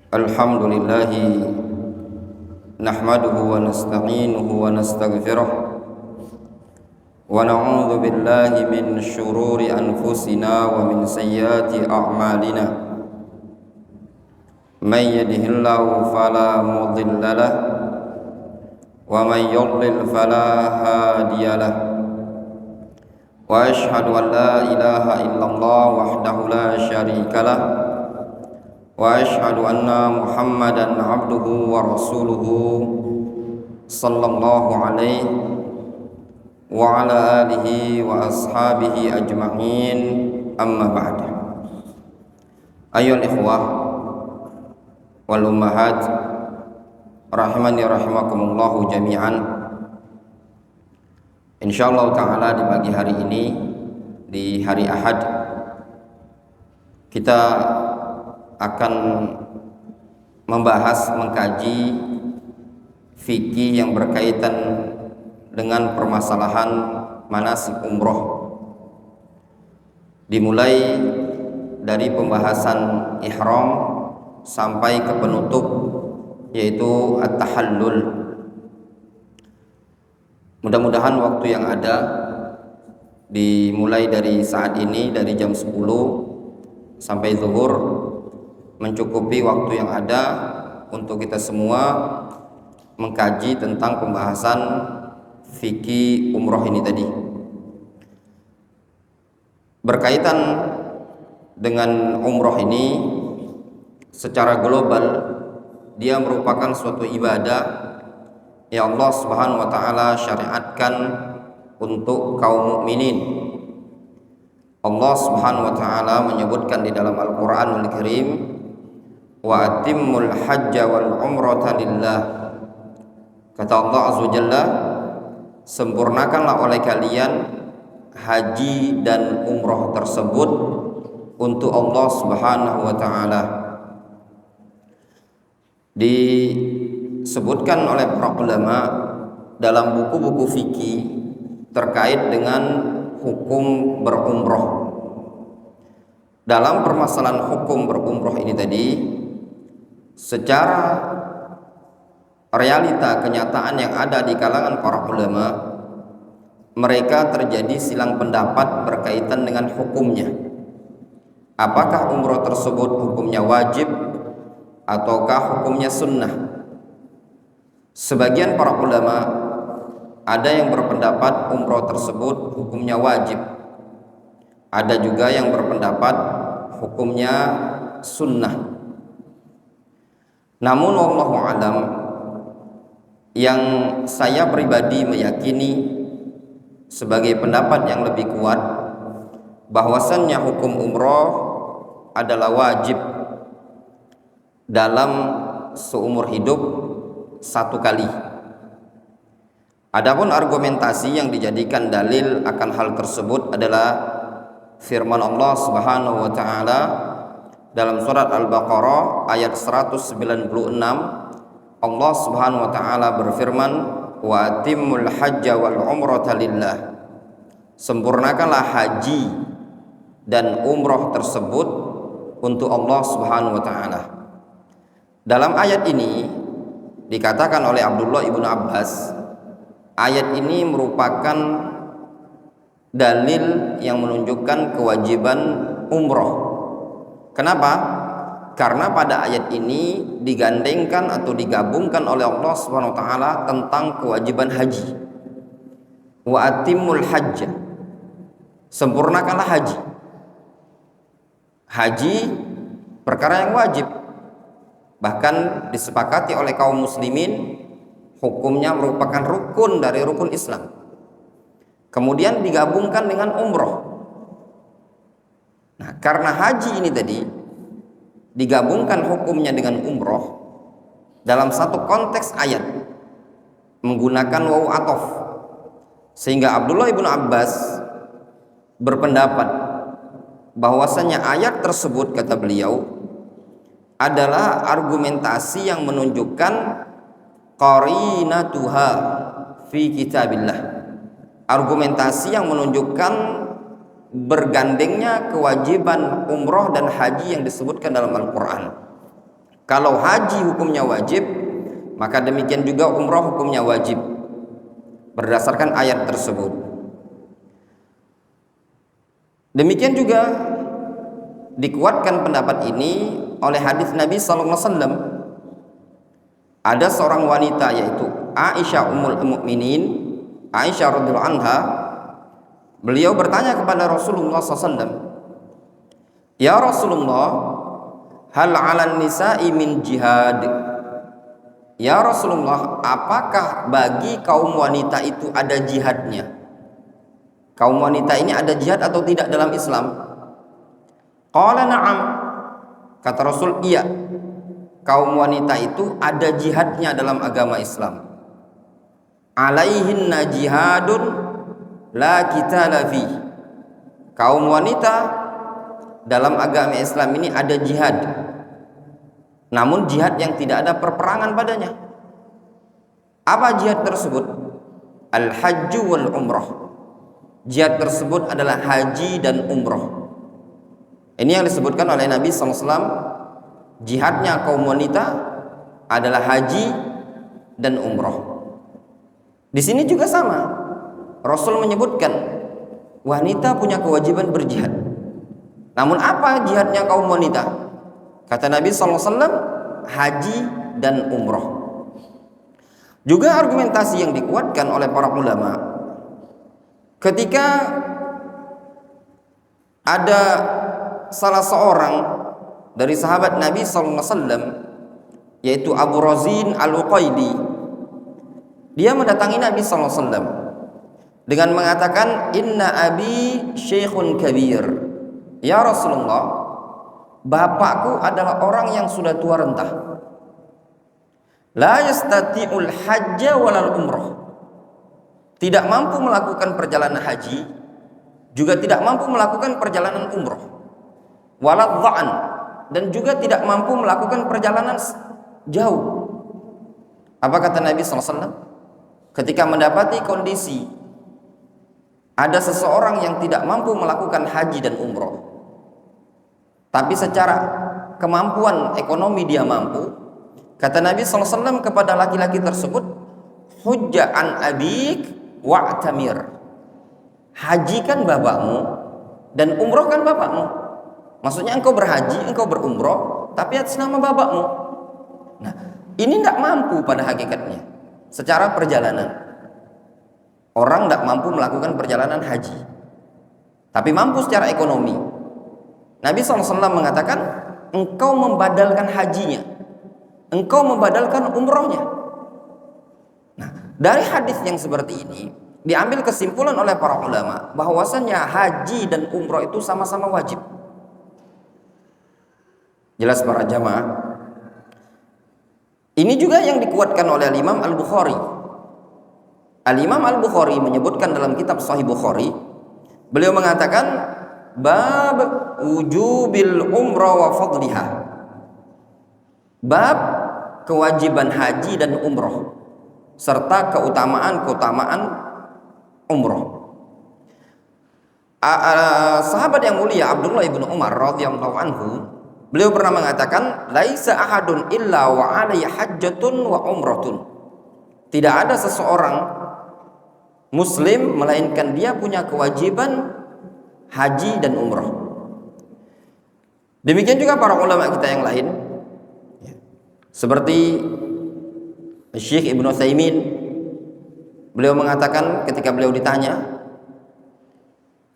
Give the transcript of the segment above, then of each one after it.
Alhamdulillahi nahmaduhu wa nasta'inuhu wa nastaghfiruh wa na'udzu billahi min syururi anfusina wa min sayyiati a'malina. May yahdihillahu fala mudilla lahu wa may yudlil fala hadiya lahu. Wa asyhadu an la ilaha illallah wahdahu la syarika lah wa asyhadu anna Muhammadan abduhu wa rasuluhu sallallahu alaihi wa ala alihi wa ashabihi ajma'in, amma ba'd. Ayyuhal ikhwah wal ummahat rahimani rahimakumullahu jami'an. Insyaallah ta'ala di pagi hari ini, di hari Ahad, kita akan membahas, mengkaji fikih yang berkaitan dengan permasalahan manasik umroh. Dimulai dari pembahasan ihram sampai ke penutup, yaitu at-tahallul. Mudah-mudahan waktu yang ada dimulai dari saat ini, dari jam 10 sampai zuhur, mencukupi waktu yang ada untuk kita semua mengkaji tentang pembahasan fikih umroh ini tadi. Berkaitan dengan umroh ini secara global, dia merupakan suatu ibadah yang Allah Subhanahu wa taala syariatkan untuk kaum mukminin. Allah Subhanahu wa taala menyebutkan di dalam Al-Qur'anul Karim, wa atimmul hajja wal umrata lillah. Kata Allah Azza wa Jalla, sempurnakanlah oleh kalian haji dan umroh tersebut untuk Allah Subhanahu wa taala. Disebutkan oleh para ulama dalam buku-buku fikih terkait dengan hukum berumroh. Dalam permasalahan hukum berumroh ini tadi, secara realita kenyataan yang ada di kalangan para ulama, mereka terjadi silang pendapat berkaitan dengan hukumnya. Apakah umroh tersebut hukumnya wajib ataukah hukumnya sunnah? Sebagian para ulama ada yang berpendapat umroh tersebut hukumnya wajib, ada juga yang berpendapat hukumnya sunnah. Namun wallahu alam, yang saya pribadi meyakini sebagai pendapat yang lebih kuat, bahwasannya hukum umroh adalah wajib dalam seumur hidup satu kali. Adapun argumentasi yang dijadikan dalil akan hal tersebut adalah firman Allah Subhanahu wa taala dalam surat Al-Baqarah ayat 196. Allah Subhanahu wa taala berfirman, wa atimmul hajja wal umrata lillah. Sempurnakanlah haji dan umroh tersebut untuk Allah Subhanahu wa taala. Dalam ayat ini dikatakan oleh Abdullah ibnu Abbas, ayat ini merupakan dalil yang menunjukkan kewajiban umroh. Kenapa? Karena pada ayat ini digandengkan atau digabungkan oleh Allah Subhanahu wa taala tentang kewajiban haji. Wa atimul hajj. Sempurnakanlah haji. Haji perkara yang wajib. Bahkan disepakati oleh kaum muslimin, hukumnya merupakan rukun dari rukun Islam. Kemudian digabungkan dengan umroh. Nah, karena haji ini tadi digabungkan hukumnya dengan umroh dalam satu konteks ayat menggunakan waw atof, sehingga Abdullah ibnu Abbas berpendapat bahwasanya ayat tersebut, kata beliau, adalah argumentasi yang menunjukkan qarinatuha fi kitabillah, argumentasi yang menunjukkan bergandengnya kewajiban umroh dan haji yang disebutkan dalam Al-Quran. Kalau haji hukumnya wajib, maka demikian juga umroh hukumnya wajib berdasarkan ayat tersebut. Demikian juga dikuatkan pendapat ini oleh hadis Nabi sallallahu alaihi wasallam. Ada seorang wanita, yaitu Aisyah ummul mukminin, Aisyah radhiyallahu anha. Beliau bertanya kepada Rasulullah SAW, "Ya Rasulullah, hal 'alan nisa'i min jihad?" Ya Rasulullah, apakah bagi kaum wanita itu ada jihadnya? Kaum wanita ini ada jihad atau tidak dalam Islam? Qala na'am. Kata Rasul, iya. Kaum wanita itu ada jihadnya dalam agama Islam. Alaihinna jihadun la qitala fi. Kaum wanita dalam agama Islam ini ada jihad, namun jihad yang tidak ada perperangan padanya. Apa jihad tersebut? Al-hajju wal umrah. Jihad tersebut adalah haji dan umrah. Ini yang disebutkan oleh Nabi SAW. Jihadnya kaum wanita adalah haji dan umrah. Di sini juga sama. Rasul menyebutkan wanita punya kewajiban berjihad. Namun apa jihadnya kaum wanita? Kata Nabi SAW, haji dan umrah. Juga argumentasi yang dikuatkan oleh para ulama, ketika ada salah seorang dari sahabat Nabi SAW, yaitu Abu Razin Al-Uqaidi, dia mendatangi Nabi SAW dengan mengatakan, "Inna abi syekhun kabir." Ya Rasulullah, bapakku adalah orang yang sudah tua renta. La yastati'ul hajja walal umrah. Tidak mampu melakukan perjalanan haji, juga tidak mampu melakukan perjalanan umrah. Walad dha'an, dan juga tidak mampu melakukan perjalanan jauh. Apa kata Nabi SAW? Ketika mendapati kondisi ada seseorang yang tidak mampu melakukan haji dan umrah, tapi secara kemampuan ekonomi dia mampu, kata Nabi SAW kepada laki-laki tersebut, "Hujja an abik wa'tamir." Hajikan bapakmu dan umrohkan bapakmu. Maksudnya engkau berhaji, engkau berumroh, tapi atas nama bapakmu. Nah, ini tidak mampu pada hakikatnya secara perjalanan. Orang tidak mampu melakukan perjalanan haji, tapi mampu secara ekonomi. Nabi SAW mengatakan, engkau membadalkan hajinya, engkau membadalkan umrohnya. Nah, dari hadis yang seperti ini diambil kesimpulan oleh para ulama bahwasanya haji dan umroh itu sama-sama wajib. Jelas para jamaah. Ini juga yang dikuatkan oleh Imam Al-Bukhari. Al-Imam Al-Bukhari menyebutkan dalam kitab Sahih Bukhari, beliau mengatakan, bab wujubil umrah wa fadliha. Bab kewajiban haji dan umrah serta keutamaan-keutamaan umrah. Sahabat yang mulia Abdullah ibnu Umar radhiyallahu anhu, beliau pernah mengatakan, laisa ahadun illa wa alaihi hajjatun wa umratun. Tidak ada seseorang muslim melainkan dia punya kewajiban haji dan umrah. Demikian juga para ulama kita yang lain, seperti Syekh Ibnu Utsaimin, beliau mengatakan ketika beliau ditanya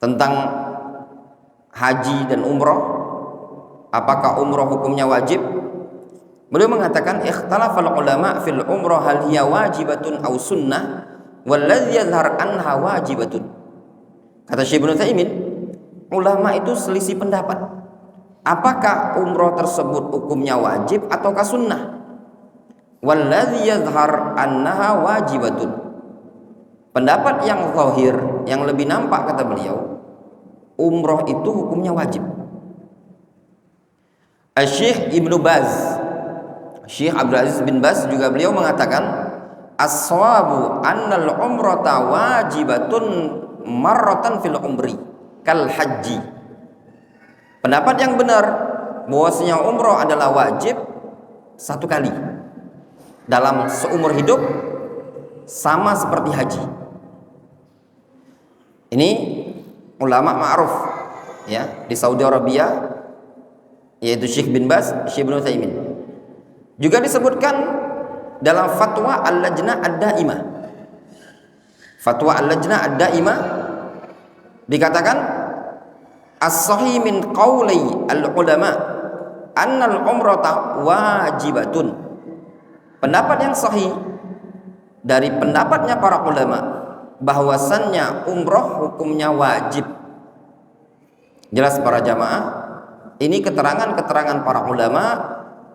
tentang haji dan umrah, apakah umrah hukumnya wajib? Beliau mengatakan, ikhtalafal ulama fil umrah hal hiya wajibatun aw sunnah walladzi yadhhar anha wajibatun. Kata Syekh Ibnu Utsaimin, ulama itu selisih pendapat, apakah umrah tersebut hukumnya wajib ataukah sunnah. Walladzi yadhhar annaha wajibatun. Pendapat yang zahir, yang lebih nampak, kata beliau, umrah itu hukumnya wajib. Syekh Ibnu Baz, Syekh Abdul Aziz bin Baz juga beliau mengatakan, as-sawabu annal umrata wajibatun marratan fil umri. kal haji. Pendapat yang benar bahwasanya umroh adalah wajib satu kali dalam seumur hidup, sama seperti haji. Ini ulama ma'ruf ya di Saudi Arabia, yaitu Syekh bin Baz, Syekh bin Utsaimin. Juga disebutkan dalam fatwa Al-Lajnah Ad-Daimah. Fatwa Al-Lajnah Ad-Daimah dikatakan as-sahih min qauli al-ulama anna al-umrata wajibatun. Pendapat yang sahih dari pendapatnya para ulama bahwasannya umroh hukumnya wajib. Jelas para jamaah, ini keterangan-keterangan para ulama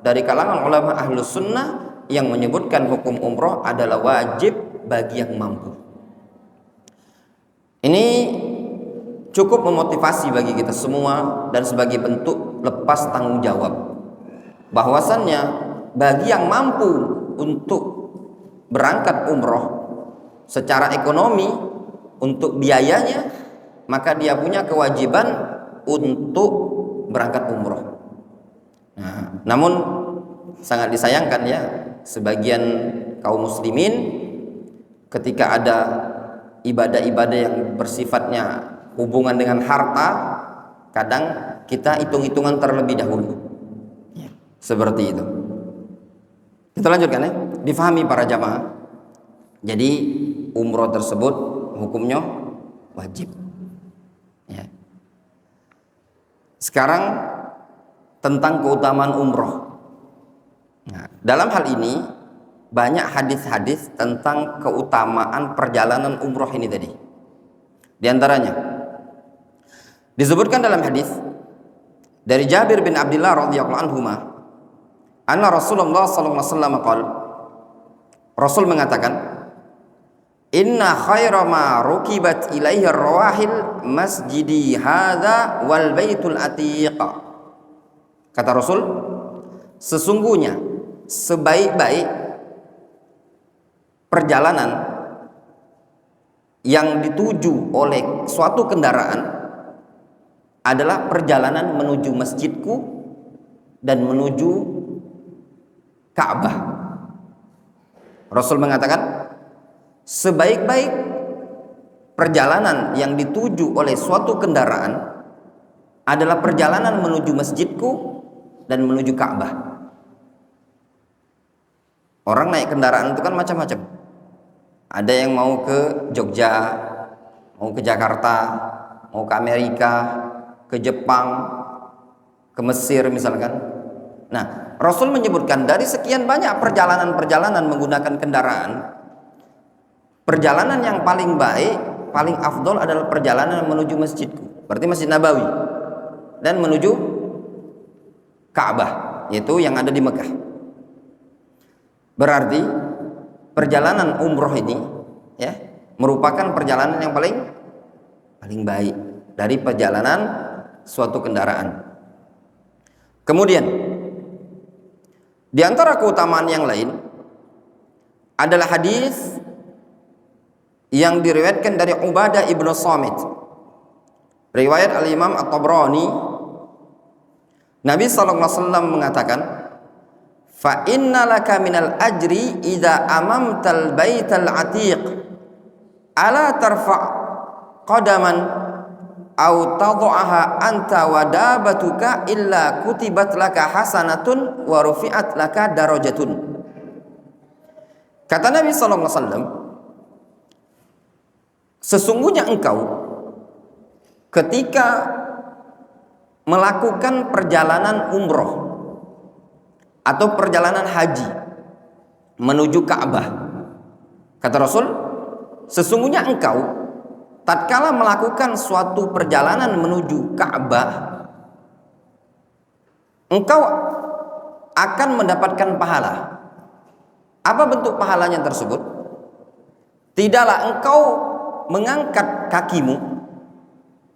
dari kalangan ulama ahlus sunnah yang menyebutkan hukum umroh adalah wajib bagi yang mampu. Ini cukup memotivasi bagi kita semua dan sebagai bentuk lepas tanggung jawab bahwasannya bagi yang mampu untuk berangkat umroh secara ekonomi untuk biayanya, maka dia punya kewajiban untuk berangkat umroh. Nah, namun sangat disayangkan ya, sebagian kaum muslimin ketika ada ibadah-ibadah yang bersifatnya hubungan dengan harta, kadang kita hitung-hitungan terlebih dahulu ya, seperti itu. Kita lanjutkan ya, difahami para jamaah. Jadi umroh tersebut hukumnya wajib ya. Sekarang tentang keutamaan umroh. Nah, dalam hal ini banyak hadis-hadis tentang keutamaan perjalanan umroh ini tadi. Di antaranya disebutkan dalam hadis dari Jabir bin Abdullah radhiyallahu anhu, anna Rasulullah sallallahu alaihi wasallam qala, Rasul mengatakan, inna khaira ma rukibat ilaihi rawahil masjidi hadza wal baitul atiq. Kata Rasul, sesungguhnya sebaik-baik perjalanan yang dituju oleh suatu kendaraan adalah perjalanan menuju masjidku dan menuju Ka'bah. Rasul mengatakan sebaik-baik perjalanan yang dituju oleh suatu kendaraan adalah perjalanan menuju masjidku dan menuju Ka'bah. Orang naik kendaraan itu kan macam-macam. Ada yang mau ke Jogja, mau ke Jakarta, mau ke Amerika, ke Jepang, ke Mesir misalkan. Nah, Rasul menyebutkan dari sekian banyak perjalanan-perjalanan menggunakan kendaraan, perjalanan yang paling baik, paling afdol adalah perjalanan menuju masjidku, berarti Masjid Nabawi, dan menuju Ka'bah, yaitu yang ada di Mekah. Berarti perjalanan umroh ini ya merupakan perjalanan yang paling baik dari perjalanan suatu kendaraan. Kemudian di antara keutamaan yang lain adalah hadis yang diriwayatkan dari Ubadah ibnu Samit, riwayat al-Imam At-Tabrani. Nabi SAW mengatakan, fa inna laka minal ajri idza amamtal baital atiq ala tarfa' qadaman aw tad'aha anta wa dabatuka illa kutibat laka hasanatun wa rufi'at laka darajatun. Kata Nabi sallallahu alaihi wasallam, sesungguhnya engkau ketika melakukan perjalanan umroh atau perjalanan haji menuju Ka'bah, kata Rasul, sesungguhnya engkau tatkala melakukan suatu perjalanan menuju Ka'bah, engkau akan mendapatkan pahala. Apa bentuk pahalanya tersebut? Tidaklah engkau mengangkat kakimu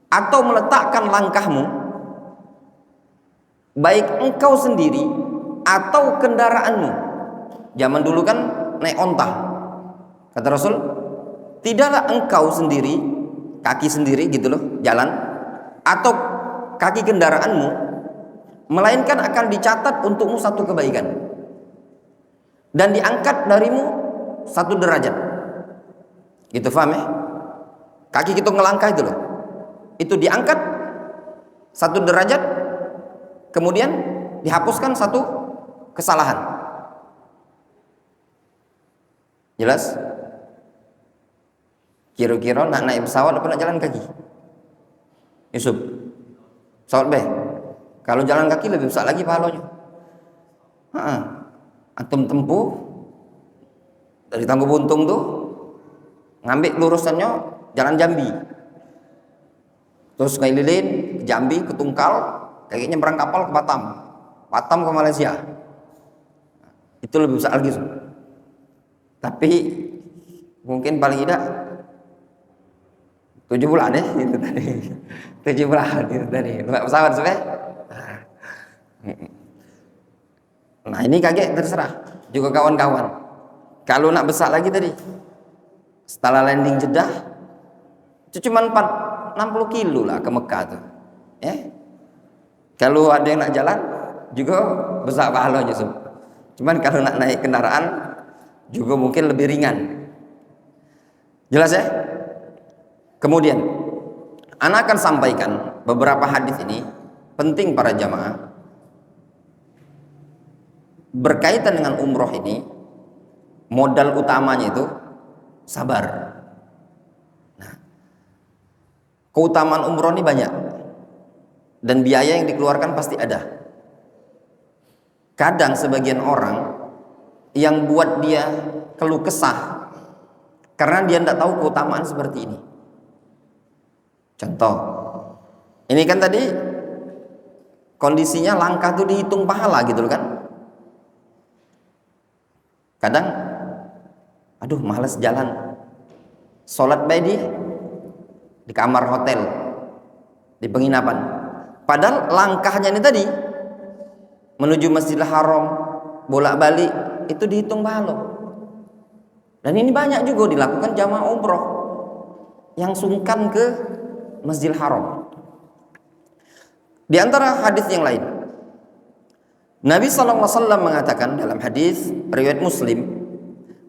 atau meletakkan langkahmu, baik engkau sendiri atau kendaraanmu. Zaman dulu kan naik onta. Kata Rasul, tidaklah engkau sendiri, kaki sendiri gitu loh, jalan, atau kaki kendaraanmu, melainkan akan dicatat untukmu satu kebaikan dan diangkat darimu satu derajat. Gitu, paham ya? Kaki kita ngelangkah itu loh, itu diangkat satu derajat, kemudian dihapuskan satu kesalahan. Jelas? Kira-kira nak naik pesawat apa nak jalan kaki? Yusuf, pesawat be. Kalau jalan kaki lebih besar lagi pahalanya. Antum tempuh dari Tangguh Buntung tuh, ngambil lurusannya jalan Jambi, terus ngelilin ke Jambi, ke Tungkal, kayaknya nyebrang kapal ke Batam, Batam ke Malaysia. Itu lebih besar lagi. Tapi mungkin paling tidak 7 bulan ya itu tadi. 7 bulan itu tadi. Naik pesawat sudah. Nah ini kaget, terserah juga kawan-kawan. Kalau nak besar lagi tadi, setelah landing Jeddah itu cuma 60 kilo lah ke Mekah tuh. Kalau ada yang nak jalan juga besar pahalanya. Cuman kalau nak naik kendaraan juga mungkin lebih ringan. Jelas ya? Kemudian ana akan sampaikan beberapa hadis ini penting para jamaah berkaitan dengan umroh ini. Modal utamanya itu sabar. Nah, keutamaan umroh ini banyak dan biaya yang dikeluarkan pasti ada. Kadang sebagian orang yang buat dia keluh kesah karena dia tidak tahu keutamaan seperti ini. Contoh, ini kan tadi kondisinya langkah tuh dihitung pahala gitu loh kan. Kadang aduh males jalan, sholat baik di kamar hotel, di penginapan, padahal langkahnya ini tadi menuju Masjidil Haram bolak balik itu dihitung pahala. Dan ini banyak juga dilakukan jamaah umroh yang sungkan ke Masjidil Haram. Di antara hadis yang lain, Nabi SAW mengatakan dalam hadis riwayat Muslim,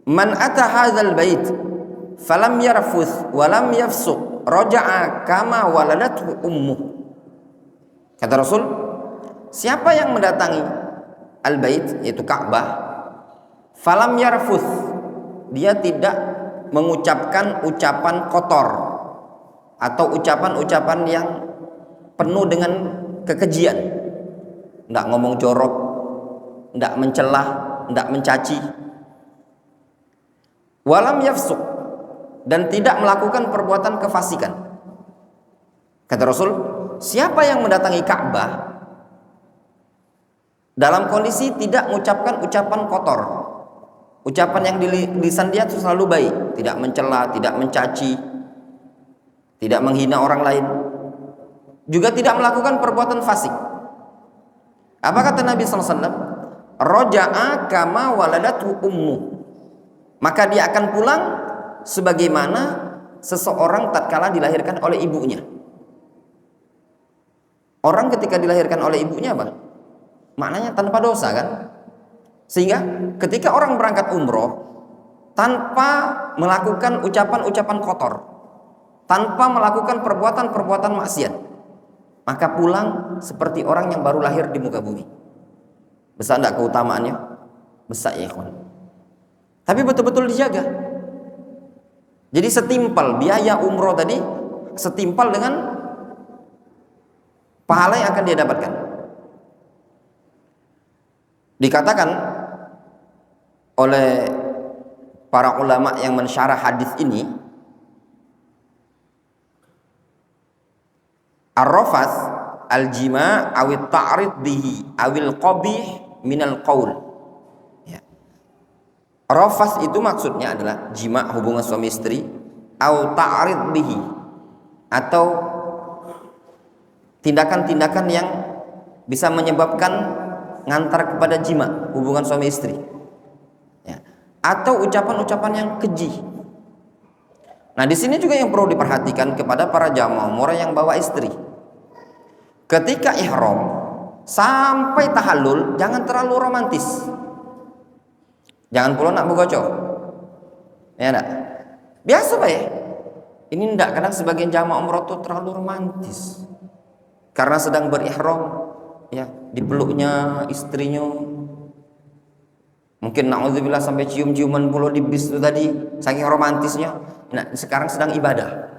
man ata hadzal bait falam yarfuth walam yafsuq raja'a kama waladathu ummuh. Kata Rasul, siapa yang mendatangi al-bait yaitu Ka'bah, falam yarfuth, dia tidak mengucapkan ucapan kotor atau ucapan-ucapan yang penuh dengan kekejian, tidak ngomong jorok, tidak mencelah, tidak mencaci, walam yafsuk, dan tidak melakukan perbuatan kefasikan. Kata Rasul, siapa yang mendatangi Ka'bah dalam kondisi tidak mengucapkan ucapan kotor, ucapan yang di lisan dia itu selalu baik, tidak mencela, tidak mencaci, tidak menghina orang lain, juga tidak melakukan perbuatan fasik. Apa kata Nabi SAW? Roja'a kama waladathu ummu, maka dia akan pulang sebagaimana seseorang tatkala dilahirkan oleh ibunya. Orang ketika dilahirkan oleh ibunya apa? Maknanya tanpa dosa kan? Sehingga ketika orang berangkat umroh tanpa melakukan ucapan-ucapan kotor, tanpa melakukan perbuatan-perbuatan maksiat, maka pulang seperti orang yang baru lahir di muka bumi. Besar enggak keutamaannya? Besar ya ikhwan. Tapi betul-betul dijaga. Jadi setimpal biaya umroh tadi, setimpal dengan pahala yang akan dia dapatkan. Dikatakan oleh para ulama yang mensyarah hadis ini, ar-rafath al-jima' awit ta'rid bihi awil qabih minal qaul. Ya. Rafath itu maksudnya adalah jima' hubungan suami istri, au ta'rid bihi, atau tindakan-tindakan yang bisa menyebabkan ngantar kepada jima' hubungan suami istri, ya. Atau ucapan-ucapan yang keji. Nah di sini juga yang perlu diperhatikan kepada para jamaah umroh yang bawa istri. ketika ihram sampai tahallul jangan terlalu romantis. Jangan pula nak bergocok. Ya enggak? Biasa Pak ya. Ini enggak, kadang sebagian jamaah umroh itu terlalu romantis. Karena sedang berihram, ya, dipeluknya istrinya. Mungkin na'udzubillah sampai cium-ciuman pula di bis itu tadi, saking romantisnya. Nah, sekarang sedang ibadah.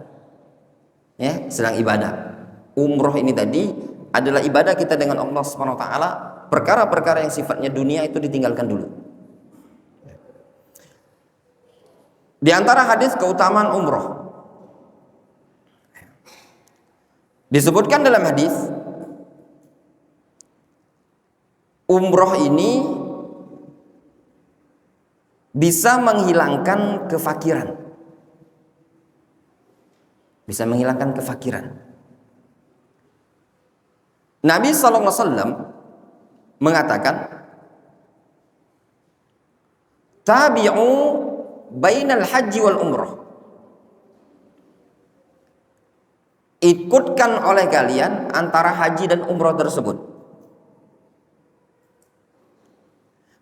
Ya, sedang ibadah. Umroh ini tadi adalah ibadah kita dengan Allah Subhanahu wa taala. Perkara-perkara yang sifatnya dunia itu ditinggalkan dulu. Di antara hadis keutamaan umroh disebutkan dalam hadis, umroh ini bisa menghilangkan kefakiran. Bisa menghilangkan kefakiran. Nabi SAW mengatakan, tabi'u bainal haji wal umrah. Ikutkan oleh kalian antara haji dan umrah tersebut.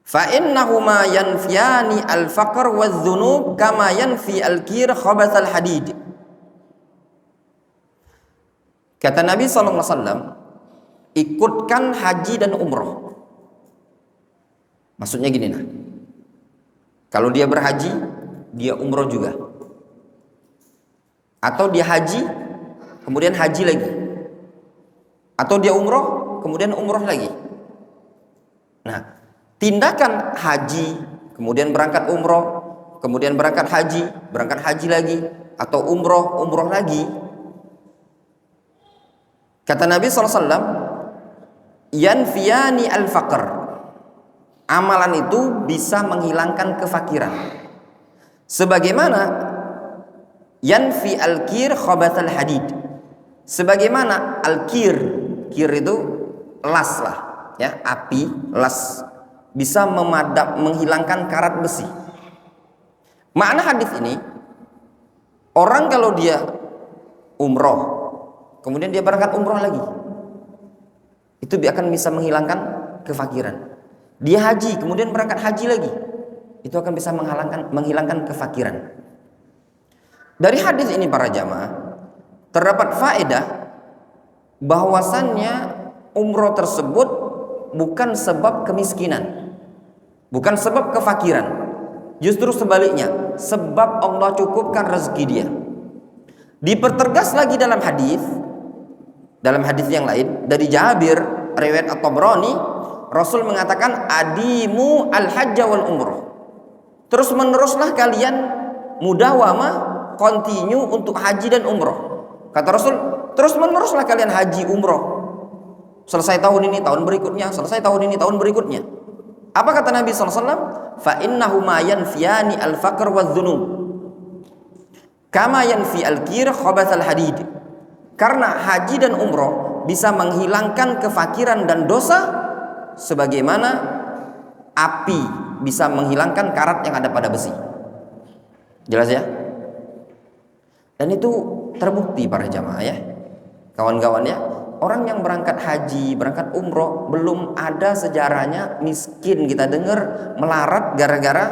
Fa innahuma yanfiyani al-faqr wadh-dhunub kama yanfi al-kir khabath al-hadid. Kata Nabi SAW, ikutkan haji dan umrah. Maksudnya gini nah, kalau dia berhaji, dia umrah juga. Atau dia haji, kemudian haji lagi. Atau dia umrah, kemudian umrah lagi. Nah, tindakan haji, kemudian berangkat umrah, kemudian berangkat haji lagi, atau umrah lagi. Kata Nabi SAW, yanfiyani al-faqr. Amalan itu bisa menghilangkan kefakiran. Sebagaimana yanfi al-kir khabathal hadid. Sebagaimana al-kir, kir itu las lah, ya, api, las, bisa menghilangkan karat besi. Makna hadis ini, orang kalau dia umroh kemudian dia berangkat umroh lagi, itu akan bisa menghilangkan kefakiran. Dia haji kemudian berangkat haji lagi, itu akan bisa menghilangkan kefakiran. Dari hadis ini para jamaah terdapat faedah bahwasannya umroh tersebut bukan sebab kemiskinan, bukan sebab kefakiran. Justru sebaliknya, sebab Allah cukupkan rezeki dia. Dipertegas lagi dalam hadis yang lain dari Jabir riwayat At-Tabrani, Rasul mengatakan adimu al-hajja wal umrah. Terus meneruslah kalian mudawamah, continue untuk haji dan umrah. Kata Rasul, terus meneruslah kalian haji umrah. Selesai tahun ini, tahun berikutnya, selesai tahun ini, tahun berikutnya. Apa kata Nabi SAW? Fa innahuma yanfiyani al-faqr wadh-dhunub kama yanfi al-kir khabath al-hadid. Karena haji dan umrah bisa menghilangkan kefakiran dan dosa sebagaimana api bisa menghilangkan karat yang ada pada besi. Jelas ya? Dan itu terbukti para jamaah ya, kawan-kawan ya. Orang yang berangkat haji, berangkat umroh, belum ada sejarahnya miskin kita dengar melarat gara-gara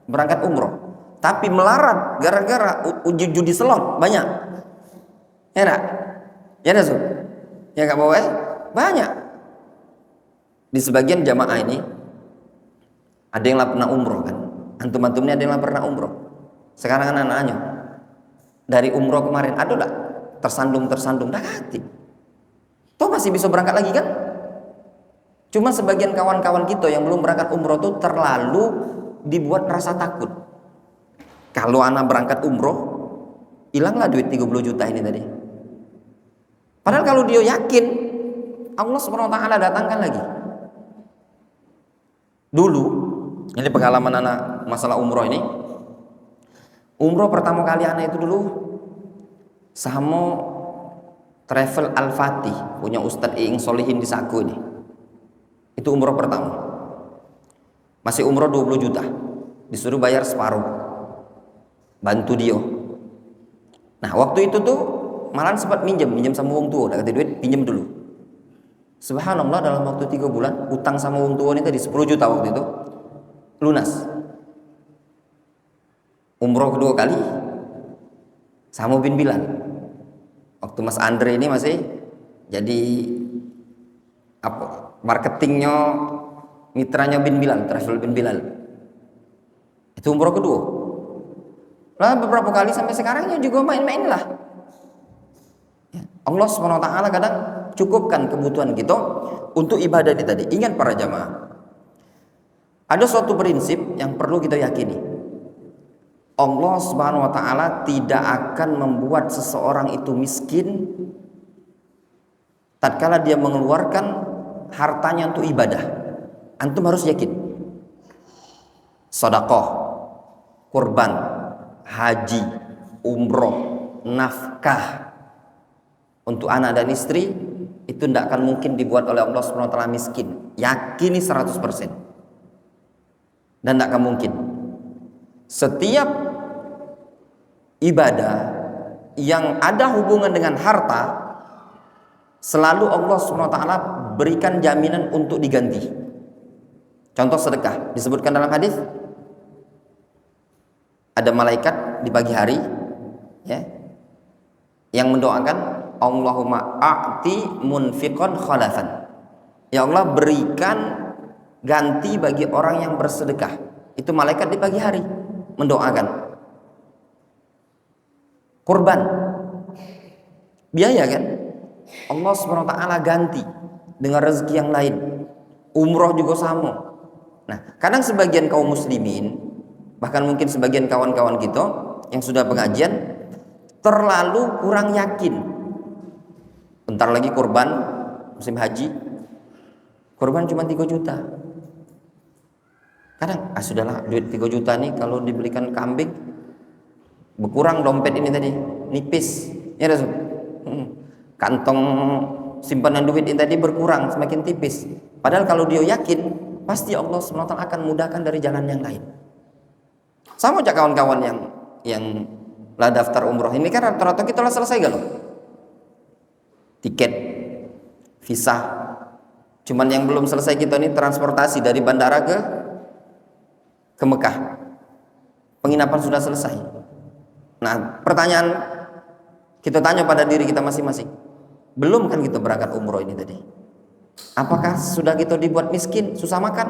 berangkat umroh. Tapi melarat gara-gara judi slot banyak. Ya enggak? Ya enggak, Sob? Ya enggak bawa ya? Banyak. Di sebagian jamaah ini ada yang pernah umroh kan. Antum-antum ini ada yang pernah umroh. Sekarang anak-anaknya dari umroh kemarin ada enggak tersandung dah hati. Toh masih bisa berangkat lagi kan? Cuma sebagian kawan-kawan kita yang belum berangkat umroh tuh terlalu dibuat rasa takut. Kalau anak berangkat umroh, hilanglah duit 30 juta ini tadi. Padahal kalau dia yakin, Allah Subhanahu wa taala datangkan lagi. Dulu, ini pengalaman anak masalah umroh ini. Umroh pertama kali anak itu dulu sama Travel Al-Fatih, punya Ustadz Iing Solihin di Saku ini. Itu umroh pertama. Masih umroh 20 juta. Disuruh bayar separuh. Bantu dia. Nah waktu itu tuh malah sempat minjem sama wong tua, udah kata duit pinjem dulu. Subhanallah, dalam waktu 3 bulan utang sama wong tua ini tadi 10 juta waktu itu lunas. Umroh kedua kali sama bin Bilal. Waktu Mas Andre ini masih jadi apa? Marketingnya, mitranya bin Bilal, travel bin Bilal. Itu umroh kedua. Lah beberapa kali sampai sekarang juga main-main lah. Allah SWT kadang cukupkan kebutuhan kita untuk ibadah ini tadi. Ingat para jamaah, ada suatu prinsip yang perlu kita yakini. Allah SWT tidak akan membuat seseorang itu miskin tatkala dia mengeluarkan hartanya untuk ibadah. Antum harus yakin. Sedekah, kurban, haji, umroh, nafkah untuk anak dan istri itu tidak akan mungkin dibuat oleh Allah SWT miskin. Yakini 100%. Dan tidak akan mungkin. Setiap ibadah yang ada hubungan dengan harta, selalu Allah SWT berikan jaminan untuk diganti. Contoh sedekah disebutkan dalam hadis, ada malaikat di pagi hari ya, yang mendoakan, Allahumma a'ti munfiqan khalafan. Ya Allah, berikan ganti bagi orang yang bersedekah. Itu malaikat di pagi hari mendoakan. Kurban, biaya kan, Allah SWT ganti dengan rezeki yang lain. Umroh juga sama. Nah, kadang sebagian kaum muslimin, bahkan mungkin sebagian kawan-kawan kita yang sudah pengajian, terlalu kurang yakin. Bentar lagi kurban, musim haji, kurban cuma 3 juta. Kadang, sudahlah, duit 3 juta nih kalau dibelikan kambing, berkurang dompet ini tadi, nipis. Ya Rasul. Kantong simpanan duit ini tadi berkurang, semakin tipis. Padahal kalau dia yakin, pasti Allah SWT akan mudahkan dari jalan yang lain. Sama aja kawan-kawan yang lah daftar umroh ini kan rata-rata kita lah selesai gak loh? Tiket, visa. Cuman yang belum selesai kita ini transportasi dari bandara ke Mekah. Penginapan sudah selesai. Nah, pertanyaan kita tanya pada diri kita masing-masing. Belum kan kita berangkat umroh ini tadi? Apakah sudah kita dibuat miskin, susah makan?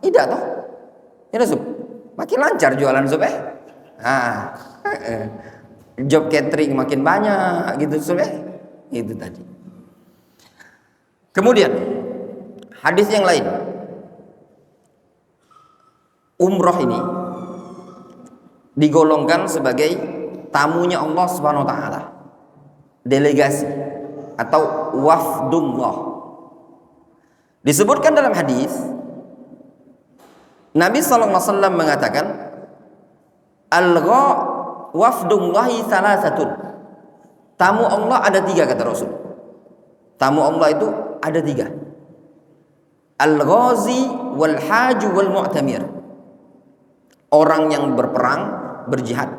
Tidak toh? Ya Sob. Makin lancar jualan Sob job catering makin banyak gitu Sob. Itu tadi. Kemudian hadis yang lain, umroh ini digolongkan sebagai tamunya Allah Subhanahu wa taala, delegasi atau wafdullah. Disebutkan dalam hadis, Nabi sallallahu alaihi wasallam mengatakan, wafdullahi salasatun. Tamu Allah ada 3 kata Rasul. Tamu Allah itu ada 3. Al-ghazi wal haju wal mu'tamir. Orang yang berperang, berjihad,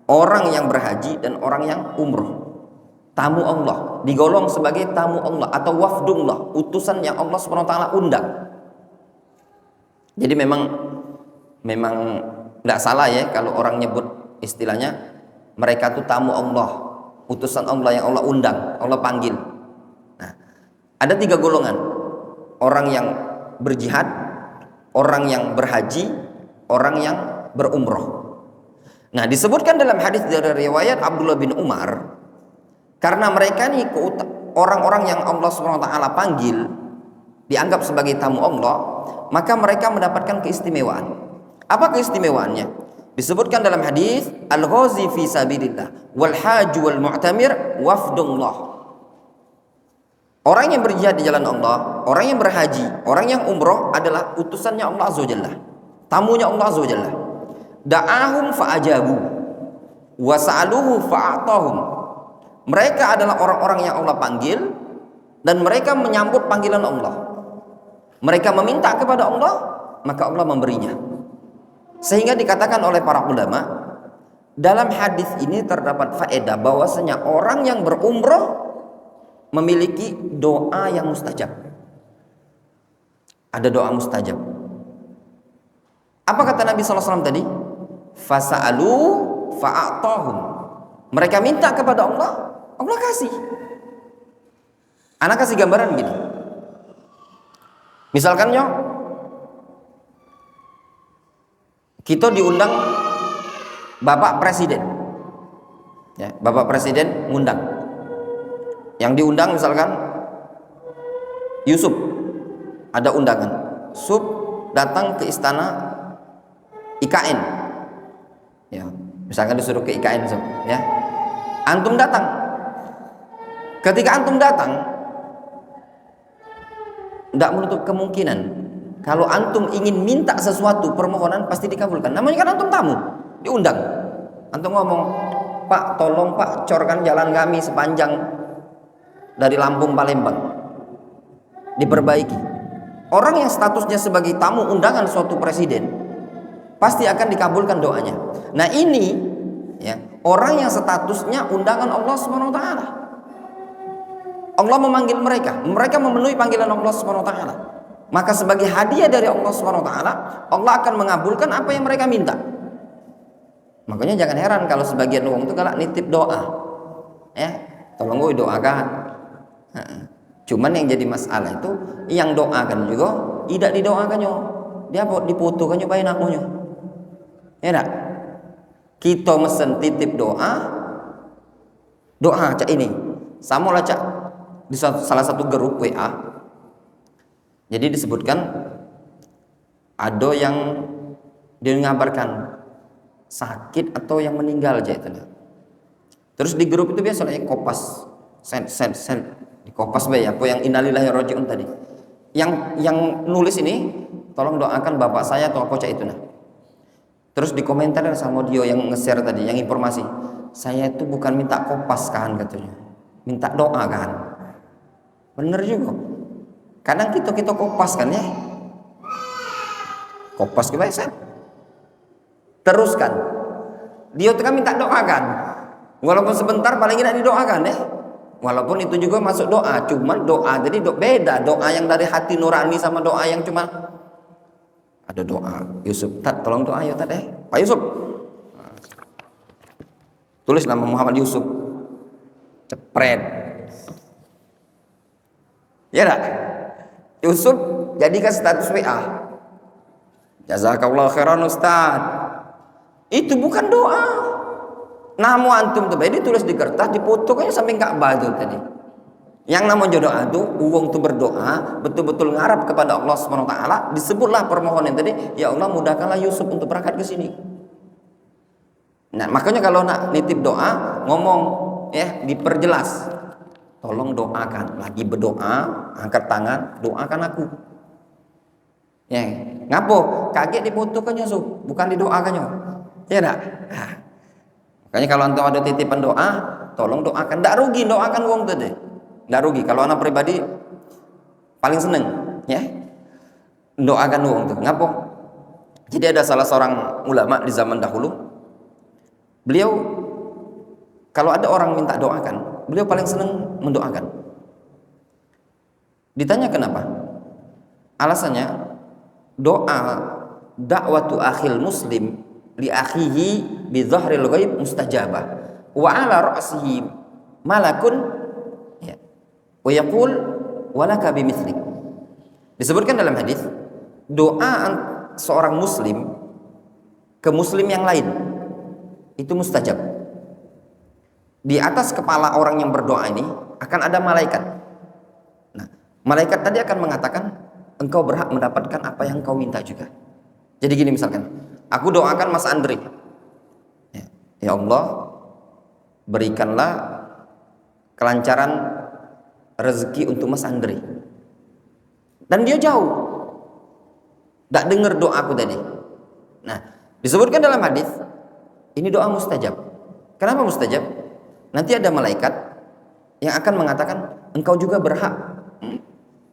orang yang berhaji, dan orang yang umroh. Tamu Allah digolong sebagai tamu Allah atau wafdullah, utusan yang Allah SWT undang. Jadi memang tidak salah ya kalau orang nyebut istilahnya mereka itu tamu Allah, utusan Allah yang Allah undang, Allah panggil. Nah, ada 3 golongan: orang yang berjihad, orang yang berhaji, orang yang berumroh. Nah, disebutkan dalam hadis dari riwayat Abdullah bin Umar, karena mereka ini orang-orang yang Allah SWT panggil, dianggap sebagai tamu Allah, maka mereka mendapatkan keistimewaan. Apa keistimewaannya? Disebutkan dalam hadis, al-ghazi fi sabilillah wal haju wal mu'tamir wafdullah. Orang yang berjihad di jalan Allah, orang yang berhaji, orang yang umroh adalah utusannya Allah Azza wa Jalla, tamunya Allah Azza wa Jalla. Da'ahum fa'ajabu wa sa'aluhu fa'atahum. Mereka adalah orang-orang yang Allah panggil dan mereka menyambut panggilan Allah. Mereka meminta kepada Allah, maka Allah memberinya. Sehingga dikatakan oleh para ulama, dalam hadis ini terdapat faedah bahwasanya orang yang berumroh memiliki doa yang mustajab. ada doa mustajab. Apa kata Nabi SAW tadi? Fasa'alu fa'atahum. Mereka minta kepada Allah, Allah kasih. Anak kasih gambaran gini. Misalkan kita diundang Bapak Presiden. Ya, Bapak Presiden ngundang. Yang diundang misalkan Yusuf, ada undangan. Yusuf datang ke istana IKN. Ya, misalkan disuruh ke IKN, ya. Antum datang. Ketika antum datang, tidak menutup kemungkinan kalau antum ingin minta sesuatu permohonan pasti dikabulkan. Namanya kan antum tamu, diundang. Antum ngomong, Pak, tolong Pak, corkan jalan kami sepanjang dari Lampung Palembang, diperbaiki. Orang yang statusnya sebagai tamu undangan suatu presiden pasti akan dikabulkan doanya. Nah ini ya, orang yang statusnya undangan Allah Subhanahu wa taala. Allah memanggil mereka, mereka memenuhi panggilan Allah Subhanahu wa taala. Maka sebagai hadiah dari Allah Subhanahu wa taala, Allah akan mengabulkan apa yang mereka minta. Makanya jangan heran kalau sebagian orang itu galak nitip doa. Ya, tolong gue doakan. Cuman yang jadi masalah itu yang doakan juga tidak didoakannya. Dia diputukannya bayi nakunya. Ya enggak? Kita mesen titip doa cak ini. Sama lah cak di salah satu grup WA. Jadi disebutkan ada yang dia ngabarkan sakit atau yang meninggal aja itu. Terus di grup itu biasanya kopas, send di kopas bae apa yang innalillahi rajiun tadi. Yang nulis ini tolong doakan bapak saya atau apa cak itu nah. Terus di komentar sama dia yang nge-share tadi, yang informasi, saya itu bukan minta kopas kan katanya, minta doa kan. Bener juga. Kadang kita kopas kan ya, kopas kebiasaan. Teruskan. Dia itu kan minta doa kan, walaupun sebentar paling tidak didoakan ya. Walaupun itu juga masuk doa, cuman doa jadi beda doa yang dari hati nurani sama doa yang cuma ada doa Yusuf, tolong doa ya Pak Yusuf. Tulis nama Muhammad Yusuf, cepret. Ya enggak? Yusuf jadikan status WA. Jazakallah khairan Ustaz. Itu bukan doa. Namu antum tuh ditulis di kertas, difotokannya samping Ka'bah itu tadi. Yang namanya doa itu, uang itu berdoa, betul-betul ngarap kepada Allah Subhanahu wa taala, disebutlah permohonan tadi, ya Allah mudahkanlah Yusuf untuk berangkat ke sini. Nah, makanya kalau nak nitip doa, ngomong ya, diperjelas. Tolong doakan, lagi berdoa, angkat tangan, doakan aku. Ya, ngapo? Kaget difotokannya Yusuf, bukan didoakannya. Ya enggak? Nah, makanya kalau antum ada titipan doa, tolong doakan. Enggak rugi doakan wong tadi. Enggak rugi. Kalau anak pribadi paling seneng ya doakan wong tuh. Ngapo? Jadi ada salah seorang ulama di zaman dahulu. Beliau kalau ada orang minta doakan, beliau paling seneng mendoakan. Ditanya kenapa? Alasannya doa dakwatu akhil muslim li akhihi bi dhahril ghaib mustajabah wa ala ra'sihi malakun ya wa yaqul walaka bimithlik. Disebutkan dalam hadis doa seorang muslim ke muslim yang lain itu mustajab. Di atas kepala orang yang berdoa ini akan ada malaikat. Nah, malaikat tadi akan mengatakan engkau berhak mendapatkan apa yang kau minta juga. Jadi gini misalkan, aku doakan Mas Andri. Ya Allah, berikanlah kelancaran rezeki untuk Mas Andri. Dan dia jauh, tak dengar doaku tadi. Nah, disebutkan dalam hadis, ini doa mustajab. Kenapa mustajab? Nanti ada malaikat yang akan mengatakan engkau juga berhak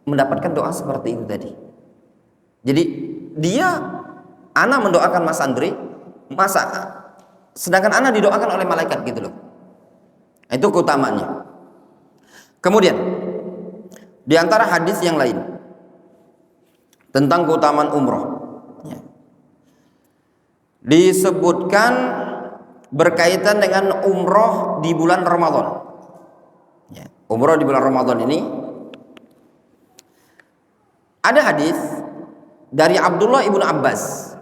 mendapatkan doa seperti itu tadi. Jadi ana mendoakan Mas Andri, sedangkan ana didoakan oleh malaikat gitu loh. Itu keutamaannya. Kemudian di antara hadis yang lain tentang keutamaan umroh. Ya. Disebutkan berkaitan dengan umroh di bulan Ramadan. Ya. Umroh di bulan Ramadan ini ada hadis dari Abdullah ibnu Abbas.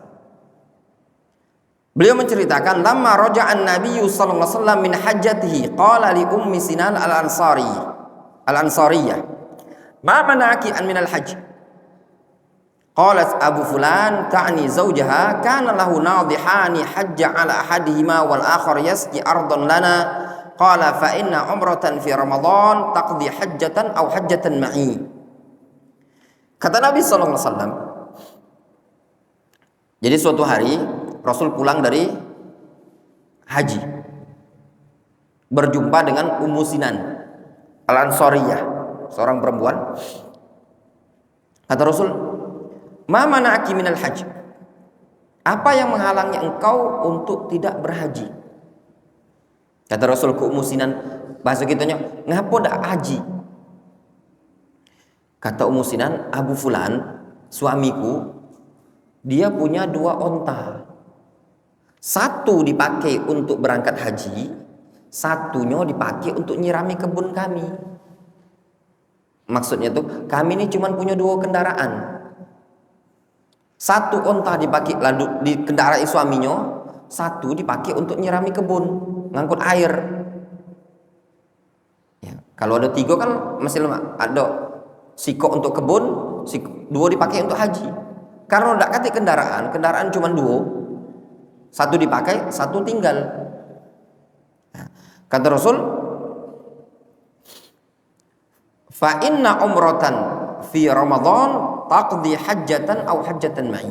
Beliau menceritakan, lamma raja'an Nabiyyu sallallahu alaihi wasallam min hajjatihi qala li ummi Sinan al-Ansariyah ma mana'aki an min al-hajj. Qalat Abu Fulan ta'ni zawjaha kana lahu nadihani hajja ala ahadihima wal akhar yasqi ardan lana qala fa inna umratan fi Ramadan taqdi hajjatan aw hajjatan ma'i. Kata Nabi sallallahu alaihi wasallam, jadi suatu hari Rasul pulang dari haji, berjumpa dengan Ummu Sinan al-Ansariyah, seorang perempuan. Kata Rasul, ma mana'aki minal hajj, apa yang menghalangi engkau untuk tidak berhaji? Kata Rasul ke Ummu Sinan, bahasa kitanya, ngapa ndak haji? Kata Ummu Sinan, Abu Fulan, suamiku, dia punya 2 onta. Satu dipakai untuk berangkat haji, satunya dipakai untuk nyirami kebun kami. Maksudnya tuh, kami ini cuma punya 2 kendaraan. Satu onta dipakai lalu dikendarai suaminya, satu dipakai untuk nyirami kebun, ngangkut air. Ya, kalau ada 3 kan masih lemah. Ada siko untuk kebun, 2 dipakai untuk haji. Karena tidak kati kendaraan cuma 2. Satu dipakai, satu tinggal. Nah, kata Rasul, fa inna umratan fi Ramadan taqdi hajjatan aw hajjatan ma'i.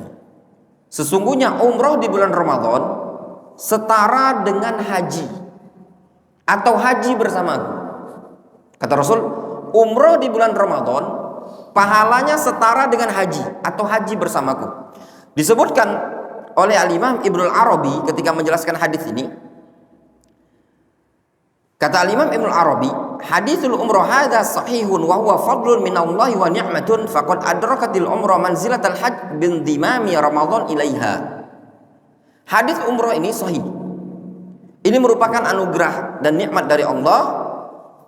Sesungguhnya umroh di bulan Ramadan setara dengan haji atau haji bersamaku. Kata Rasul, umroh di bulan Ramadan pahalanya setara dengan haji atau haji bersamaku. Disebutkan oleh Al-Imam Ibnu Arabi ketika menjelaskan hadis ini, kata Al-Imam Ibnu Arabi, haditsul umrah hadza sahihun wa huwa fadlun minallahi wa ni'matun faqad adrakatil umrah manzilatal hajj bin dimami Ramadan ilaiha. Hadis umrah ini sahih. Ini merupakan anugerah dan nikmat dari Allah.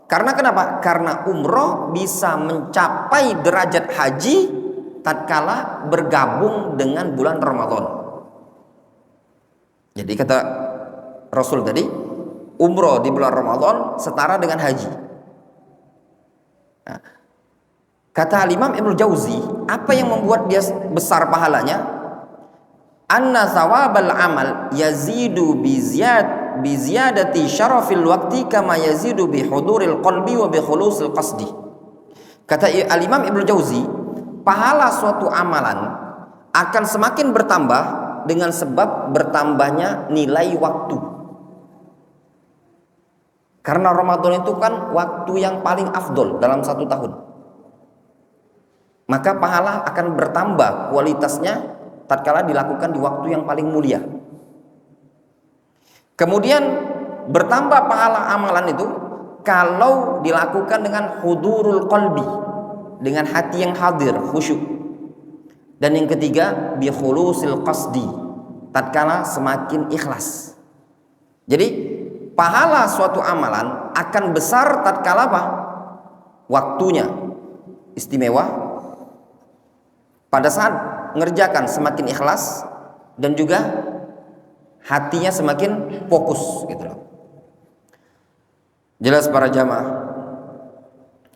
Karena kenapa? Karena umrah bisa mencapai derajat haji tatkala bergabung dengan bulan Ramadan. Jadi kata Rasul tadi, umroh di bulan Ramadan setara dengan haji. Nah, kata Imam Ibnu Jauzi, apa yang membuat dia besar pahalanya? Anna thawabal amal yazidu bi ziyadati syarafil waqti kama yazidu bi huduril qalbi wa bi khulusil qasdi. Kata Imam Ibnu Jauzi, pahala suatu amalan akan semakin bertambah dengan sebab bertambahnya nilai waktu. Karena Ramadan itu kan waktu yang paling afdol dalam 1 tahun. Maka pahala akan bertambah kualitasnya tatkala dilakukan di waktu yang paling mulia. Kemudian bertambah pahala amalan itu kalau dilakukan dengan hudurul qalbi, dengan hati yang hadir, khusyuk. Dan yang ketiga, bi khulusil qasdi, tatkala semakin ikhlas. Jadi pahala suatu amalan akan besar tatkala apa? Waktunya istimewa, pada saat ngerjakan semakin ikhlas, dan juga hatinya semakin fokus gitu loh. Jelas para jamaah,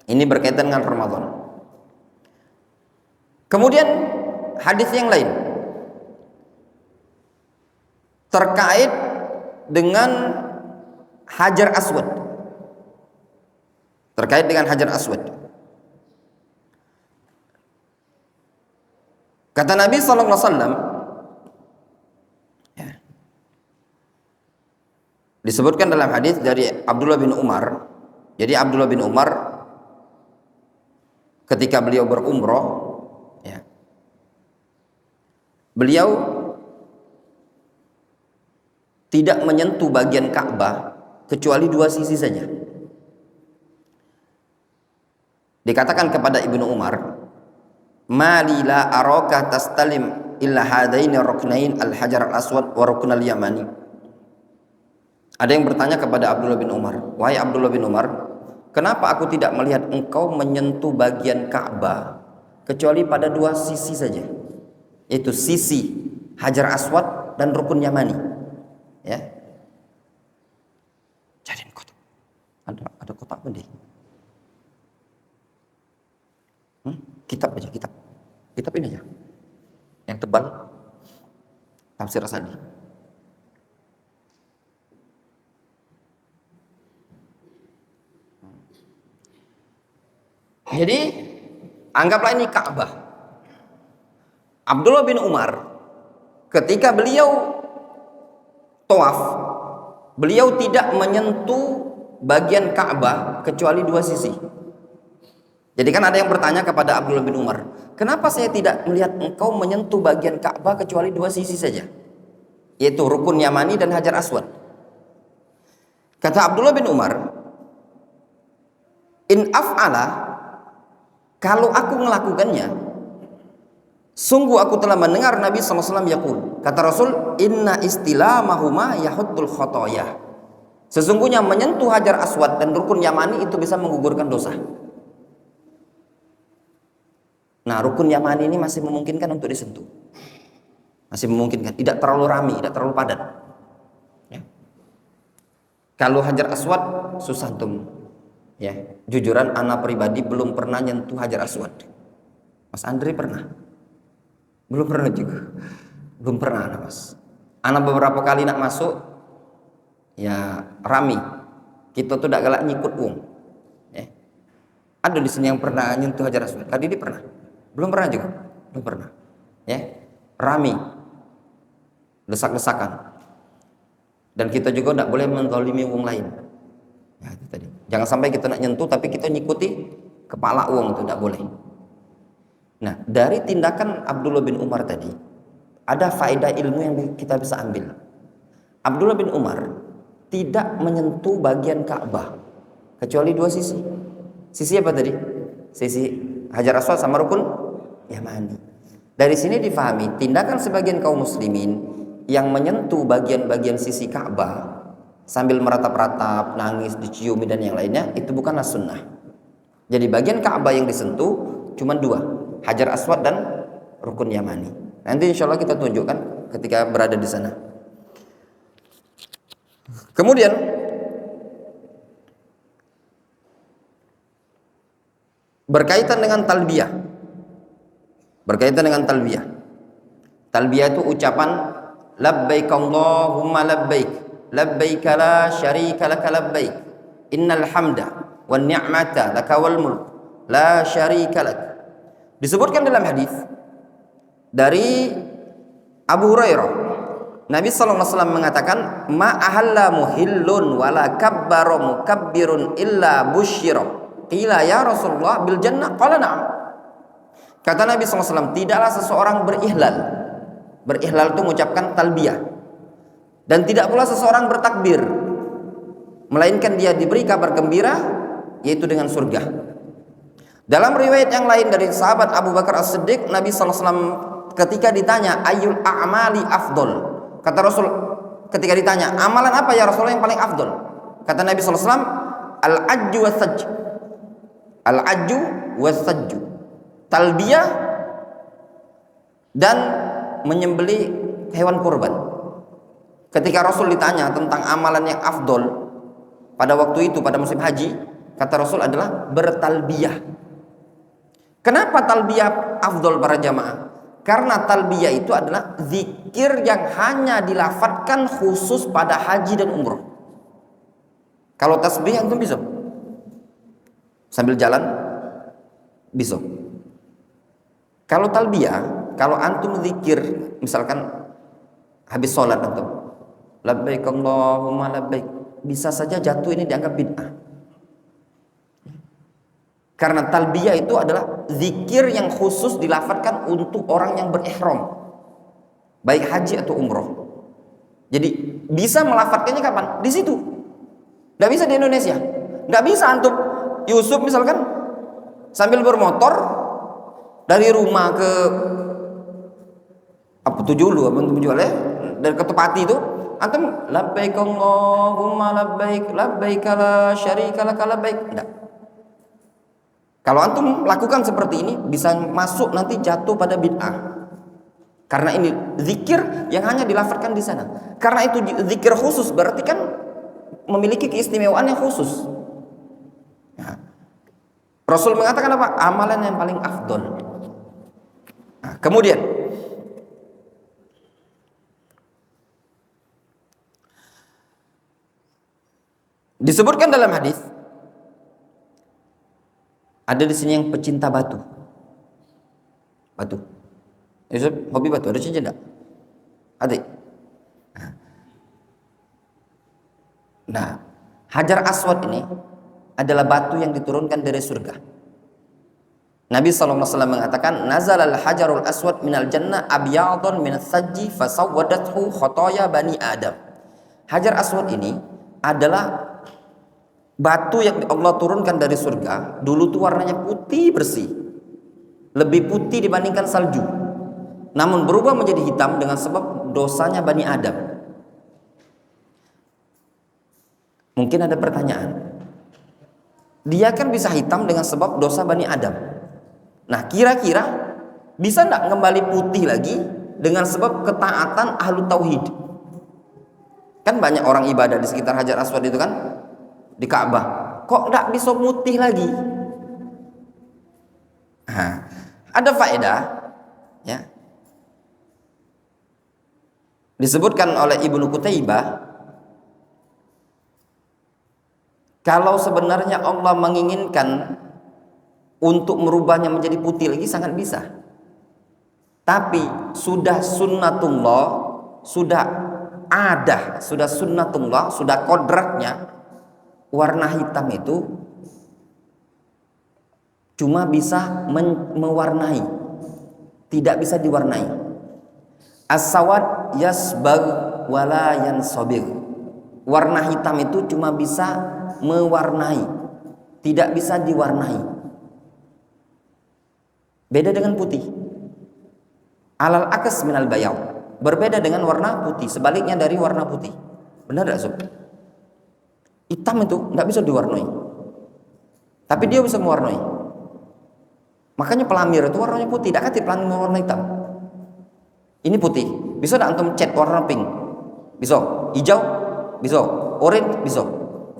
ini berkaitan dengan Ramadan. Kemudian hadis yang lain terkait dengan Hajar Aswad. Terkait dengan Hajar Aswad. Kata Nabi sallallahu alaihi wasallam, ya, disebutkan dalam hadis dari Abdullah bin Umar. Jadi Abdullah bin Umar ketika beliau berumroh, ya, beliau tidak menyentuh bagian Ka'bah kecuali 2 sisi saja. Dikatakan kepada Ibnu Umar, mali la araka tastalim illa hadaini ruknain al-hajar al-aswad wa rukn al-yamani. Ada yang bertanya kepada Abdullah bin Umar, wahai Abdullah bin Umar, kenapa aku tidak melihat engkau menyentuh bagian Ka'bah kecuali pada dua sisi saja, yaitu sisi Hajar Aswad dan Rukun Yamani. Ya, cariin kotak. Ada kotak apa deh? Kitab aja, kitab ini aja, yang tebal, Tafsir As-Sa'di. Jadi anggaplah ini Ka'bah. Abdullah bin Umar ketika beliau tawaf, beliau tidak menyentuh bagian Ka'bah kecuali dua sisi. Jadi kan ada yang bertanya kepada Abdullah bin Umar, kenapa saya tidak melihat engkau menyentuh bagian Ka'bah kecuali dua sisi saja, yaitu Rukun Yamani dan Hajar Aswad. Kata Abdullah bin Umar, in af'ala, kalau aku melakukannya, sungguh aku telah mendengar Nabi SAW yaqul, kata Rasul, inna istilamahuma yahuddul khotoya, sesungguhnya menyentuh Hajar Aswad dan Rukun Yamani itu bisa menggugurkan dosa. Nah, Rukun Yamani ini masih memungkinkan untuk disentuh, masih memungkinkan, tidak terlalu ramai, tidak terlalu padat ya. Kalau Hajar Aswad susah tuh ya. Jujuran anak pribadi belum pernah nyentuh Hajar Aswad. Mas Andri pernah? Belum pernah juga. Belum pernah anak mas. Anak beberapa kali nak masuk ya rami. Kita tuh tidak galak nyikut uang ya. Ada di sini yang pernah nyentuh Hajar Aswad? Tadi dia pernah? Belum pernah juga? Belum pernah ya. Rami, desak-desakan, dan kita juga tidak boleh menzalimi uang lain ya, itu tadi. Jangan sampai kita nak nyentuh tapi kita nyikuti kepala uang, itu tidak boleh. Nah, dari tindakan Abdullah bin Umar tadi ada faedah ilmu yang kita bisa ambil. Abdullah bin Umar tidak menyentuh bagian Ka'bah kecuali dua sisi. Sisi apa tadi? Sisi Hajar Aswad sama Rukun Yamani. Dari sini difahami tindakan sebagian kaum muslimin yang menyentuh bagian-bagian sisi Ka'bah sambil meratap-ratap, nangis, diciumi dan yang lainnya, itu bukanlah sunnah. Jadi bagian Ka'bah yang disentuh cuma dua, Hajar Aswad dan Rukun Yamani. Nanti insya Allah kita tunjukkan ketika berada di sana. Kemudian berkaitan dengan talbiyah. Talbiyah itu ucapan labbaik Allahumma labbaik, labbaik la syarika laka labbaik, innal hamda wan ni'mata laka wal mulk la syarika lak. Disebutkan dalam hadis dari Abu Hurairah, Nabi SAW mengatakan, ma ahalla muhillun wala kabbara mukabbirun illa busyira. Qila ya Rasulullah bil jannah, qala na'am. Kata Nabi SAW, tidaklah seseorang berihlal. Berihlal itu mengucapkan talbiyah. Dan tidak pula seseorang bertakbir, melainkan dia diberi kabar gembira, yaitu dengan surga. Dalam riwayat yang lain dari sahabat Abu Bakar As-Siddiq, Nabi SAW ketika ditanya ayyul a'mali afdol, kata Rasul ketika ditanya amalan apa ya Rasulullah yang paling afdol, kata Nabi SAW, al-ajju was-sajj, al-ajju was-sajju, talbiyah dan menyembelih hewan kurban. Ketika Rasul ditanya tentang amalan yang afdol pada waktu itu, pada musim haji, kata Rasul adalah bertalbiyah. Kenapa talbiyah afdol para jamaah? Karena talbiyah itu adalah zikir yang hanya dilafadzkan khusus pada haji dan umroh. Kalau tasbih antum bisa sambil jalan bisa. Kalau talbiyah, kalau antum zikir misalkan habis sholat antum labbaik Allahumma labbaik, bisa saja jatuh ini dianggap bid'ah. Karena talbiyah itu adalah zikir yang khusus dilafadzkan untuk orang yang berihram, baik haji atau umroh. Jadi bisa melafadzkannya kapan? Di situ. Nggak bisa di Indonesia. Nggak bisa antum Yusuf misalkan sambil bermotor Dari rumah ke apa Tujulu apa Tujulu dari ke Tepati itu antum labbaik Allahumma labbaik labbaik la syarika lak labbaik. Enggak. Kalau antum lakukan seperti ini bisa masuk nanti jatuh pada bid'ah. Karena ini zikir yang hanya dilafalkan di sana. Karena itu zikir khusus berarti kan memiliki keistimewaan yang khusus. Nah, Rasul mengatakan apa? Amalan yang paling afdol. Nah, kemudian disebutkan dalam hadis ada di sini yang pecinta batu. Batu. Yusuf, hobi batu ada cinta enggak? Ada. Nah, Hajar Aswad ini adalah batu yang diturunkan dari surga. Nabi SAW mengatakan, Nazalal hajarul aswad minal jannah abyadun min sajji fasawwadathu khotoya bani Adam. Hajar Aswad ini adalah batu yang Allah turunkan dari surga. Dulu tuh warnanya putih bersih, lebih putih dibandingkan salju. Namun berubah menjadi hitam dengan sebab dosanya Bani Adam. Mungkin ada pertanyaan, dia kan bisa hitam dengan sebab dosa Bani Adam. Nah, kira-kira bisa enggak kembali putih lagi dengan sebab ketaatan ahlu tauhid? Kan banyak orang ibadah di sekitar Hajar Aswad itu kan, di Ka'bah. Kok enggak bisa putih lagi? Nah, ada faedah ya. Disebutkan oleh Ibnu Qutaibah, kalau sebenarnya Allah menginginkan untuk merubahnya menjadi putih lagi sangat bisa. Tapi sudah sunnatullah, sudah ada, sudah sunnatullah, sudah kodratnya warna hitam itu cuma bisa mewarnai, tidak bisa diwarnai. As-sawad yasbag wala yansabir. Warna hitam itu cuma bisa mewarnai, tidak bisa diwarnai. Beda dengan putih. Alal akas minal bayad. Berbeda dengan warna putih, sebaliknya dari warna putih. Benar enggak, Sob? Hitam itu enggak bisa diwarnai. Tapi dia bisa mewarnai. Makanya pelamir itu warnanya putih, tidak katip pelamir warna hitam. Ini putih, bisa enggak antum cat warna pink? Bisa. Hijau? Bisa. Orange? Bisa.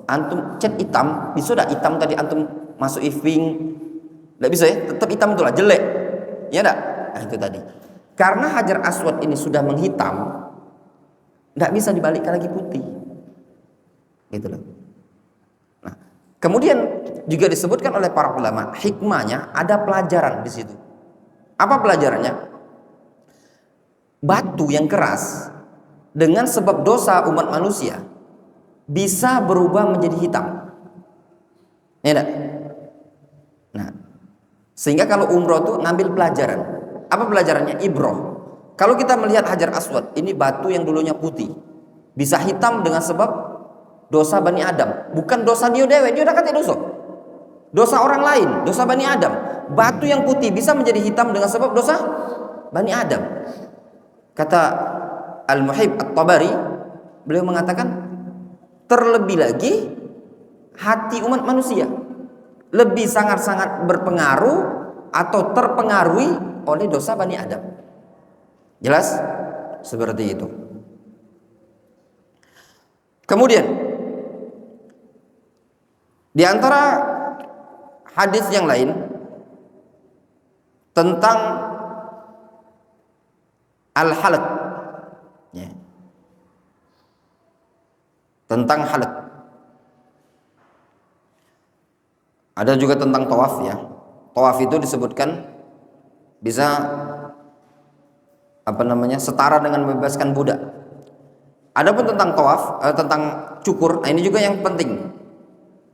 Antum cat hitam, bisa enggak hitam tadi antum masuk pink? Enggak bisa ya, tetap hitam itulah, jelek. Ya enggak? Nah, itu tadi. Karena Hajar Aswad ini sudah menghitam, enggak bisa dibalikkan lagi putih. Gitu loh. Nah, kemudian juga disebutkan oleh para ulama, hikmahnya ada pelajaran di situ. Apa pelajarannya? Batu yang keras dengan sebab dosa umat manusia bisa berubah menjadi hitam. Ya enggak? Nah, sehingga kalau umroh tuh ngambil pelajaran. Apa pelajarannya? Ibroh. Kalau kita melihat Hajar Aswad, ini batu yang dulunya putih, bisa hitam dengan sebab dosa Bani Adam. Bukan dosa dia dewe, dia udah kata dosa. Dosa orang lain, dosa Bani Adam. Batu yang putih bisa menjadi hitam dengan sebab dosa Bani Adam. Kata Al-Muhib At-Tabari, beliau mengatakan terlebih lagi hati umat manusia lebih sangat-sangat berpengaruh atau terpengaruhi oleh dosa Bani Adam. Jelas? Seperti itu. Kemudian di antara hadis yang lain tentang al-halq, ya. Tentang halq. Ada juga tentang tawaf ya. Tawaf itu disebutkan bisa setara dengan membebaskan budak. Adapun tentang tawaf, tentang cukur, nah ini juga yang penting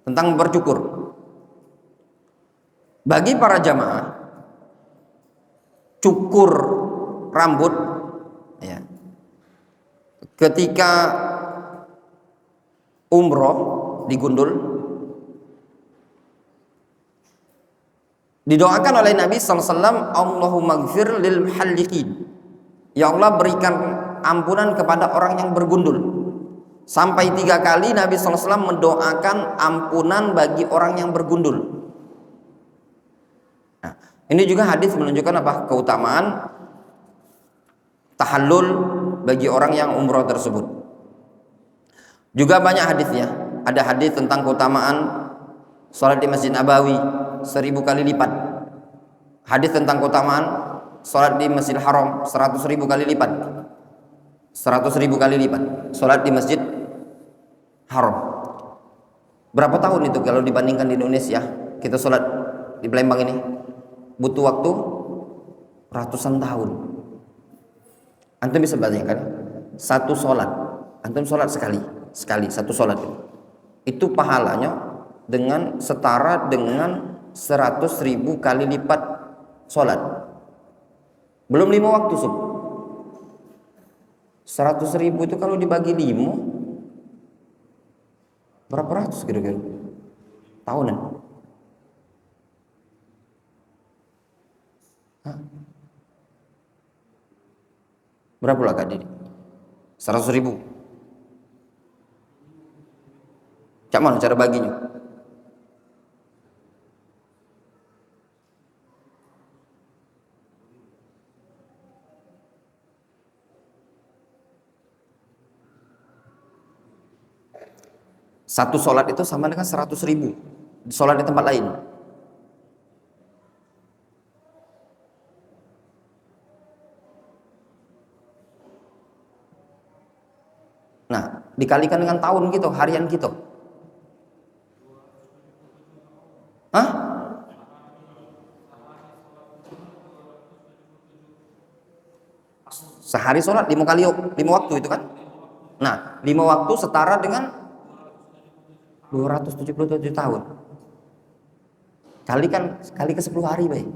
tentang bercukur. Bagi para jamaah, cukur rambut ya, ketika umroh digundul Didoakan oleh Nabi SAW, Allahumma gfir lil muhalliqin, ya Allah berikan ampunan kepada orang yang bergundul. Sampai 3 kali Nabi SAW mendoakan ampunan bagi orang yang bergundul. Nah, ini juga hadis menunjukkan apa? Keutamaan tahallul bagi orang yang umroh tersebut. Juga banyak hadisnya. Ada hadis tentang keutamaan sholat di Masjid Nabawi 1000 kali lipat. Hadis tentang keutamaan sholat di Masjidil Haram 100.000 kali lipat. 100.000 kali lipat sholat di Masjid Haram. Berapa tahun itu kalau dibandingkan di Indonesia? Kita sholat di Palembang ini butuh waktu ratusan tahun. Antum bisa bayangkan satu sholat, antum sholat sekali satu sholat itu pahalanya dengan setara dengan 100.000 kali lipat sholat. Belum 5 waktu sub. 100.000 itu kalau dibagi 5 berapa ratus kira-kira tahunan? Hah? Berapa lah Kak Didi? 100.000. Cak mana cara baginya? Satu sholat itu sama dengan 100.000 sholat di tempat lain. Nah, dikalikan dengan tahun gitu, harian gitu. Hah? Sehari sholat 5 kali, 5 waktu itu kan? Nah, 5 waktu setara dengan 277 tahun. Kali ke 10 hari baik.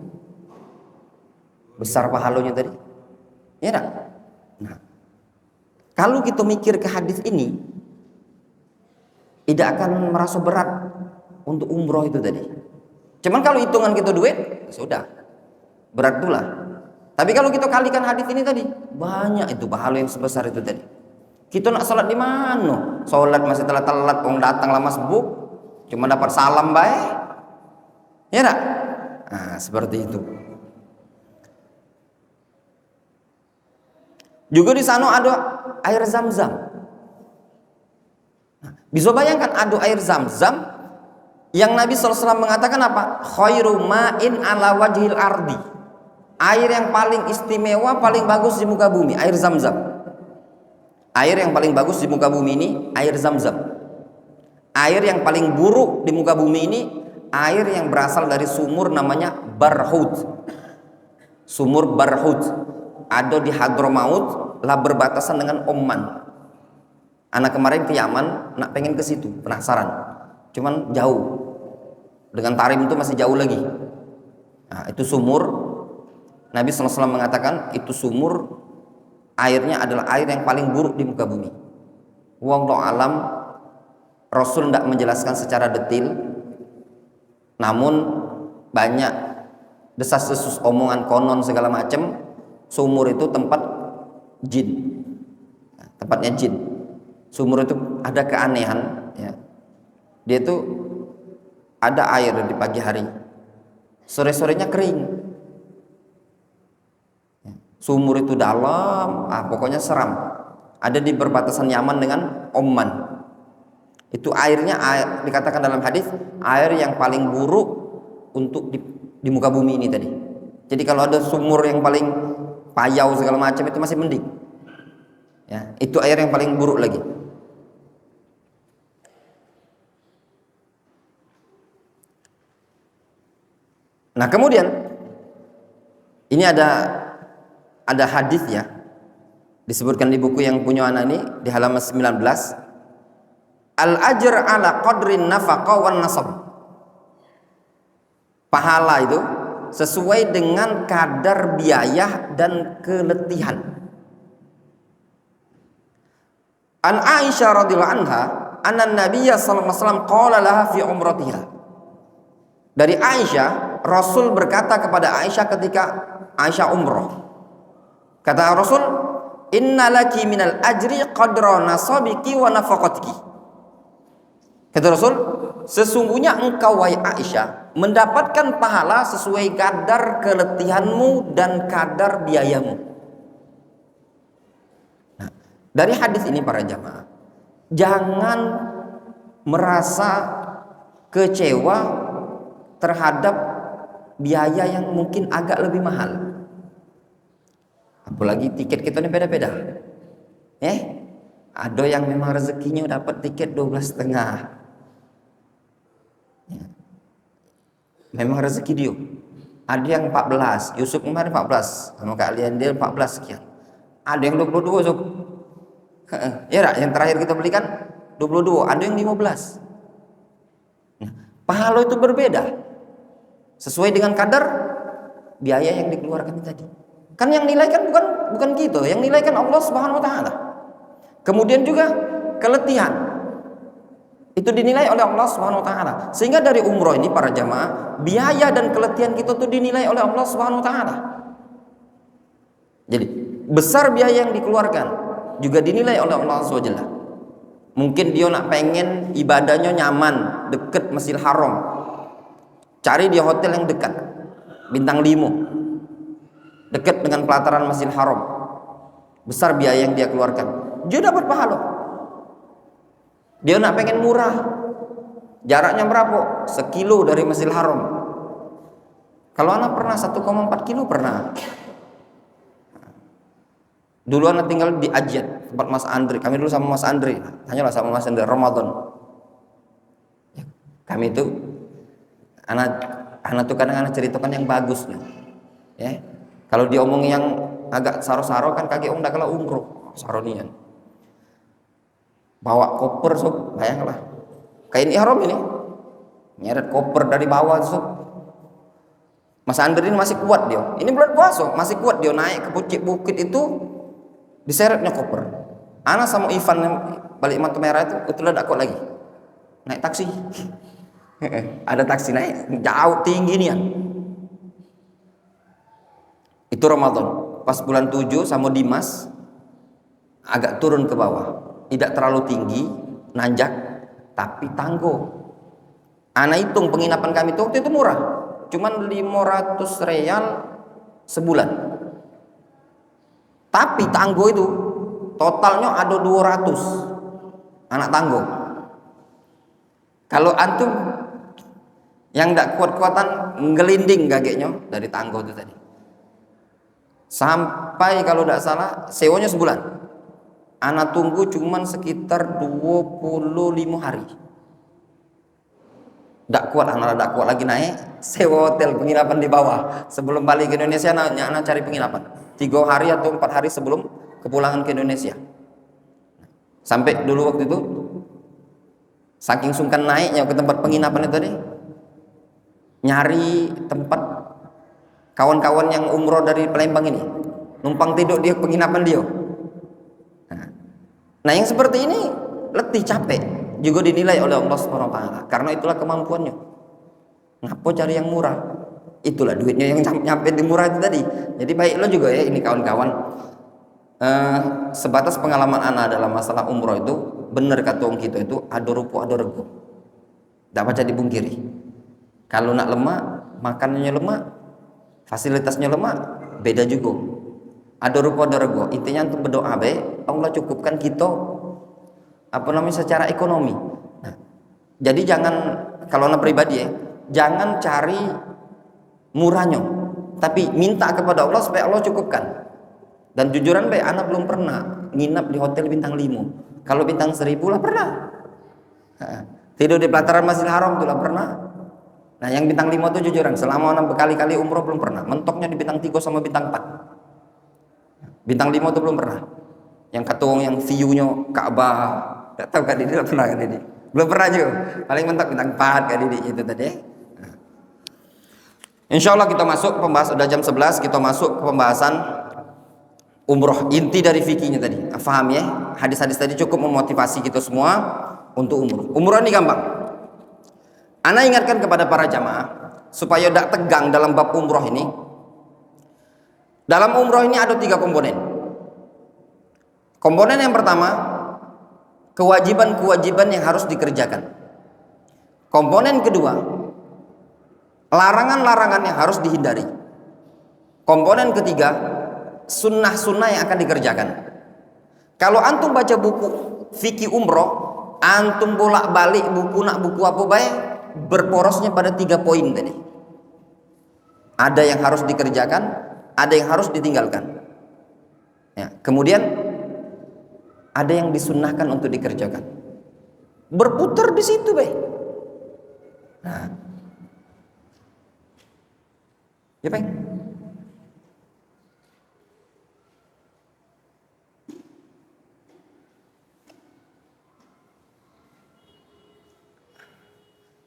Besar pahalanya tadi. Ya enggak? Nah, kalau kita mikir ke hadis ini, tidak akan merasa berat untuk umroh itu tadi. Cuman kalau hitungan kita duit, sudah berat pula. Tapi kalau kita kalikan hadis ini tadi, banyak itu pahala yang sebesar itu tadi. Kita nak sholat di mana? Sholat masih telat-telat, orang datang lama sebuk, cuma dapat salam baik. Ya enggak? Nah, seperti itu. Juga di sana ada air Zam-Zam. Nah, bisa bayangkan ada air Zam-Zam yang Nabi SAW mengatakan apa? Khairu ma'in ala wajhil ardi. Air yang paling istimewa, paling bagus di muka bumi, air Zam-Zam. Air yang paling bagus di muka bumi ini air Zam-Zam. Air yang paling buruk di muka bumi ini air yang berasal dari sumur namanya Barhut. Sumur Barhut ada di Hadramaut, lah berbatasan dengan Oman. Anak kemarin ke Yaman, nak pengen ke situ, penasaran. Cuman jauh. Dengan Tarim itu masih jauh lagi. Nah, itu sumur. Nabi SAW mengatakan itu sumur airnya adalah air yang paling buruk di muka bumi. Wallahu alam, Rasul tidak menjelaskan secara detail, namun banyak desas-desus omongan konon segala macam. Sumur itu tempat jin, tempatnya jin. Sumur itu ada keanehan, ya. Dia itu ada air di pagi hari, sore-sorenya kering. Sumur itu dalam, pokoknya seram. Ada di perbatasan Yaman dengan Oman. Itu airnya dikatakan dalam hadis air yang paling buruk untuk di muka bumi ini tadi. Jadi kalau ada sumur yang paling payau segala macam itu masih mending. Ya, itu air yang paling buruk lagi. Nah, kemudian ini ada hadis ya, disebutkan di buku yang punya anak ini di halaman 19. Al ajr ala qadrin nafaqah wan nasab. Pahala itu sesuai dengan kadar biaya dan keletihan. An Aisyah radhiyallahu anha anna Nabiyya sallallahu alaihi wasallam qala laha fi umratiha. Dari Aisyah Rasul berkata kepada Aisyah ketika Aisyah umroh. Kata Rasul, "Inna laki minal ajri qadra nasabiki wa nafaqatiki." Kata Rasul, sesungguhnya engkau wahai Aisyah mendapatkan pahala sesuai kadar keletihanmu dan kadar biayamu. Nah, dari hadis ini para jamaah, jangan merasa kecewa terhadap biaya yang mungkin agak lebih mahal. Apalagi tiket kita ini beda-beda. Ada yang memang rezekinya dapat tiket 12,5. Memang rezeki dia. Ada yang 14, Yusuf kemarin 14, sama kalian dia 14 sekian. Ada yang 22, Yusuf. Ya tak? Yang terakhir kita belikan 22, ada yang 15. Nah, pahala itu berbeda sesuai dengan kadar biaya yang dikeluarkan tadi. Kan yang nilai kan bukan kita, yang nilai kan Allah Subhanahu wa taala. Kemudian juga keletihan itu dinilai oleh Allah Subhanahu wa taala. Sehingga dari umroh ini para jamaah, biaya dan keletihan kita tuh dinilai oleh Allah Subhanahu wa taala. Jadi, besar biaya yang dikeluarkan juga dinilai oleh Allah Subhanahu wa taala. Mungkin dia nak pengen ibadahnya nyaman, dekat Masjidil Haram. Cari dia hotel yang dekat, bintang 5. Dekat dengan pelataran Masjidil Haram. Besar biaya yang dia keluarkan. Dia dapat pahala. Dia nak pengen murah, jaraknya berapa? 1 kilo dari Masjidil Haram. Kalau anak pernah 1,4 kilo pernah. Dulu anak tinggal di Ajiat, tempat Mas Andri. Kami dulu sama Mas Andri, tanyalah sama Mas Andri Ramadan. Kami itu anak tuh kadang anak ceritakan yang bagusnya. Ya. Kalau diomong yang agak saro-saro kan kaki orang dah kalau umroh, saronian. Bawa koper sob, bayanglah. Kain ihram ini. Nyeret koper dari bawah sob. Mas Andri ini masih kuat dia. Ini bulan puasa, masih kuat dia naik ke puncak bukit itu diseretnya koper. Ana sama Ivan yang balik Mata Merah itu udah tak kuat lagi. Naik taksi. Ada taksi naik jauh tinggi nih ya. Itu Ramadan. Pas bulan 7 sama Dimas agak turun ke bawah. Tidak terlalu tinggi, nanjak, tapi tangguh. Ana hitung penginapan kami itu waktu itu murah. Cuman 500 real sebulan. Tapi tangguh itu totalnya ada 200 anak tangguh. Kalau antum yang tidak kuat-kuatan ngelinding gageknya dari tangguh itu tadi. Sampai kalau tidak salah sewanya sebulan. Anak tunggu cuman sekitar 25 hari. Tak kuat, anak tak kuat lagi naik sewa hotel penginapan di bawah. Sebelum balik ke Indonesia anak cari penginapan 3 hari atau 4 hari sebelum kepulangan ke Indonesia. Sampai dulu waktu itu saking sungkan naiknya ke tempat penginapan itu tadi, nyari tempat kawan-kawan yang umroh dari Palembang ini numpang tidur di penginapan dia. Nah yang seperti ini letih, capek, juga dinilai oleh Allah Subhanahu wa taala. Karena itulah kemampuannya. Ngapo cari yang murah? Itulah duitnya yang nyampe di murah itu tadi. Jadi baik lo juga ya ini kawan-kawan. Sebatas pengalaman ana dalam masalah umroh itu, benar kata orang kita itu ada rupu ada rego. Tak baca dipungkiri. Kalau nak lemak, makanannya lemak, fasilitasnya lemak, beda juga. Ada rupa ada rego. Intinya untuk berdoa baik, Allah cukupkan kita secara ekonomi. Nah, jadi jangan kalau anak pribadi ya, jangan cari murahnya, tapi minta kepada Allah supaya Allah cukupkan. Dan jujuran baik, anak belum pernah nginap di hotel bintang 5. Kalau bintang 1000 lah pernah. Tidur di pelataran Masjidil Haram itu lah pernah. Nah, yang bintang 5 itu jujuran, selama anak berkali-kali umroh belum pernah. Mentoknya di bintang 3 sama bintang 4. Bintang 5 itu belum pernah. Yang katong yang view-nya Ka'bah, tak tahu Kak Didi pernah Kak Didi? Belum pernah juga. Paling mentok bintang 4 Kak Didi itu tadi. Nah. Insyaallah kita masuk pembahasan, udah jam 11 kita masuk ke pembahasan umroh. Inti dari fikihnya tadi. Faham ya? Hadis-hadis tadi cukup memotivasi kita semua untuk umroh. Umroh ini gampang. Ana ingatkan kepada para jamaah, supaya tidak tegang dalam bab umroh ini. Dalam umroh ini ada 3 komponen. Komponen yang pertama, kewajiban-kewajiban yang harus dikerjakan. Komponen kedua, larangan-larangan yang harus dihindari. Komponen ketiga, sunnah-sunnah yang akan dikerjakan. Kalau antum baca buku fikih umroh, antum bolak-balik buku apa baik, berporosnya pada 3 poin tadi. Ada yang harus dikerjakan, ada yang harus ditinggalkan. Ya, kemudian ada yang disunnahkan untuk dikerjakan. Berputar di situ, baik. Nah, ya, baik.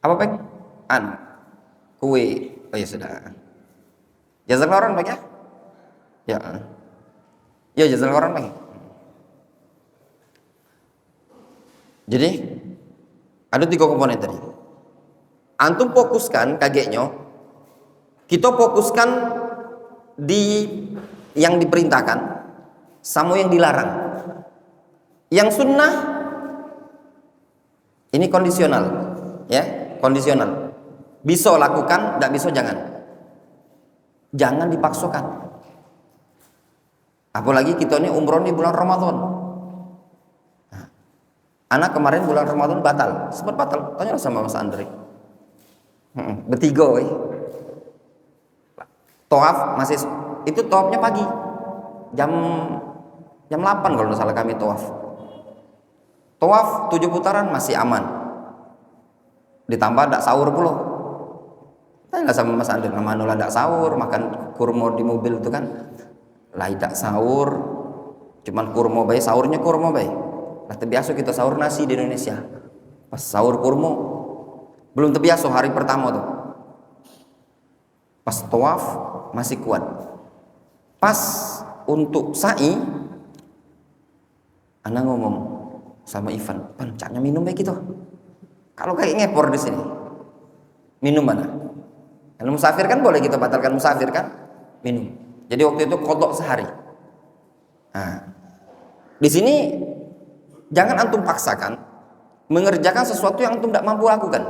Apa, Pak? Kue. Oh ya sudah. Jazakallahu khairan, Pak ya? Ya. Ya, jazakallahu khairan, Pak. Jadi ada 3 komponen tadi. Antum fokuskan kageknya, kita fokuskan di yang diperintahkan sama yang dilarang. Yang sunnah ini kondisional, ya, kondisional. Bisa lakukan, tidak bisa jangan. Jangan dipaksakan. Apalagi kita ini umroh di bulan Ramadan. Anak kemarin bulan Ramadan batal, sempat batal. Tanya sama Mas Andri. Bertiga, woy. Tawaf masih itu tawafnya pagi. Jam 8 kalau tidak salah kami tawaf. Tawaf 7 putaran masih aman. Ditambah tidak sahur pula. Tanya sama Mas Andri, mana lah tidak sahur, makan kurma di mobil itu kan. Lah tidak sahur, cuman kurma baik, sahurnya kurma baik. Nah, terbiasa kita sahur nasi di Indonesia. Pas sahur kurma belum terbiasa hari pertama tuh. Pas tawaf masih kuat. Pas untuk sa'i, ana ngomong sama Ivan, "Pancaknya minum baik gitu." Kalau kayak ngepor di sini. Minum mana? Kalau musafir kan boleh kita batalkan musafir kan? Minum. Jadi waktu itu kodok sehari. Nah, di sini jangan antum paksakan mengerjakan sesuatu yang antum tidak mampu lakukan.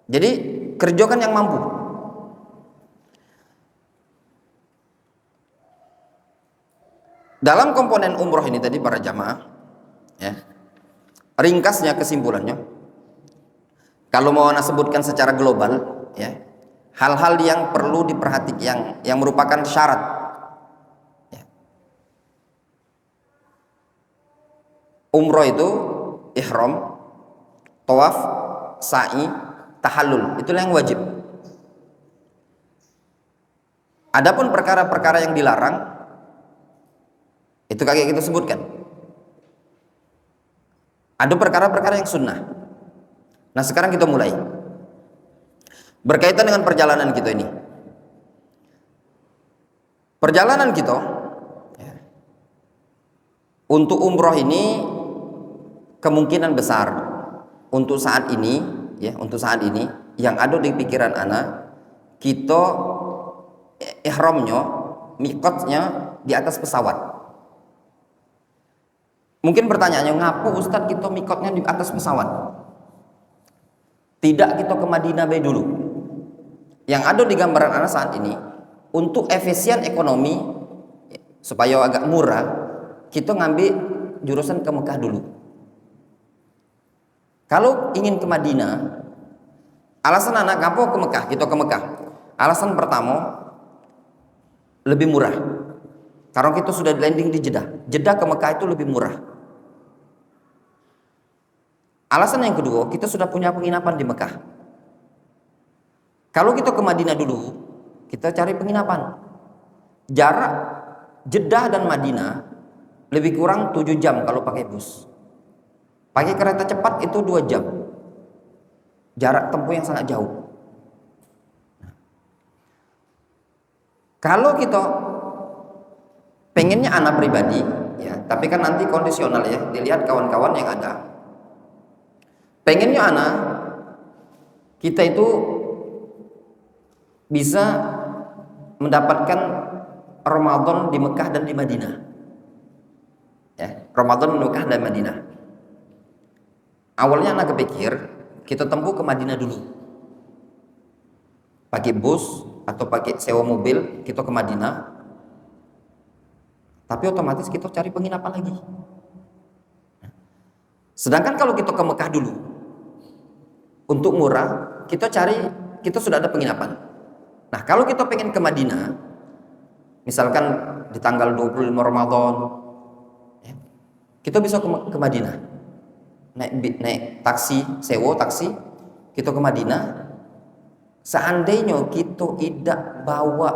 Jadi kerjakan yang mampu. Dalam komponen umroh ini tadi para jamaah, ya, ringkasnya kesimpulannya, kalau mau ana sebutkan secara global, ya, hal-hal yang perlu diperhatikan, yang merupakan syarat, ya. Umroh itu ihram, tawaf, sa'i, tahallul, itulah yang wajib. Adapun perkara-perkara yang dilarang, itu kayak kita sebutkan. Ada perkara-perkara yang sunnah. Nah, sekarang kita mulai berkaitan dengan perjalanan kita ini. Perjalanan kita, ya, untuk umroh ini kemungkinan besar untuk saat ini, ya, untuk saat ini yang ada di pikiran anak, kita ihramnya, miqatnya di atas pesawat. Mungkin pertanyaannya, ngapu Ustadz kita miqatnya di atas pesawat? Tidak, kita ke Madinah bay dulu. Yang ada di gambaran anak saat ini, untuk efisien ekonomi supaya agak murah, kita ngambil jurusan ke Mekah dulu. Kalau ingin ke Madinah, alasan anak ngapo ke Mekah, kita ke Mekah. Alasan pertama, lebih murah. Karena kita sudah landing di Jeddah. Jeddah ke Mekah itu lebih murah. Alasan yang kedua, kita sudah punya penginapan di Mekah. Kalau kita ke Madinah dulu, kita cari penginapan. Jarak Jeddah dan Madinah lebih kurang 7 jam kalau pakai bus. Pakai kereta cepat itu 2 jam. Jarak tempuh yang sangat jauh. Kalau kita pengennya anak pribadi, ya, tapi kan nanti kondisional ya, dilihat kawan-kawan yang ada. Pengennya anak kita itu bisa mendapatkan Ramadan di Mekah dan di Madinah. Ya, Ramadan di Mekah dan Madinah. Awalnya anak kepikir kita tempuh ke Madinah dulu, pakai bus atau pakai sewa mobil kita ke Madinah, tapi otomatis kita cari penginapan lagi. Sedangkan kalau kita ke Mekah dulu, untuk murah kita sudah ada penginapan. Nah, kalau kita pengen ke Madinah, misalkan di tanggal 25 Ramadan, ya, kita bisa ke Madinah. Naik taksi, sewa taksi, kita ke Madinah. Seandainya kita tidak bawa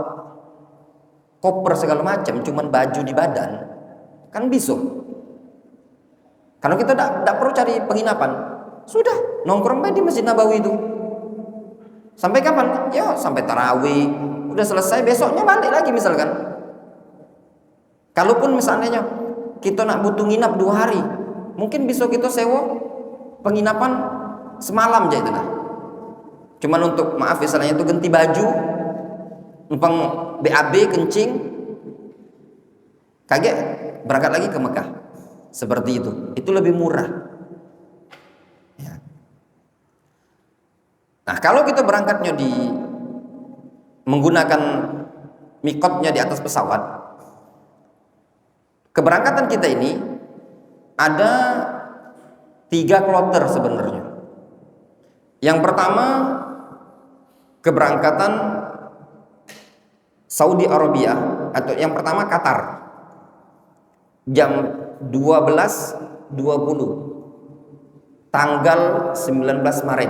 koper segala macam, cuman baju di badan, kan bisa. Karena kita tidak perlu cari penginapan, sudah nongkrong di Masjid Nabawi itu. Sampai kapan? Ya sampai tarawih, udah selesai, besoknya balik lagi misalkan. Kalaupun misalnya kita nak butuh nginap 2 hari, mungkin bisa kita sewa penginapan semalam aja itu nah. Cuman untuk maaf misalnya itu ganti baju, numpang BAB kencing, kaget berangkat lagi ke Mekah. Seperti itu lebih murah. Ya. Nah, kalau kita berangkatnya menggunakan mikotnya di atas pesawat, keberangkatan kita ini ada 3 kloter sebenarnya. Yang pertama, keberangkatan Saudi Arabia, atau yang pertama Qatar, jam 12.20 tanggal 19 Maret.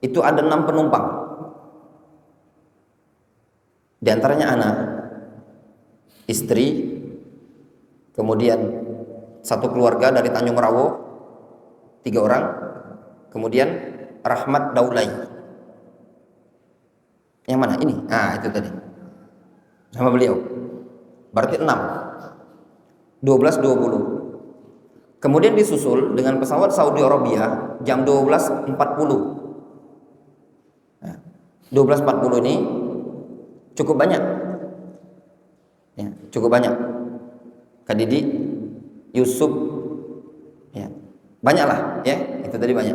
Itu ada 6 penumpang, di antaranya anak, istri, kemudian satu keluarga dari Tanjung Rawo 3 orang, kemudian Rahmat Daulay. Yang mana ini? Nah, itu tadi sama beliau, berarti 6, 12.20. Kemudian disusul dengan pesawat Saudi Arabia jam 12.40. Nah, 12.40 ini cukup banyak, ya, cukup banyak. Kak Didi, Yusuf, ya, banyak lah, ya, itu tadi banyak.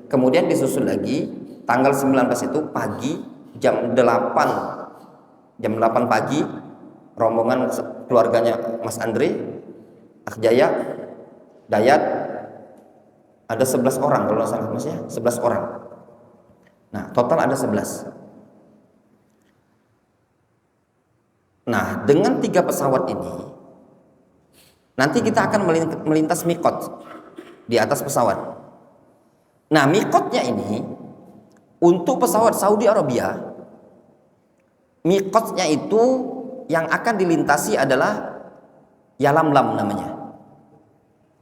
Kemudian disusul lagi tanggal 19 itu pagi jam 8 pagi, rombongan keluarganya Mas Andre, Akjaya, Dayat, ada 11 orang kalau nggak salah Mas ya, 11 orang. Nah, total ada 11. Nah, dengan 3 pesawat ini nanti kita akan melintas mikot di atas pesawat. Nah, mikotnya ini untuk pesawat Saudi Arabia, mikotnya itu yang akan dilintasi adalah Yalamlam namanya.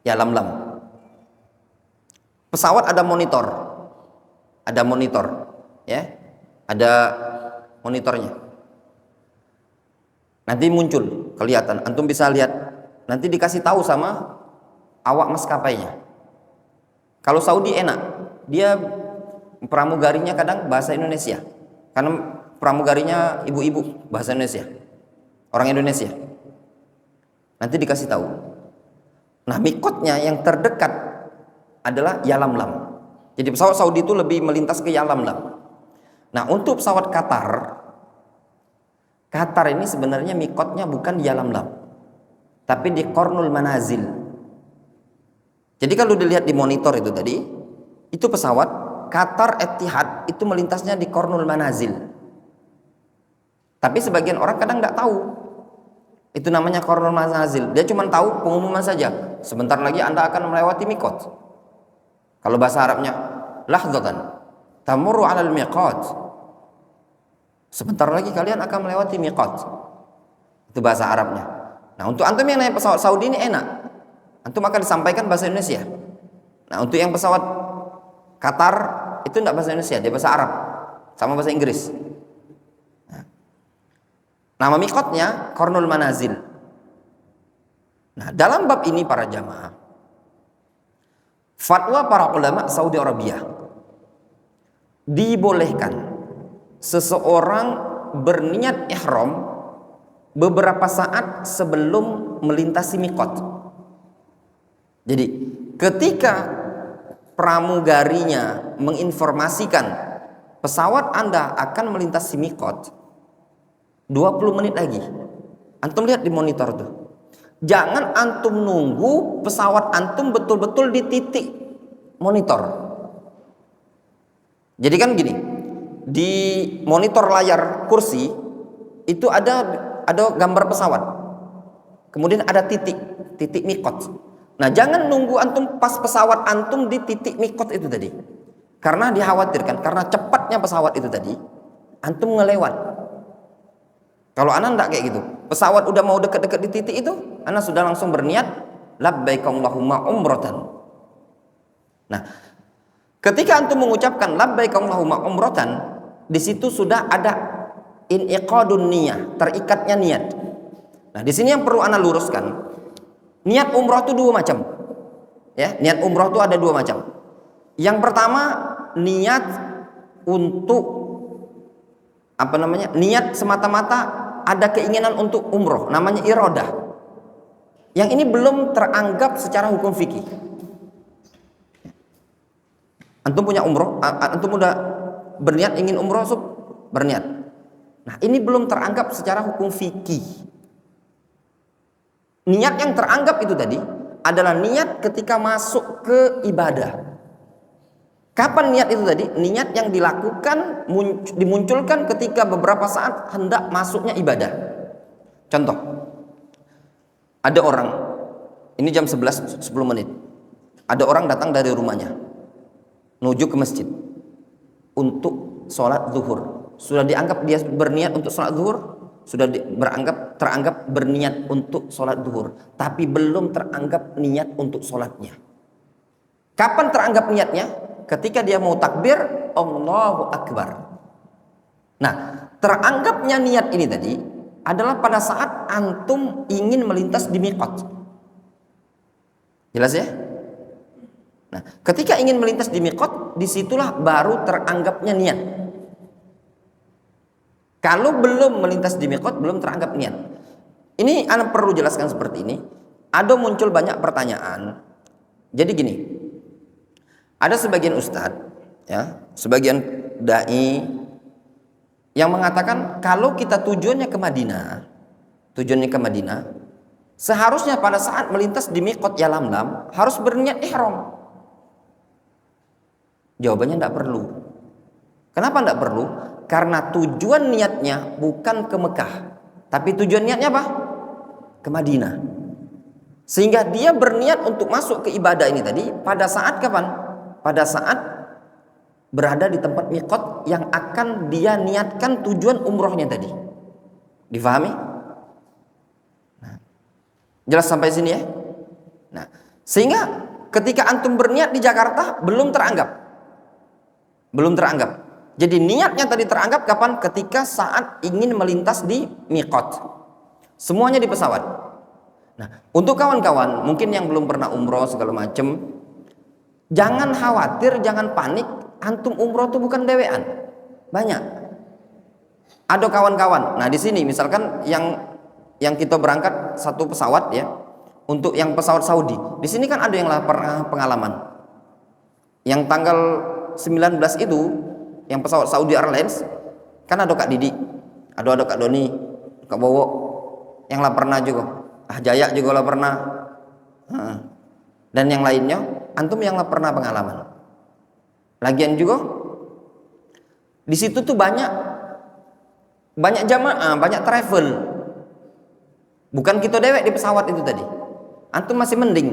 Yalamlam. Pesawat ada monitor, ya, ada monitornya. Nanti muncul, kelihatan, antum bisa lihat. Nanti dikasih tahu sama awak maskapainya. Kalau Saudi enak, dia pramugarinya kadang bahasa Indonesia, karena pramugarinya ibu-ibu bahasa Indonesia, orang Indonesia. Nanti dikasih tahu. Nah, mikotnya yang terdekat adalah Yalamlam. Jadi pesawat Saudi itu lebih melintas ke Yalamlam. Nah, untuk pesawat Qatar ini sebenarnya mikotnya bukan di Yalamlam, tapi di Qornul Manazil. Jadi kalau dilihat di monitor itu tadi, itu pesawat Qatar Etihad itu melintasnya di Qornul Manazil. Tapi sebagian orang kadang nggak tahu itu namanya Qornul Manazil. Dia cuma tahu pengumuman saja. Sebentar lagi Anda akan melewati mikot. Kalau bahasa Arabnya, lahdzatan tamurru 'alal miqat. Sebentar lagi kalian akan melewati mikot. Itu bahasa Arabnya. Nah, untuk antum yang naik pesawat Saudi ini enak, antum akan disampaikan bahasa Indonesia. Nah, untuk yang pesawat Qatar itu enggak bahasa Indonesia, dia bahasa Arab sama bahasa Inggris. Nah, nama mikotnya Qornul Manazil. Nah, dalam bab ini para jamaah, fatwa para ulama Saudi Arabia dibolehkan seseorang berniat ihram beberapa saat sebelum melintasi miqat. Jadi ketika pramugarinya menginformasikan pesawat Anda akan melintasi miqat 20 menit lagi, antum lihat di monitor tuh. Jangan antum nunggu pesawat antum betul-betul di titik monitor. Jadi kan gini, di monitor layar kursi itu ada gambar pesawat, kemudian ada titik miqat. Nah, jangan nunggu antum pas pesawat antum di titik miqat itu tadi, karena dikhawatirkan karena cepatnya pesawat itu tadi antum ngelewat. Kalau ana enggak kayak gitu, pesawat udah mau dekat-dekat di titik itu, ana sudah langsung berniat labbaik Allahumma umratan. Nah, ketika antum mengucapkan labbaik Allahumma umratan, di situ sudah ada iniqadun niyah, terikatnya niat. Nah, di sini yang perlu ana luruskan, niat umroh itu dua macam. Ya, niat umroh itu ada dua macam. Yang pertama, niat untuk niat semata-mata ada keinginan untuk umroh, namanya iradah. Yang ini belum teranggap secara hukum fikih. Antum punya umroh, antum udah berniat ingin umroh, berniat. Nah, ini belum teranggap secara hukum fikih. Niat yang teranggap itu tadi adalah niat ketika masuk ke ibadah. Kapan niat itu tadi? Niat yang dilakukan, dimunculkan ketika beberapa saat hendak masuknya ibadah. Contoh, ada orang, ini jam 11, 10 menit. Ada orang datang dari rumahnya menuju ke masjid untuk sholat zuhur. Sudah dianggap dia berniat untuk sholat zuhur, sudah teranggap berniat untuk sholat zuhur, tapi belum teranggap niat untuk sholatnya. Kapan teranggap niatnya? Ketika dia mau takbir, Allahu Akbar. Nah, teranggapnya niat ini tadi adalah pada saat antum ingin melintas di miqat. Jelas ya? Nah, ketika ingin melintas di miqat, disitulah baru teranggapnya niat. Kalau belum melintas di miqat, belum teranggap niat. Ini ana perlu jelaskan seperti ini. Ada muncul banyak pertanyaan. Jadi gini, ada sebagian ustadz, ya, sebagian dai yang mengatakan kalau kita tujuannya ke Madinah, seharusnya pada saat melintas di miqat Yalamlam harus berniat ihram. Jawabannya tidak perlu. Kenapa tidak perlu? Karena tujuan niatnya bukan ke Mekah, tapi tujuan niatnya apa? Ke Madinah. Sehingga dia berniat untuk masuk ke ibadah ini tadi pada saat kapan? Pada saat berada di tempat miqat yang akan dia niatkan tujuan umrohnya tadi. Difahami? Nah, jelas sampai sini ya? Nah, sehingga ketika antum berniat di Jakarta belum teranggap. Jadi niatnya tadi teranggap kapan? Ketika saat ingin melintas di miqat. Semuanya di pesawat. Nah, untuk kawan-kawan mungkin yang belum pernah umroh segala macam, jangan khawatir, jangan panik. Antum umroh itu bukan dewean. Banyak. Ada kawan-kawan. Nah, di sini misalkan yang kita berangkat satu pesawat ya, untuk yang pesawat Saudi. Di sini kan ada yang pernah pengalaman. Yang tanggal 19 itu yang pesawat Saudi Airlines kan ada Kak Didi, ada Kak Doni, Kak Bowo, yang lah pernah juga, Jaya juga lah pernah, dan yang lainnya, antum yang lah pernah pengalaman. Lagian juga di situ tuh banyak jamaah, banyak travel. Bukan kita dewek di pesawat itu tadi. Antum masih mending.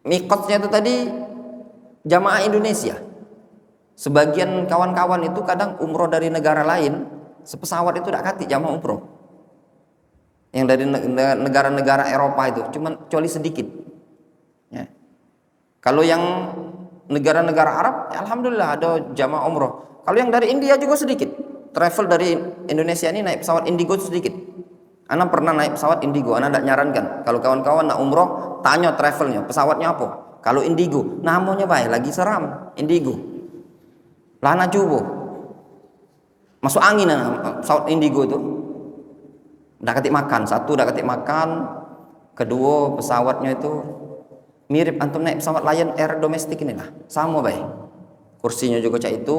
Miqatnya itu tadi jamaah Indonesia. Sebagian kawan-kawan itu kadang umroh dari negara lain, sepesawat itu tidak katik jamaah umroh. Yang dari negara-negara Eropa itu cuman coli sedikit. Ya. Kalau yang negara-negara Arab, ya alhamdulillah ada jamaah umroh. Kalau yang dari India juga sedikit. Travel dari Indonesia ini naik pesawat Indigo sedikit. Ana pernah naik pesawat Indigo, ana tidak nyarankan. Kalau kawan-kawan nak umroh, tanya travelnya, pesawatnya apa? Kalau Indigo, namanya baik lagi seram, Indigo. Lana coba. Masuk angin pesawat Indigo itu. Udah ketik makan, satu udah ketik makan, kedua pesawatnya itu mirip antum naik pesawat Lion Air domestik inilah, sama baik. Kursinya juga cak itu,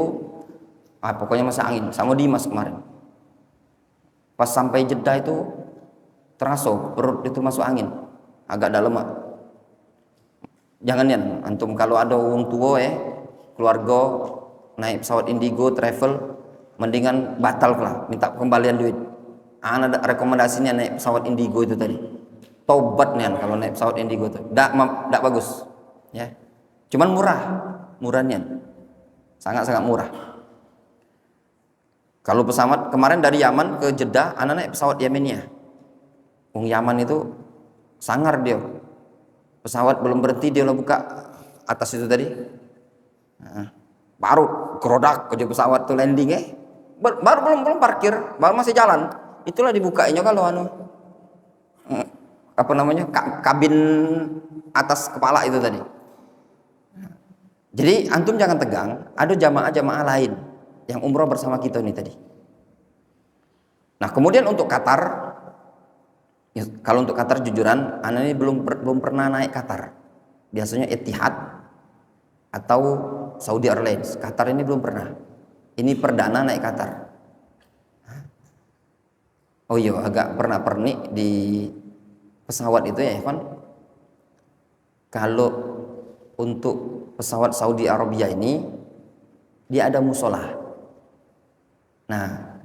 pokoknya masuk angin, sama Dimas kemarin. Pas sampai Jeddah itu terasa perut itu masuk angin, agak dalam. Jangan ya, antum kalau ada orang tua keluarga naik pesawat Indigo travel, mendingan batal lah, minta kembalian duit. Ada rekomendasinya naik pesawat Indigo itu tadi. Tobat nih kalau naik pesawat Indigo itu. Tidak bagus. Ya. Cuman murahnya. Sangat-sangat murah. Kalau pesawat kemarin dari Yaman ke Jeddah, anak naik pesawat Yemenia. Wong Yaman itu sangar dia. Pesawat belum berhenti dia buka atas itu tadi. Nah, baru kerodak ke pesawat tuh landing baru belum parkir, baru masih jalan. Itulah dibukainya kalau apa namanya kabin atas kepala itu tadi. Jadi antum jangan tegang, ada jamaah-jamaah lain yang umroh bersama kita ini tadi. Nah kemudian untuk Qatar, ya, kalau untuk Qatar jujuran, anak ini belum pernah naik Qatar. Biasanya Etihad atau Saudi Airlines. Qatar ini belum pernah. Ini perdana naik Qatar. Oh iya, agak pernah pernik di pesawat itu ya, Ikhwan. Kalau untuk pesawat Saudi Arabia ini dia ada musola. Nah,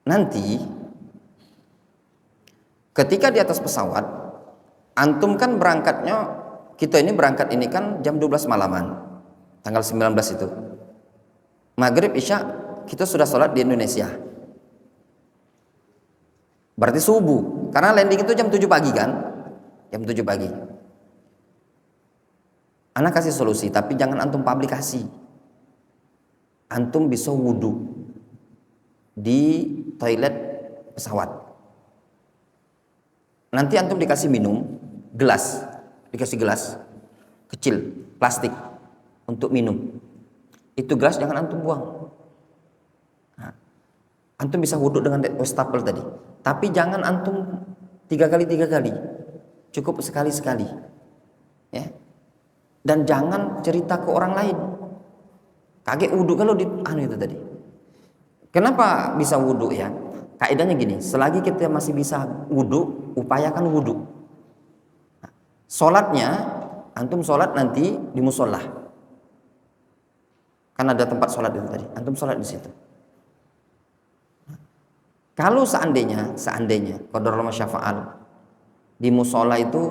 nanti ketika di atas pesawat, antum kan berangkatnya, kita ini berangkat ini kan jam 12 malaman, tanggal 19 itu. Maghrib Isya kita sudah sholat di Indonesia. Berarti subuh, karena landing itu jam 7 pagi kan, jam 7 pagi. Anak kasih solusi, tapi jangan antum publikasi. Antum bisa wudhu di toilet pesawat. Nanti antum dikasih minum, dikasih gelas kecil, plastik untuk minum. Itu gelas jangan antum buang. Nah, antum bisa wudhu dengan wastafel tadi. Tapi jangan antum 3 kali, cukup sekali. Ya. Dan jangan cerita ke orang lain. Kaget wudhu kalau di itu tadi. Kenapa bisa wudhu ya? Kaidahnya gini, selagi kita masih bisa wudhu, upayakan wudhu. Nah, sholatnya, antum sholat nanti di musola. Kan ada tempat sholat itu tadi, antum sholat di situ. Kalau seandainya qadar masyafa'al di musola itu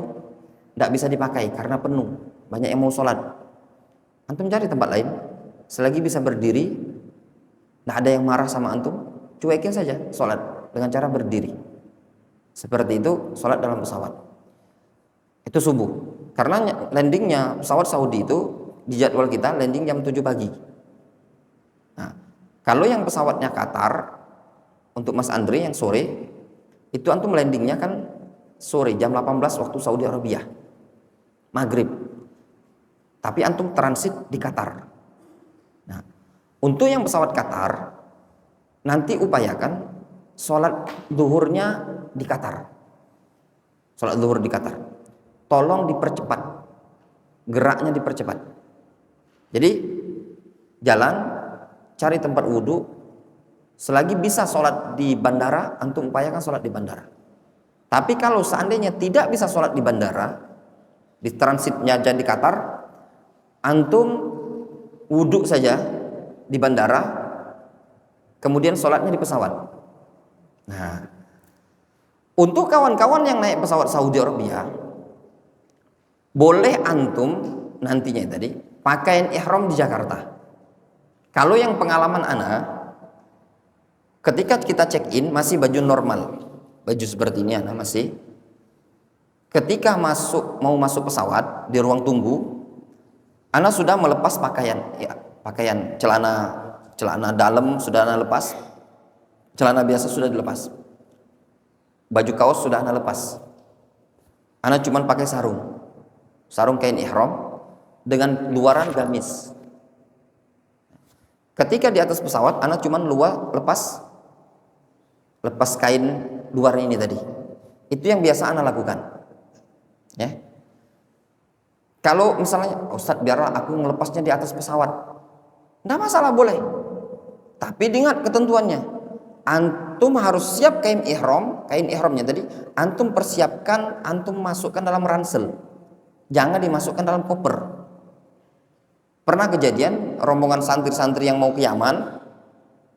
tidak bisa dipakai karena penuh, banyak yang mau sholat, antum cari tempat lain. Selagi bisa berdiri, tidak ada yang marah sama antum, cuekin saja sholat dengan cara berdiri. Seperti itu sholat dalam pesawat. Itu subuh. Karena landingnya pesawat Saudi itu di jadwal kita landing jam 7 pagi. Nah, kalau yang pesawatnya Qatar untuk Mas Andre yang sore, itu antum landingnya kan sore jam 18 waktu Saudi Arabia, maghrib. Tapi antum transit di Qatar. Nah, untuk yang pesawat Qatar, nanti upayakan sholat zuhurnya di Qatar. Sholat zuhur di Qatar. Tolong dipercepat, geraknya dipercepat. Jadi jalan, cari tempat wudhu. Selagi bisa sholat di bandara, antum upayakan sholat di bandara. Tapi kalau seandainya tidak bisa sholat di bandara, di transitnya jadi di Qatar, antum wudhu saja di bandara, kemudian sholatnya di pesawat. Nah, untuk kawan-kawan yang naik pesawat Saudi Arabia, boleh antum nantinya tadi pakaian ihram di Jakarta. Kalau yang pengalaman anak, ketika kita check in masih baju normal, baju seperti ini anak masih. Ketika mau masuk pesawat di ruang tunggu, anak sudah melepas pakaian, ya, pakaian celana dalam sudah anak lepas, celana biasa sudah dilepas, baju kaos sudah anak lepas. Anak cuma pakai sarung kain ihram dengan luaran gamis. Ketika di atas pesawat, anak cuman lepas kain luar ini tadi. Itu yang biasa anak lakukan. Ya. Kalau misalnya, Ustadz biarlah aku melepasnya di atas pesawat, tidak masalah, boleh. Tapi ingat ketentuannya. Antum harus siap kain ihramnya tadi. Antum persiapkan, antum masukkan dalam ransel. Jangan dimasukkan dalam koper. Pernah kejadian rombongan santri-santri yang mau ke Yaman,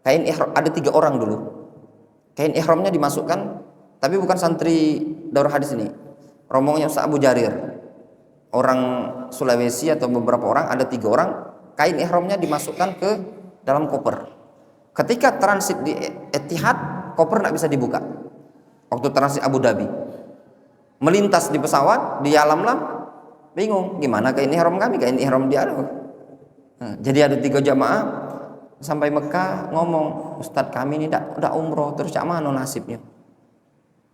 kain ihram ada 3 orang dulu. Kain ihramnya dimasukkan, tapi bukan santri Daurah Hadis ini. Rombongannya Ustaz Abu Jarir. Orang Sulawesi atau beberapa orang, ada 3 orang, kain ihramnya dimasukkan ke dalam koper. Ketika transit di Etihad, koper tidak bisa dibuka. Waktu transit Abu Dhabi, melintas di pesawat, di alam bingung, gimana kain ihram kami, kain ihram dia. Jadi ada 3 jamaah sampai Mekah ngomong, Ustadz kami ini udah umroh, terus cak mana nasibnya?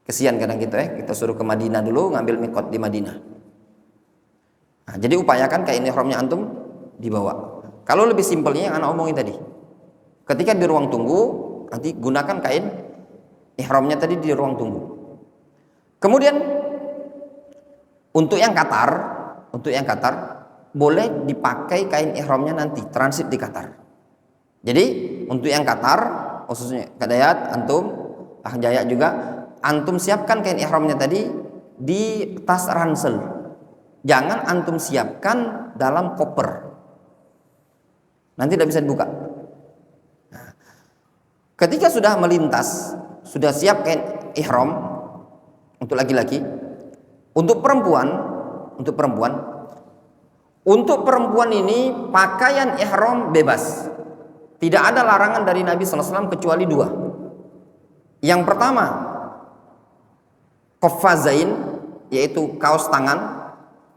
Kesian kadang kita suruh ke Madinah dulu, ngambil mikot di Madinah. Nah, jadi upayakan kain ihramnya antum dibawa. Kalau lebih simpelnya yang anak omongin tadi, ketika di ruang tunggu, nanti gunakan kain ihramnya tadi di ruang tunggu. Kemudian untuk yang Qatar boleh dipakai kain ihramnya nanti transit di Qatar. Jadi untuk yang Qatar, khususnya Kadayat, antum, Jaya juga, antum siapkan kain ihramnya tadi di tas ransel. Jangan antum siapkan dalam koper. Nanti tidak bisa dibuka. Nah, ketika sudah melintas, sudah siap kain ihram untuk laki-laki, untuk perempuan ini pakaian ihram bebas. Tidak ada larangan dari Nabi SAW kecuali 2. Yang pertama, qaffazain, yaitu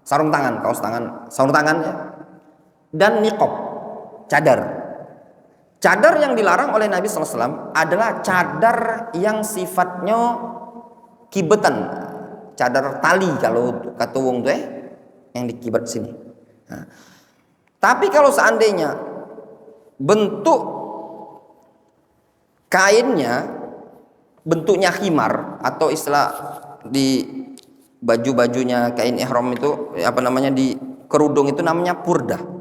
sarung tangan ya. Dan niqab, cadar. Cadar yang dilarang oleh Nabi SAW adalah cadar yang sifatnya kibetan, cadar tali kalau kata wong tuh yang dikibet sini. Nah, tapi kalau seandainya bentuk kainnya bentuknya khimar, atau istilah di baju-bajunya kain ihram itu di kerudung itu namanya purdah.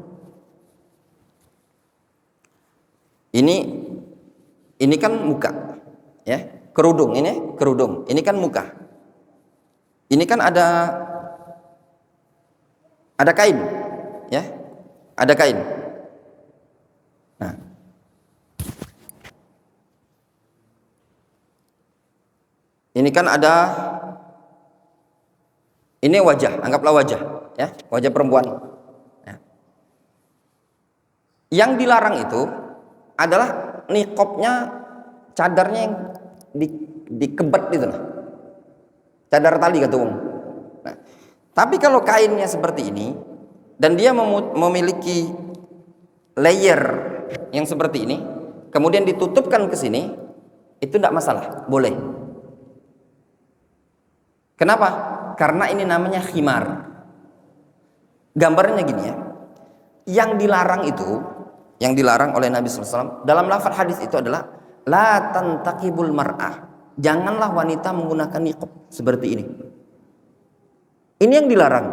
Ini kan muka, ya, kerudung, ini kan muka. Ini kan ada kain, ya, ada kain. Nah, ini kan ini wajah, anggaplah wajah, ya, wajah perempuan. Ya. Yang dilarang itu adalah niqabnya, cadarnya yang dikebet gitu lah. Cadar tali kata wong. Nah, tapi kalau kainnya seperti ini dan dia memiliki layer yang seperti ini, kemudian ditutupkan ke sini, itu tidak masalah, boleh. Kenapa? Karena ini namanya khimar. Gambarnya gini ya. Yang dilarang oleh Nabi SAW dalam lafaz hadis itu adalah la tantaqibul mar'ah. Janganlah wanita menggunakan niqab seperti ini. Ini yang dilarang.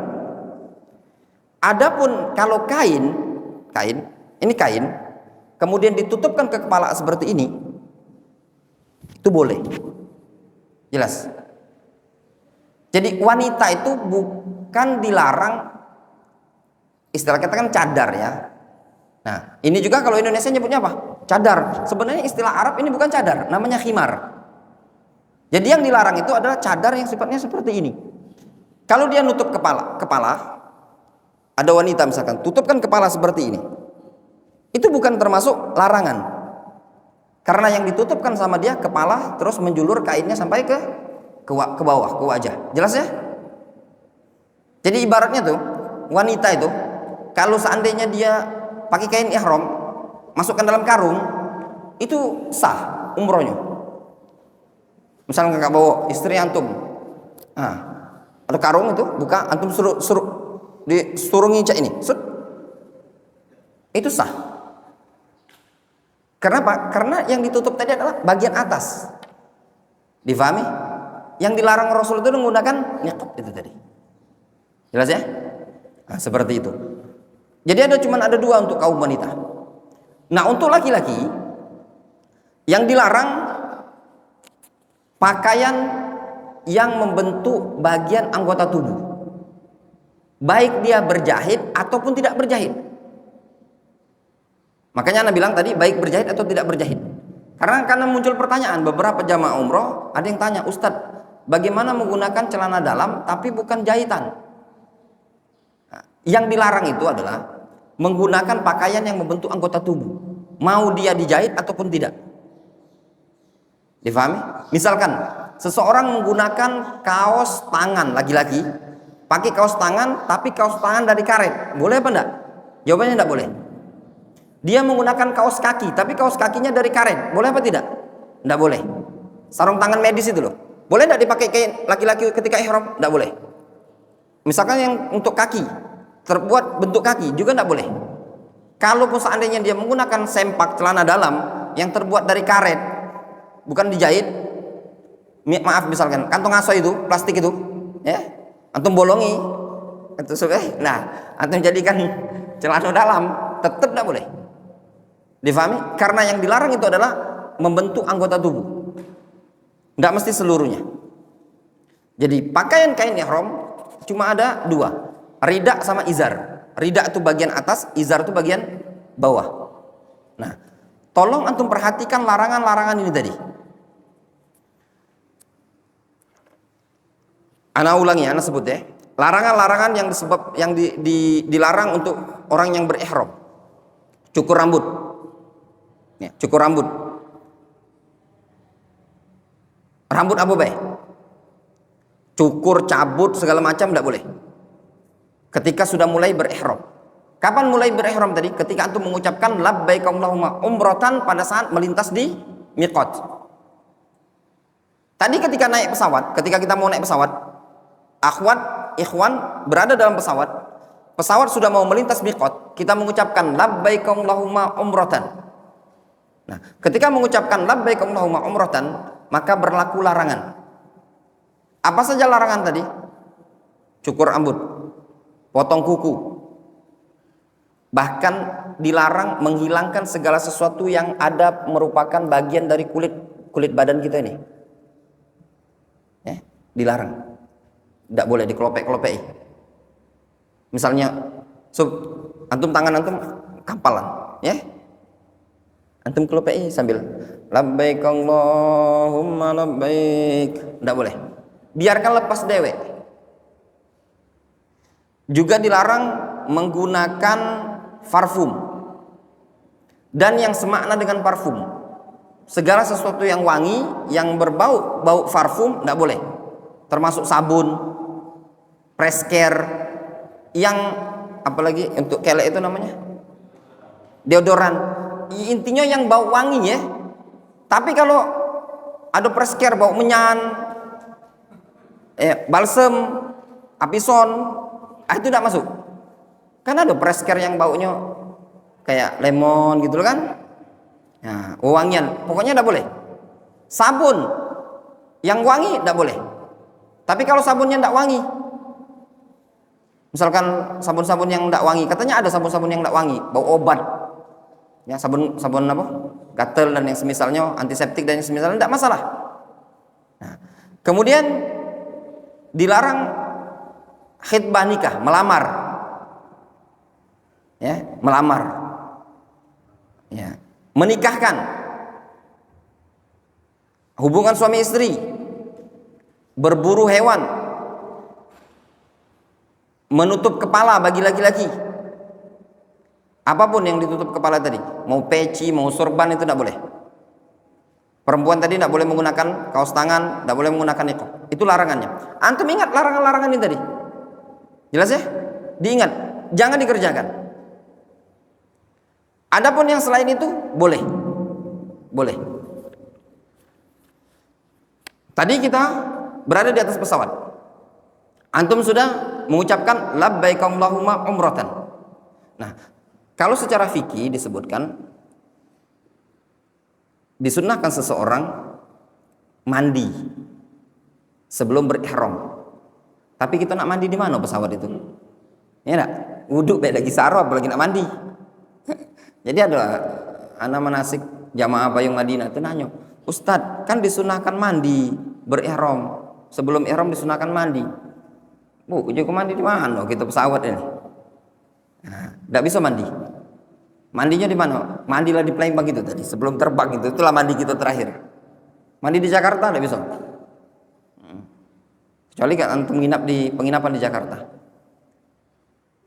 Adapun kalau kain, kemudian ditutupkan ke kepala seperti ini, itu boleh. Jelas. Jadi wanita itu bukan dilarang, istilah kita kan cadar ya. Nah, ini juga kalau Indonesia nyebutnya apa? Cadar. Sebenarnya istilah Arab ini bukan cadar, namanya khimar. Jadi yang dilarang itu adalah cadar yang sifatnya seperti ini. Kalau dia nutup kepala, ada wanita misalkan, tutupkan kepala seperti ini. Itu bukan termasuk larangan. Karena yang ditutupkan sama dia kepala, terus menjulur kainnya sampai ke bawah, ke wajah. Jelas ya? Jadi ibaratnya tuh, wanita itu kalau seandainya dia pakai kain ihram, masukkan dalam karung, itu sah umrohnya. Misalnya kakak bawa istri antum, nah, ada karung itu, buka, antum suruh disurungi cak ini, itu sah. Kenapa? Karena yang ditutup tadi adalah bagian atas. Difahami? Yang dilarang Rasul itu menggunakan niqab itu tadi. Jelas ya? Nah, seperti itu. Jadi cuma ada dua untuk kaum wanita. Nah, untuk laki-laki yang dilarang pakaian yang membentuk bagian anggota tubuh, baik dia berjahit ataupun tidak berjahit. Makanya Anda bilang tadi baik berjahit atau tidak berjahit. Karena muncul pertanyaan, beberapa jamaah umroh ada yang tanya, Ustadz, bagaimana menggunakan celana dalam tapi bukan jahitan? Nah, yang dilarang itu adalah menggunakan pakaian yang membentuk anggota tubuh, mau dia dijahit ataupun tidak. Difahami? Misalkan seseorang menggunakan kaos tangan laki-laki, pakai kaos tangan tapi kaos tangan dari karet, boleh apa enggak? Jawabannya enggak boleh. Dia menggunakan kaos kaki tapi kaos kakinya dari karet, boleh apa tidak? Enggak boleh. Sarung tangan medis itu loh, boleh enggak dipakai kayak laki-laki ketika ihram? Enggak boleh. Misalkan yang untuk kaki, terbuat bentuk kaki juga enggak boleh. Kalaupun seandainya dia menggunakan sempak celana dalam yang terbuat dari karet, bukan dijahit, maaf, misalkan kantong aso itu plastik itu, ya, antum bolongi, itu nah, antum jadikan celana dalam, tetap tidak boleh. Difahami? Karena yang dilarang itu adalah membentuk anggota tubuh, tidak mesti seluruhnya. Jadi pakaian kain ihram cuma ada dua, rida sama izar. Rida itu bagian atas, izar itu bagian bawah. Nah, tolong antum perhatikan larangan-larangan ini tadi. Ana ulangi, ana sebut ya. Larangan-larangan yang dilarang untuk orang yang berihram. Cukur rambut. Ya, cukur rambut. Rambut apa baik? Cukur, cabut, segala macam tidak boleh. Ketika sudah mulai berihram. Kapan mulai berihram tadi? Ketika antum mengucapkan labbaik Allahumma umratan pada saat melintas di miqat. Tadi ketika naik pesawat, ketika kita mau naik pesawat, akhwat, ikhwan berada dalam pesawat, pesawat sudah mau melintas miqat, kita mengucapkan labbaik Allahumma umratan. Nah, ketika mengucapkan labbaik Allahumma umratan, maka berlaku larangan. Apa saja larangan tadi? Cukur rambut, potong kuku, bahkan dilarang menghilangkan segala sesuatu yang ada merupakan bagian dari kulit badan kita ini. Dilarang. Tidak boleh dikelopek-kelopeki. Misalnya, antum tangan antum kampalan, ya, antum kelopeki sambil labbaik Allahumma labbaik, tidak boleh. Biarkan lepas dewek. Juga dilarang menggunakan parfum dan yang semakna dengan parfum. Segala sesuatu yang wangi, yang berbau parfum tidak boleh. Termasuk sabun, press-care, yang apalagi untuk kelek itu namanya deodoran. Intinya yang bau wangi ya. Tapi kalau ada press-care bau menyan, balsem, apison, itu tidak masuk. Kan ada press-care yang baunya kayak lemon gitu loh kan. Nah, wangian, pokoknya tidak boleh. Sabun yang wangi tidak boleh. Tapi kalau sabunnya tidak wangi, misalkan sabun-sabun yang tidak wangi, katanya ada sabun-sabun yang tidak wangi, bau obat, ya, sabun apa, gatel dan yang semisalnya, antiseptik dan yang semisalnya, tidak masalah. Nah, kemudian dilarang khitbah nikah, melamar, ya, melamar, ya, menikahkan, hubungan suami istri, berburu hewan, menutup kepala bagi laki-laki, apapun yang ditutup kepala tadi, mau peci, mau sorban, itu tidak boleh. Perempuan tadi tidak boleh menggunakan kaos tangan, tidak boleh menggunakan niqab. Itu larangannya. Antum ingat larangan-larangan ini tadi? Jelas ya? Diingat, jangan dikerjakan. Adapun yang selain itu boleh. Boleh. Tadi kita berada di atas pesawat. Antum sudah mengucapkan labbaik Allahumma umratan. Nah, kalau secara fikih disebutkan Disunnahkan seseorang mandi sebelum berihram. Tapi kita nak mandi di mana pesawat itu? Ya enggak? Wudhu beda lagi saro apalagi nak mandi. Jadi ada anak manasik jamaah Payung Madinah itu nanya, "Ustadz, kan disunahkan mandi berihram. Sebelum ihram disunahkan mandi." Bu, juga mandi di mana? Kita pesawat ini. Nah, enggak bisa mandi. Mandinya di mana? Mandilah di Palembang itu tadi, sebelum terbang itu. Itulah mandi kita terakhir. Mandi di Jakarta enggak bisa. Kecuali kan antum nginap di penginapan di Jakarta.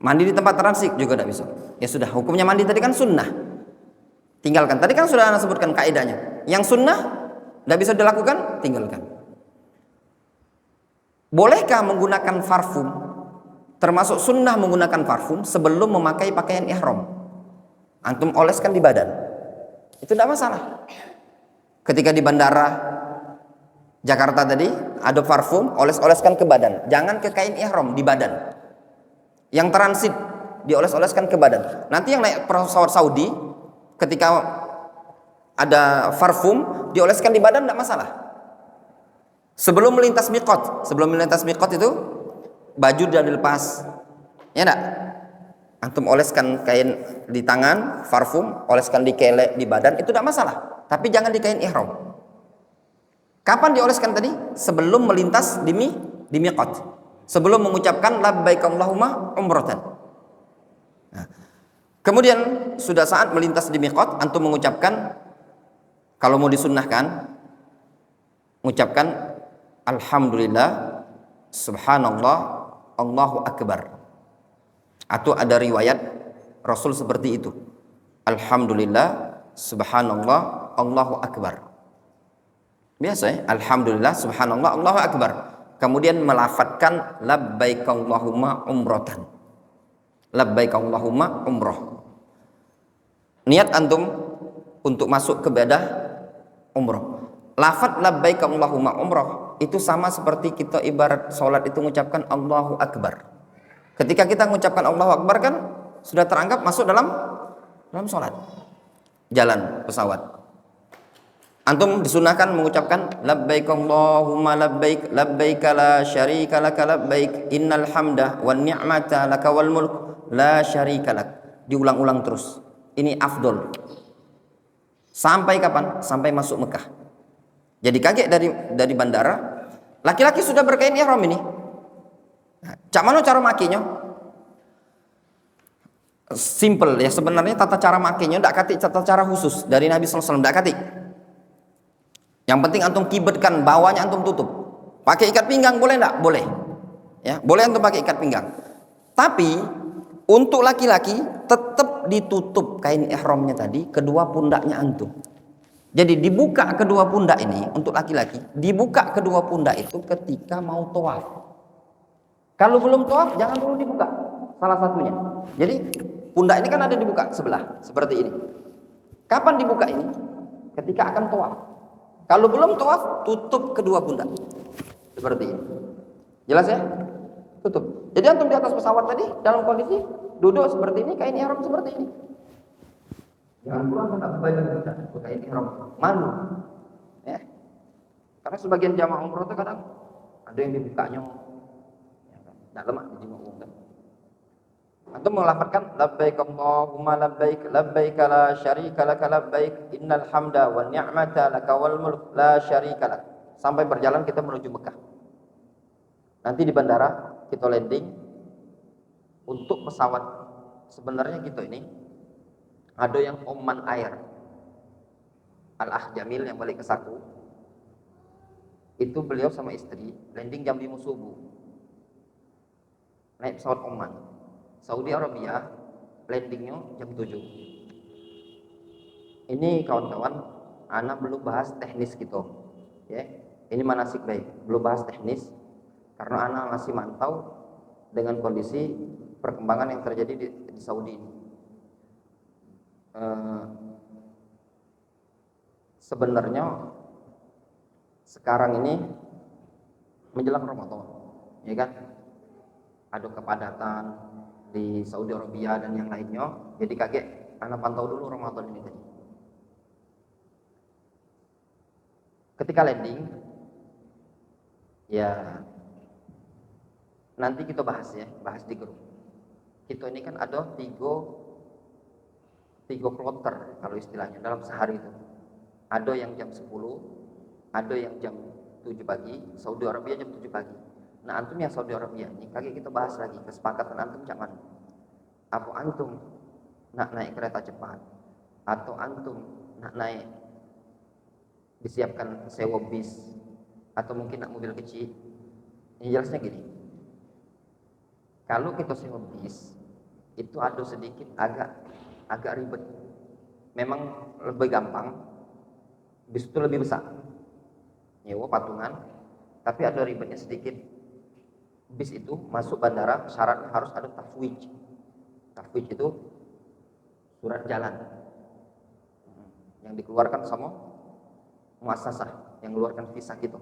Mandi di tempat transit juga tidak bisa. Ya sudah, hukumnya mandi tadi kan sunnah. Tinggalkan. Tadi kan sudah Anda sebutkan kaidahnya. Yang sunnah tidak bisa dilakukan, tinggalkan. Bolehkah menggunakan parfum? Termasuk sunnah menggunakan parfum sebelum memakai pakaian ihram. Antum oleskan di badan. Itu tidak masalah. Ketika di bandara Jakarta tadi ada parfum, oles-oleskan ke badan. Jangan ke kain ihram, di badan. Yang transit dioles-oleskan ke badan. Nanti yang naik pesawat Saudi ketika ada parfum dioleskan di badan tidak masalah. Sebelum melintas miqat itu baju sudah dilepas. Ya enggak? Antum oleskan kain di tangan, parfum, oleskan di kele, di badan, itu tidak masalah. Tapi jangan di kain ihram. Kapan dioleskan tadi? Sebelum melintas di miqat. Sebelum mengucapkan labbaik Allahumma umratan. Nah, kemudian sudah saat melintas di miqat, antum mengucapkan, kalau mau disunnahkan, mengucapkan alhamdulillah, subhanallah, Allahu akbar. Atau ada riwayat Rasul seperti itu. Alhamdulillah, subhanallah, Allahu akbar. Biasa ya, alhamdulillah, subhanallah, Allahu akbar. Kemudian melafadzkan labbaik Allahumma umratan. Labbaik Allahumma umrah. Niat antum untuk masuk ke ibadah umrah. Lafadz labbaik Allahumma umrah itu sama seperti kita ibarat salat itu mengucapkan Allahu akbar. Ketika kita mengucapkan Allahu Akbar kan sudah teranggap masuk dalam sholat, jalan pesawat. Antum disunahkan mengucapkan labbaik Allahumma labbaik labbaik la syarika laka labbaik innal hamda wan ni'mata laka wal mulk la syarika lak. Diulang-ulang terus. Ini afdol. Sampai kapan? Sampai masuk Mekah. Jadi kaget dari bandara, laki-laki sudah berkain ihram ini. Cak mana cara makinya? Simple ya, sebenarnya tata cara makinya tidak katik tata cara khusus dari Nabi SAW, tidak katik. Yang penting antum kibetkan, bawahnya antum tutup. Pakai ikat pinggang boleh tidak? Boleh. Ya, boleh antum pakai ikat pinggang. Tapi untuk laki-laki tetap ditutup kain ihramnya tadi kedua pundaknya antum. Jadi dibuka kedua pundak ini untuk laki-laki, dibuka kedua pundak itu ketika mau tawaf. Kalau belum tawaf jangan dulu dibuka salah satunya. Jadi pundak ini kan ada dibuka sebelah seperti ini. Kapan dibuka ini? Ketika akan tawaf. Kalau belum tawaf tutup kedua pundak seperti ini. Jelas ya? Tutup. Jadi antum di atas pesawat tadi dalam kondisi duduk seperti ini, kain ihram seperti ini. Jangan pulang tak baju kita kain ihram. Malu. Ya. Karena sebagian jamaah umroh itu kadang ada yang dibukanya tidak lemak di jemaah umum. Antum melafadzkan labbaik Allahumma labbaik labbaik la syarika laka labbaik innal hamda wan ni'mata laka wal mulk la syarika lak. Sampai berjalan kita menuju Mekah. Nanti di bandara kita landing. Untuk pesawat sebenarnya kita ini ada yang Oman Air Al-Ah Jamil yang balik ke Saku. Itu beliau sama istri landing jam 5 subuh. Naik pesawat Oman, Saudi Arabia, landingnya jam 7. Ini kawan-kawan, ana belum bahas teknis gitu, ya. Ini manasik baik, belum bahas teknis, karena ana masih mantau dengan kondisi perkembangan yang terjadi di Saudi ini. Sebenarnya sekarang ini menjelang Ramadan, ya kan? Ada kepadatan di Saudi Arabia dan yang lainnya. Jadi kaget, anak pantau dulu Ramadan ini tadi. ketika landing ya nanti kita bahas di grup. Kita ini kan ada tiga kloter kalau istilahnya dalam sehari itu. Ada yang jam 10, ada yang jam 7 pagi, Saudi Arabia jam 7 pagi. Nah antum yang Saudi Arabia ini kaki kita bahas lagi kesepakatan antum jangan. Apa antum nak naik kereta cepat atau antum nak naik disiapkan sewa bis atau mungkin nak mobil kecil. Yang jelasnya gini, kalau kita sewa bis itu ada sedikit agak ribet. Memang lebih gampang, bis itu lebih besar, nyewa patungan, tapi ada ribetnya sedikit. Bis itu masuk bandara syarat harus ada tafwid. Tafwid itu surat jalan yang dikeluarkan sama muassasah yang mengeluarkan visa gitu.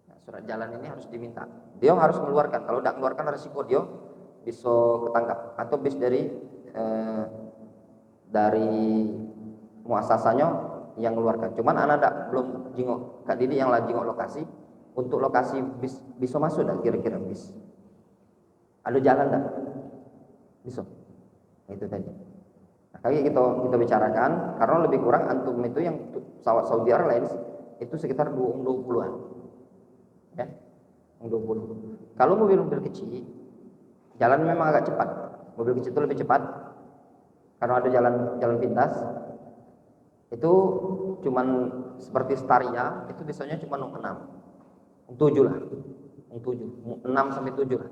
Nah, surat jalan ini harus diminta. Dia harus mengeluarkan. Kalau tidak mengeluarkan risiko dia bisa ketangkap. Atau bis dari muassasahnya yang mengeluarkan. Cuman anak belum jingok Kak Didi yang lagi jingok lokasi. Untuk lokasi bis bisa masuk tak kira-kira bis? Ada jalan tak? Bisa. Itu tadi. Nah, kayak kita bicarakan karena lebih kurang antum itu yang pesawat Saudi Airlines itu sekitar 20-an. Ya. 20. Kalau mobil-mobil kecil jalan memang agak cepat. Mobil kecil itu lebih cepat karena ada jalan pintas. Itu cuman seperti Staria itu biasanya cuma 6 lah, 6 sampai 7 lah.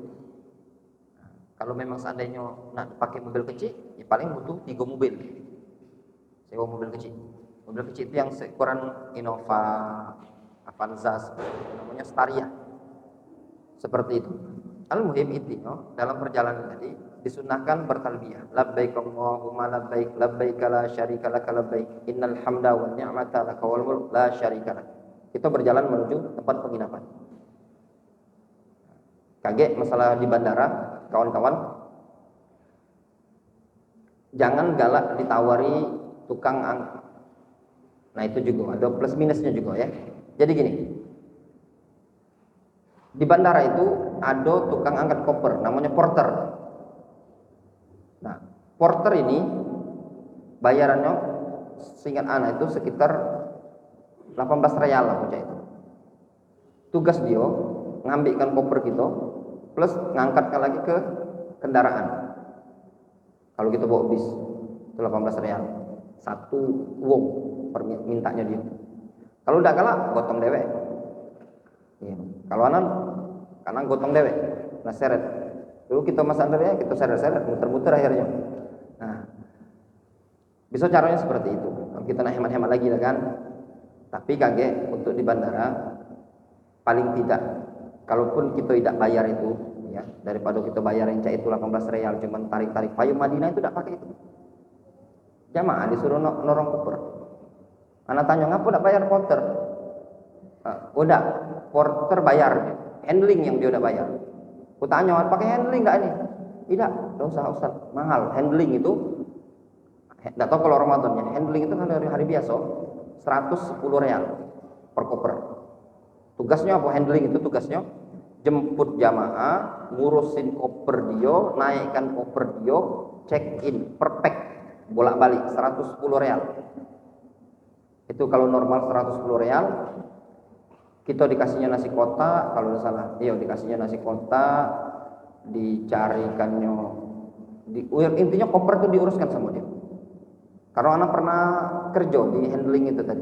Nah, kalau memang seandainya nak pakai mobil kecil, ya paling butuh 3 mobil. Sewa mobil kecil. Mobil kecil itu yang seukuran Innova, Avanza, namanya Staria. Seperti itu. Al-muhim intinya dalam perjalanan tadi disunahkan bertalbiyah. Labbaik Allahumma labbaik, labbaik la syarika lak labbaik, innal hamda wan ni'mata lak wal mulk la syarika lak. Kita berjalan menuju tempat penginapan. Kaget masalah di bandara, kawan-kawan. Jangan galak ditawari tukang angkut. Nah itu juga ada plus minusnya juga ya. Jadi gini, di bandara itu ada tukang angkat koper, namanya porter. Nah, porter ini bayarannya seingat anak itu sekitar 18 real lah bocah itu. Tugas dia ngambilkan koper kita plus ngangkatkan lagi ke kendaraan. Kalau kita bawa bis itu 18 real. Satu wong permintanya dia. Kalau udah kalah gotong dewek. Ya. Kalau kanan gotong dewek. Nah seret. Dulu kita mas ya kita seret-seret muter-muter akhirnya. Nah, bisa caranya seperti itu. Kalau kita nak hemat-hemat lagi lah kan. Tapi kaget untuk di bandara paling tidak kalaupun kita tidak bayar itu ya daripada kita bayar yang itu 18 real cuman tarik-tarik payung Madinah itu tidak pakai itu. Jamaah disuruh norong koper. Anak tanya ngapa tidak bayar porter? Udah porter bayar, handling yang dia udah bayar. Aku tanya pakai handling enggak ini? Tidak, enggak usah Ustaz, mahal. Handling itu enggak tahu kalau Ramadannya. Handling itu kan dari hari biasa 110 real per koper. Tugasnya apa? Handling itu tugasnya jemput jamaah, ngurusin koper dia, naikkan koper dia, check in, per pack, bolak-balik 110 real. Itu kalau normal 110 real. Kita dikasihnya nasi kotak, kalau tidak salah, dikasihnya nasi kotak, dicarikannya, intinya koper itu diuruskan sama dia. Karena anak pernah kerja di handling itu tadi,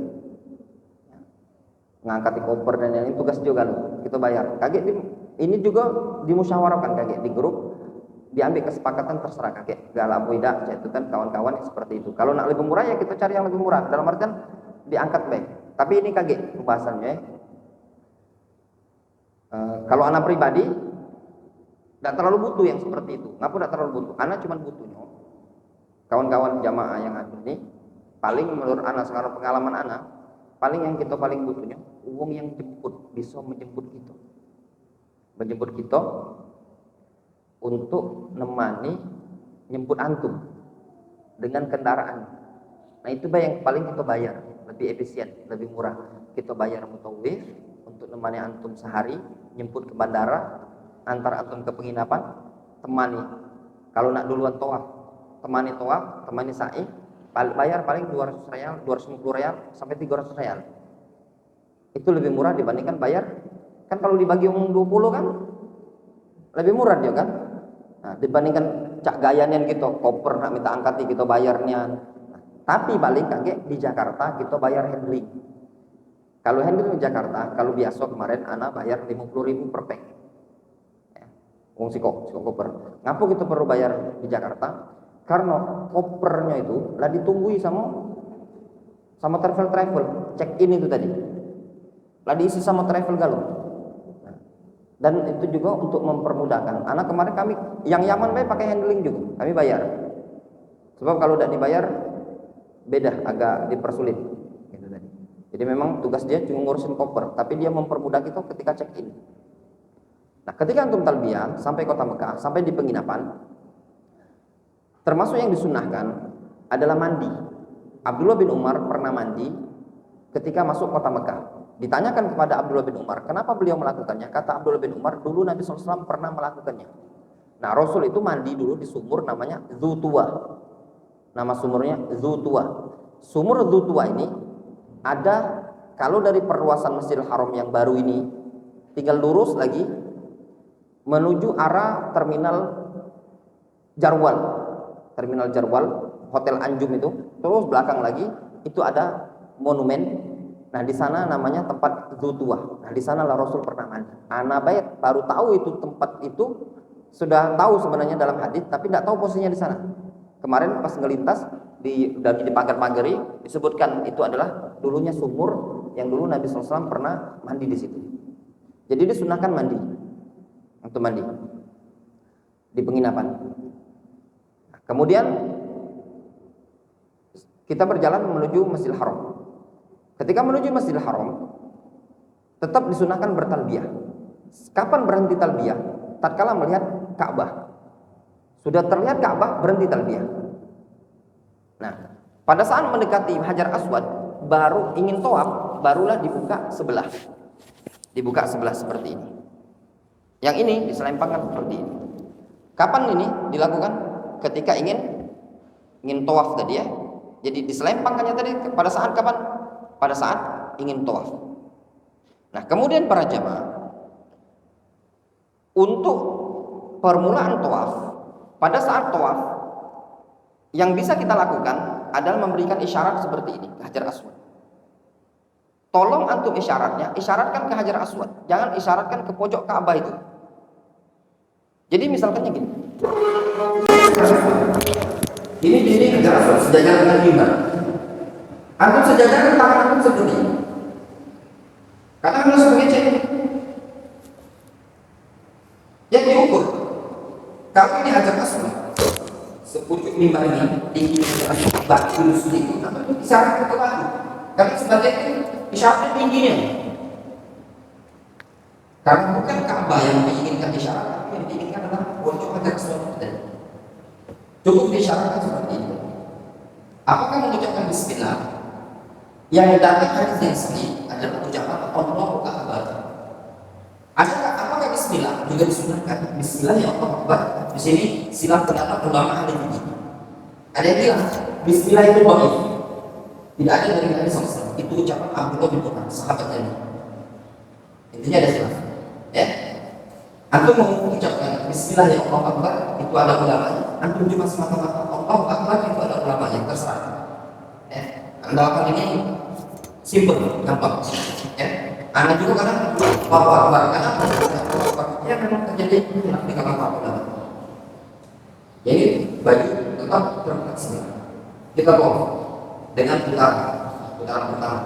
ngangkat koper dan yang ini tugas juga loh, kita bayar. Kaget ini juga dimusyawarahkan kaget di grup, diambil kesepakatan terserah kakek, galak buida, itu kan kawan-kawan seperti itu. Kalau nak lebih murah ya kita cari yang lebih murah, dalam artian diangkat baik. Tapi ini kaget pembahasannya. Kalau anak pribadi tidak terlalu butuh yang seperti itu. Ngapa tidak terlalu butuh? Anak cuma butuhnya kawan-kawan jamaah yang ada ini paling menurut anak sekarang pengalaman anak paling yang kita paling butuhnya uang yang jemput bisa menjemput kita untuk nemani nyemput antum dengan kendaraan. Nah itu yang paling kita bayar lebih efisien, lebih murah. kita bayar mutawif untuk nemani antum sehari, jemput ke bandara, antar antum ke penginapan, temani. Kalau nak duluan tawaf, temani sa'i, bayar paling 200 real, 250 real sampai 300 real. Itu lebih murah dibandingkan bayar, kan kalau dibagi umum 20 kan lebih murah dia kan. Nah, dibandingkan cak gayanen gitu, koper nak minta angkat kita bayarnya. Nah, tapi balik kaget di Jakarta kita bayar handling. Kalau handling di Jakarta, kalau biasa kemarin ana bayar 50.000 per pack. Ya, siko koper. Ngapa kita perlu bayar di Jakarta? Karena kopernya itu lah ditungguin sama travel, check in itu tadi. Lah diisi sama travel galuh. Dan itu juga untuk mempermudahkan. Anak kemarin kami yang Yaman pakai handling juga, kami bayar. Sebab kalau tidak dibayar beda, agak dipersulit. Gitu tadi. Jadi memang tugas dia cuma ngurusin koper, tapi dia mempermudah kita ketika check in. Nah, ketika antum talbiyah sampai kota Mekah, sampai di penginapan, termasuk yang disunahkan adalah mandi. Abdullah bin Umar pernah mandi ketika masuk kota Mekah. Ditanyakan kepada Abdullah bin Umar, kenapa beliau melakukannya? Kata Abdullah bin Umar, dulu Nabi SAW pernah melakukannya. Nah, Rasul itu mandi dulu di sumur namanya Dzutuwa. Nama sumurnya Dzutuwa. Sumur Dzutuwa ini ada, kalau dari perluasan Masjidil Haram yang baru ini, tinggal lurus lagi menuju arah Terminal Jarwal, Hotel Anjum itu, terus belakang lagi itu ada monumen. Nah, di sana namanya tempat Dzutuwa. Nah, di sana lah Rasul pernah mandi. Ana baru tahu itu tempat itu, sudah tahu sebenarnya dalam hadis, tapi tidak tahu posisinya di sana. Kemarin pas ngelintas di pagar-pagari disebutkan itu adalah dulunya sumur yang dulu Nabi SAW pernah mandi di situ. Jadi disunahkan mandi untuk mandi di penginapan. Kemudian kita berjalan menuju Masjidil Haram. Ketika menuju Masjidil Haram, tetap disunahkan bertalbiyah. Kapan berhenti talbiyah? Tatkala melihat Ka'bah. Sudah terlihat Ka'bah, berhenti talbiyah. Nah, pada saat mendekati Hajar Aswad, baru ingin tawaf, barulah dibuka sebelah. Dibuka sebelah seperti ini. Yang ini diselempangkan seperti ini. Kapan ini dilakukan? Ketika ingin tawaf tadi ya. Jadi diselempangkannya tadi pada saat kapan? Pada saat ingin tawaf. Nah, kemudian para jamaah, untuk permulaan tawaf, pada saat tawaf yang bisa kita lakukan adalah memberikan isyarat seperti ini ke Hajar Aswad. Tolong antum isyaratkan ke Hajar Aswad, jangan isyaratkan ke pojok Ka'bah itu. Jadi misalkannya gini. Ini Hajar Aswad sejajar dengan mimbar. Antum sejajarkan tangan antum seperti ini. Karena harus sebagai cek. Yang diukur. Kalau ini Hajar Aswad, sepucuk mimbar ini tinggi batu sedikit, antum isyaratkan ke batu. Karena sebagai isyaratnya tingginya. Karena bukan Ka'bah yang diinginkan isyarat, tapi yang diinginkan adalah pojok Hajar Aswad. Cukup disyaratkan seperti itu. Apakah mengucapkan Bismillah? Yang datang hadis yang sahih adalah ucapan Allahu Akbar. Apakah Bismillah juga disunahkan? Bismillah ya Allah Akbar. Di sini silap pendapat ulama ahli fikih. Ada yang bilang Bismillah itu dhaif. Tidak ada dari Nabi SAW. Itu ucapan Abdullah bin Umar, sahabat Nabi. Intinya ada silap. Ya. Antum mengucapkan Bismillah ya Allah Akbar, itu ada ulamanya. Antum cuma semata-mata Allahu Akbar, itu ada ulamanya, terserah. Ya. Andalkan ini simple, gampang. Ya. Anak juga kadang Allahu Akbar, kadang ya memang terjadi di kalangan para ulama. Jadi baju tetap berfleksibel. Kita bawa dengan putaran pertama.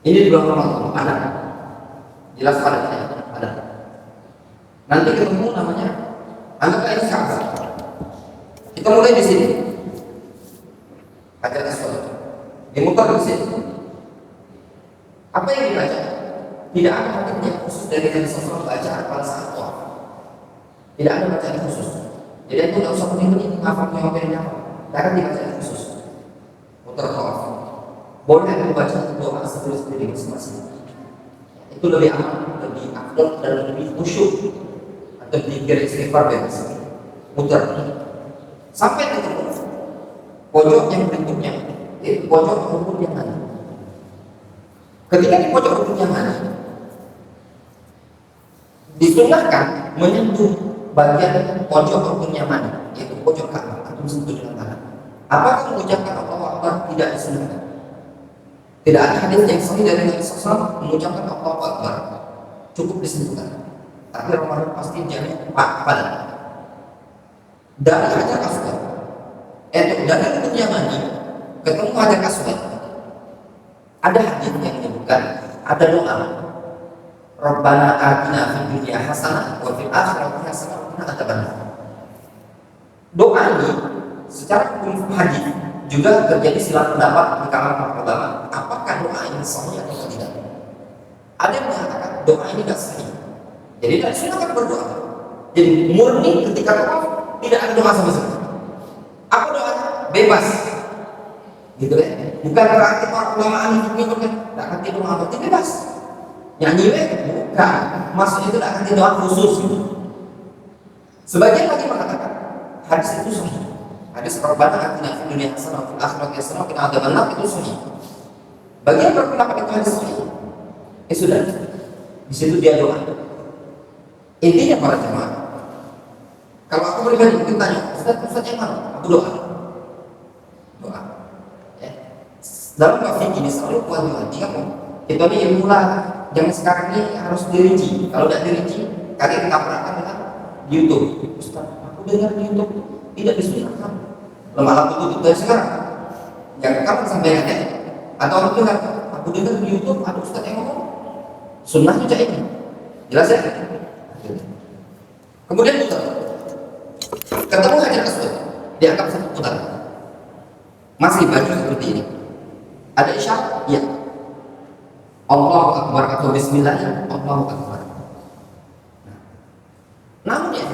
Ini di bulan Ramadan ada. Jelas ada. Nanti ketemu namanya anggaplah ini Ka'bah. Kita mulai di sini. Hajar Aswad. Dimutar di sini. Apa yang dibaca? Tidak ada hadis yang khusus dari Nabi SAW bacaan pada saat tawaf. Tidak ada bacaan khusus. Jadi itu tidak usah penting-penting ngafal jawabannya apa. Karena dibacaan khusus. Mutar tawaf. Boleh membaca doa sebelum diri masing-masing. Itu lebih aman, lebih afdal dan lebih khusyuk. Atau dikir istighfar bebas, muter sampai ketemu pojok yang berikutnya, yaitu pojok rukun yang mana. Ketika di pojok rukun yang mana, disunahkan menyentuh bagian pojok rukun yang mana, yaitu pojok Ka'bah atau sentuh dengan tangan. Apakah mengucapkan Allahu Akbar? Tidak disunahkan. Tidak ada hadis yang sahih dari Nabi SAW mengucapkan Allahu Akbar, cukup disentuhkan. Tapi Ramadan pasti jangan pada dari Hajar Aswad, dari rukun Yamani ketemu Hajar Aswad. Ada hadis yang menyebutkan ada doa, Rabbana atina fid dunya hasanah wa fil akhirati hasanah wa qina adzabannar. Doa ini secara hukum hadis juga terjadi silang pendapat di kalangan para ulama, apakah doa ini sahih atau tidak. Ada yang mengatakan doa ini tidak sahih, jadi tidak disunahkan berdoa. Jadi murni ketika tawaf tidak ada doa sama sekali. Apa doanya? Bebas, gitu ya. Bukan berarti para ulama ahli fikih tidak akan doa apa bebas. Nyanyi bukan, maksudnya itu tidak akan doa khusus. Gitu. Sebagian lagi mengatakan hadis itu sahih. Hadis Rabbana atina fid dunya hasanah wa fil akhirati hasanah wa qina adzabannar itu sahih. Bagian berpendapat itu hadis sahih. Sudah, di situ dia doa. Intinya para jemaah, kalau aku pribadi mungkin tanya, Ustaz yang mana? Aku doa. Ya. Dalam bab ini selalu kewajiban kamu. Kita ini ilmu lah. Jangan sekarang ini harus dirinci. Kalau tidak dirinci, kalian kita pernahkan dengan di YouTube. Ustaz, aku dengar di YouTube tidak disunahkan. Lemah tutup dari sekarang. Jangan kamu sampaikan ya. Atau aku dengar di YouTube ada Ustaz yang ngomong. Sunnahnya cak ini. Jelas ya? Kemudian putar. Ketemu Hajar Aswad, dianggap satu putar. Masih baju seperti ini. Ada isyarat? Ya. Allahu Akbar atau Bismillah, Allahu Akbar. Namun ya,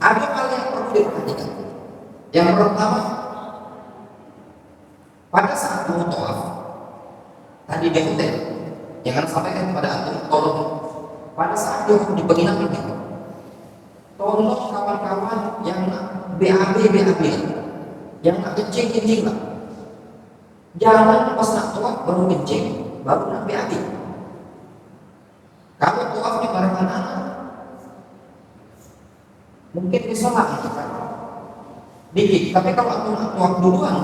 ada hal yang perlu diperhatikan. Yang pertama, pada saat mau tawaf, tadi di hotel, jangan sampaikan kepada antum, tolong pada saat dia di penginapan itu, tolong kawan-kawan yang BAB, yang nak kencing lah. Jangan pas nak tawaf baru kencing, baru nak BAB. Kalau tawafnya bareng anak-anak, mungkin bisa lah kita dikit. Tapi kalau aku nak tawaf duluan,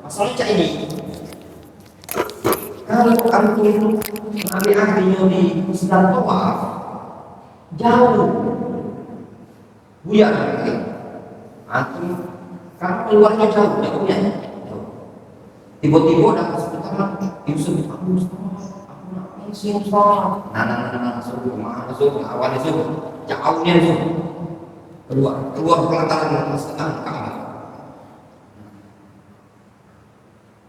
masalahnya cak ini. Kalau antum ambil di sedang tawaf jauh, buyar antum kan keluarnya jauh, jauhnya. Tiba-tiba ada sebentar, Yusuf aku nak pensiun Ustaz. Nah, suruh kemana suruh awalnya suruh jauhnya suruh keluar pelataran setengah kamar.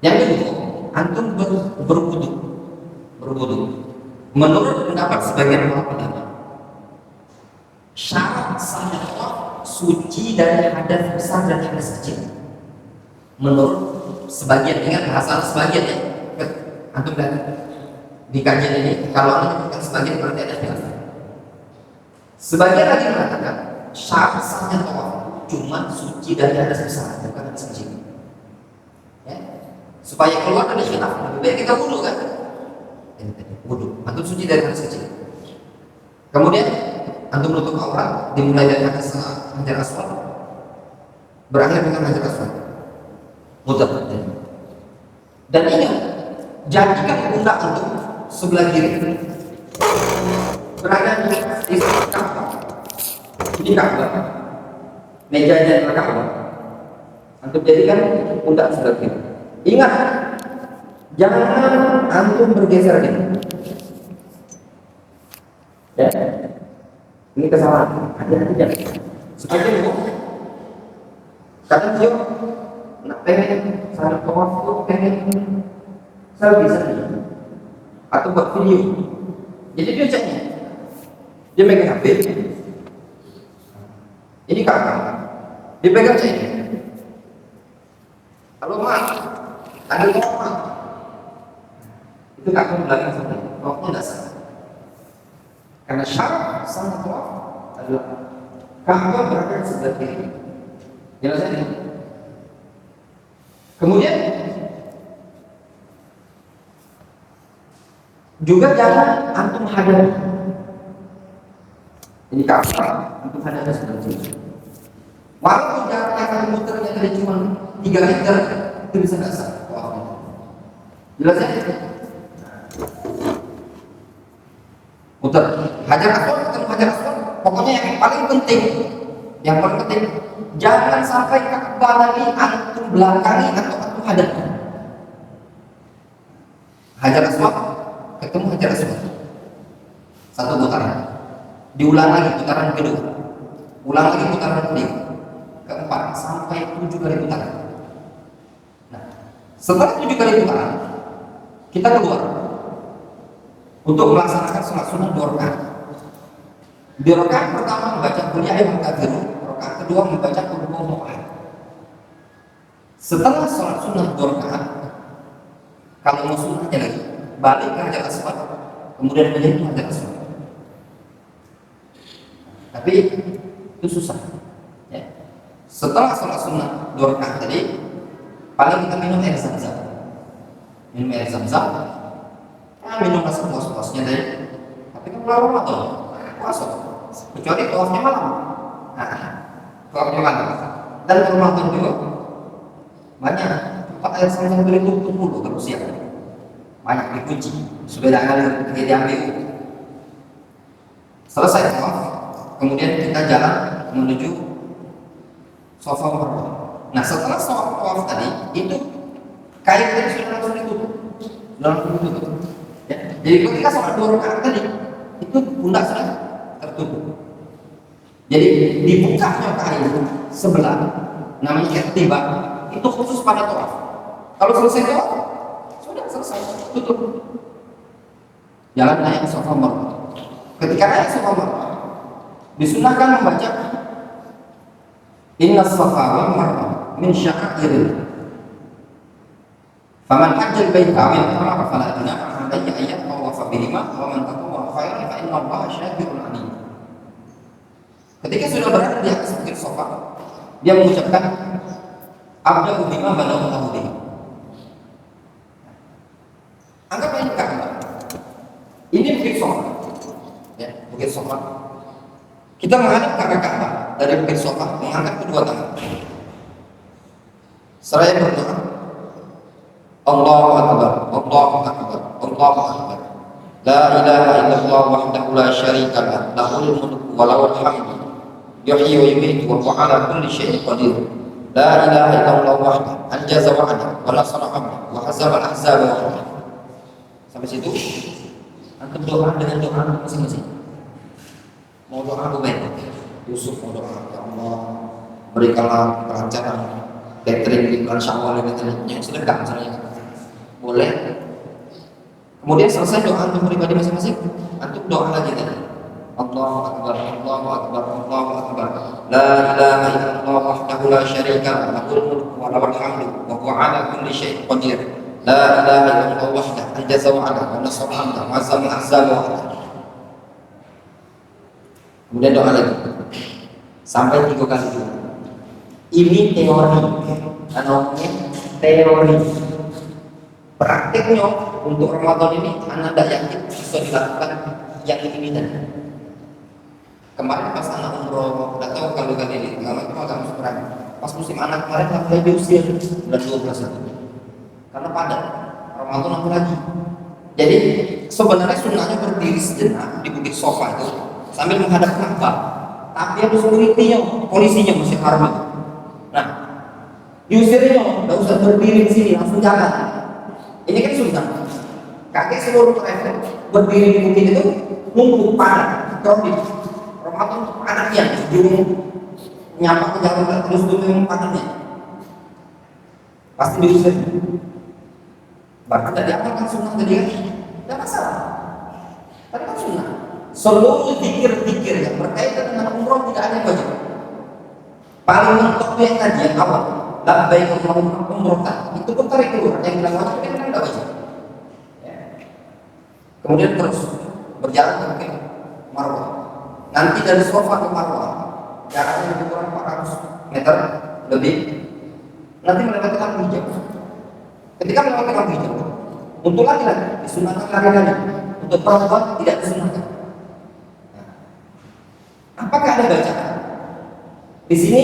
Yang kedua, antum berwudu. Menurut pendapat sebagian ulama, syarat sahnya tawaf suci dari hadas besar dan hadas kecil. Menurut sebagian, ingat bahasa sebagian ya. Antum lihat di kajian ini, kalau anda bukan sebagian berarti ada khilaf. Sebagian lagi mengatakan syarat sahnya tawaf cuma suci dari hadas besar, bukan hadas kecil. Ya. Supaya keluar dari khilaf, lebih baik kita wudu kan? Wudu, antum suci dari hadas kecil. Kemudian antum menutup aurat dimulai dari Hajar Aswad berakhir dengan Hajar Aswad. Muter. Dan ingat, jadikan pundak antum sebelah kiri berada di Ka'bah. Ini Ka'bah. Mejanya adalah Ka'bah. Antum jadikan pundak sebelah kiri. Ingat, jangan antum bergeser gitu. Ya. Ini kesalahan. Hati-hati jangan. Seperti itu. Kadang dia nak pengen saat tawaf tuh pengen selfie atau buat video. Jadi dia ceknya, dia megang HP. Ini kakak, dia pegang ceknya. Halo mak, ada tawaf. Itu itu Ka'bah belakang seperti itu, tawafnya tidak sah. Karena syarat sahnya tawaf adalah Ka'bah berada di sebelah kiri. Jelas ini. Kemudian juga jangan antum hadap. Ini Ka'bah antum hadap sebelah kiri. Walaupun jaraknya kali muternya tadi cuma 3 meter, itu bisa nggak sah tawafnya. Jelas ya? Muter Hajar Aswad, ketemu Hajar Aswad. Pokoknya yang paling penting, jangan sampai Ka'bah lagi antum belakangi atau antum hadapi. Hajar Aswad ketemu Hajar Aswad, satu putaran, diulang lagi putaran kedua, ulang lagi putaran ketiga, keempat, sampai 7 kali putaran. Nah, setelah 7 kali putaran, kita keluar untuk melaksanakan sholat sunnah 2 rakaat. Di rakaat pertama membaca qul ya ayyuhal kafirun, rakaat kedua membaca qul huwallahu ahad. Setelah sholat sunnah 2 rakaat, kalau mau sunnahnya lagi, balik ke Hajar Aswad, kemudian menyentuh Hajar Aswad. Tapi itu susah. Ya. Setelah sholat sunnah 2 rakaat tadi, paling kita minum air zam-zam. Minum air zam-zam, minum rasa puas-puasnya tadi. Tapi kan bulan Ramadan, puasa. Kecuali tawafnya malam. Nah, tawafnya malam. Dan Ramadan juga banyak tempat air zam-zam boleh tutup dulu kalau siang. Banyak dikunci, sudah ada ngalir, diambil. Selesai tawaf, kemudian kita jalan menuju Safa Marwah. Nah, setelah tawaf tadi, itu kain tadi sudah langsung ditutup. Ya. Jadi ketika sholat 2 rakaat tadi, itu pundak sudah tertutup. Jadi dibukanya kain sebelah, namanya i'tibak, itu khusus pada tawaf. Kalau selesai tawaf, sudah selesai, tutup. Jalan naik Safa Marwah. Ketika naik Safa Marwah, disunahkan membaca Inna Safa wal Marwah min sya'airillah. Faman hajjal baita aw i'tamara fala junaha alayhi an yatawafa bihima wa man tatawwafa khairan fa inna Allaha syakirun alim. Ketika sudah berada di atas bukit Safa, dia mengucapkan abda'u bima bada'allahu bihi. Anggap ini Ka'bah. Ini bukit Safa. Ya, bukit Safa. Kita menghadap ke arah Ka'bah dari bukit Safa, mengangkat kedua tangan. Seraya berdoa, Allahu Akbar, Allahu Akbar, Allahu Akbar. La ilaha illallah wahdahu la syarika lah, lahul mulku wa lahul hamdu. Yuhyi wa yumiitu wa huwa ala kulli syai'in qadir. La ilaha illallah wahdahu anjaza wa'ada wa nasara 'abdahu wa hazama al-ahzaba wahdahu. Sampai situ antum doa dengan doa masing-masing. Mau doa apa baik? Yusuf mau doa, ya Allah berikanlah kelancaran catering di bulan Syawal ini yang sedekah misalnya. Boleh. Kemudian selesai doa antum pribadi masing-masing, antum doa lagi tadi. Allahu Akbar, Allahu Akbar, Allahu Akbar. La ilaha illallah wahdahu la syarika lah, lahul mulku wa lahul hamdu wa huwa ala kulli syai'in qadir. La ilaha illallah wahdahu anjaza wa'ada wa nasara 'abdahu wa hazama al-ahzaba wahdahu. Kemudian doa lagi sampai 3 kali juga. Ini teori, namanya teori. Prakteknya untuk Ramadan ini anak tidak yakin bisa dilakukan yang ini tadi. Kemarin pas anak umroh, tidak tahu kalau kali ini kalau itu agak masuk perang. Pas musim anak kemarin mulai diusir bulan 12 itu, karena padat Ramadan apa lagi. Jadi sebenarnya sunnahnya berdiri sejenak di bukit Safa itu sambil menghadap Ka'bah, tapi ada security-nya, polisinya masih haram itu. Nah, diusirnya tidak usah berdiri di sini, langsung jalan. Ini kan sunnah. Kakek seluruh travel berdiri di bukit itu numpuk padat, crowded. Ramadan padatnya, jurung nyapa ke jalan terus dulu yang padatnya. Pasti diusir. Bahkan tidak diamalkan sunnah tadi kan, tidak masalah. Tapi kan sunnah. Seluruh zikir-zikir yang berkaitan dengan umroh tidak ada yang wajib. Paling mentok yang tadi yang awal, labbaik Allahumma umroh, itu pun tarik keluar. Yang bilang wajib, yang bilang tidak wajib. Ya. kemudian terus berjalan ke Marwah. Nanti dari Safa ke Marwah jaraknya lebih kurang 400 meter lebih. Nanti melewati lampu hijau. Ketika melewati lampu hijau, untuk laki-laki disunahkan lari-lari, untuk perempuan tidak disunahkan. Apakah ada bacaan? Di sini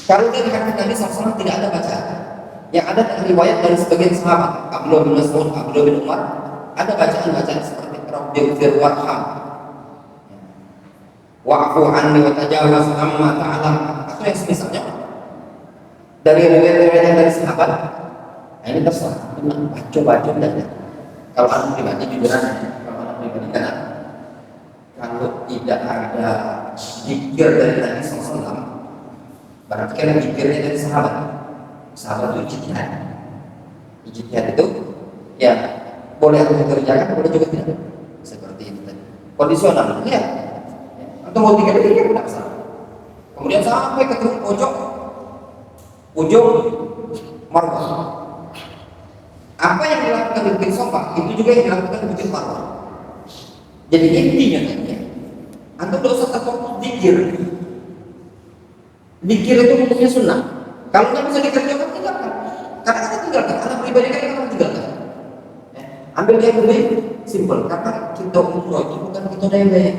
kalau dari hadis Nabi SAW tidak ada bacaan. Yang ada riwayat dari sebagian sahabat, Abdullah bin Mas'ud, Abdullah bin Umar, ada bacaan-bacaan seperti Rabbighfir warham, wa'fu anni wa tajawaz amma ta'lam, atau yang semisalnya dari riwayat-riwayat dari sahabat. Nah, ini terserah, baca-baca dan kalau anda pribadi jujuran, kalau anda pribadi kalau tidak ada zikir dari Nabi SAW, berarti kan zikirnya dari sahabat. Sahabat itu ijtihad. Ijtihad itu ya boleh dikerjakan, boleh juga tidak. Seperti itu tadi. Kondisional, lihat. Atau mau tiga tidak salah. Kemudian sampai ke ujung Marwah. Apa yang dilakukan di Bukit Safa itu juga yang dilakukan di Bukit Marwah. Jadi intinya antum tidak usah terfokus zikir. Zikir itu hukumnya sunnah. Kalau nggak bisa dikerjakan, tinggalkan. Kadang-kadang tinggalkan. Anak pribadi kadang-kadang tinggalkan. Ambil yang lebih simpel. Karena kita umroh itu bukan kita daya.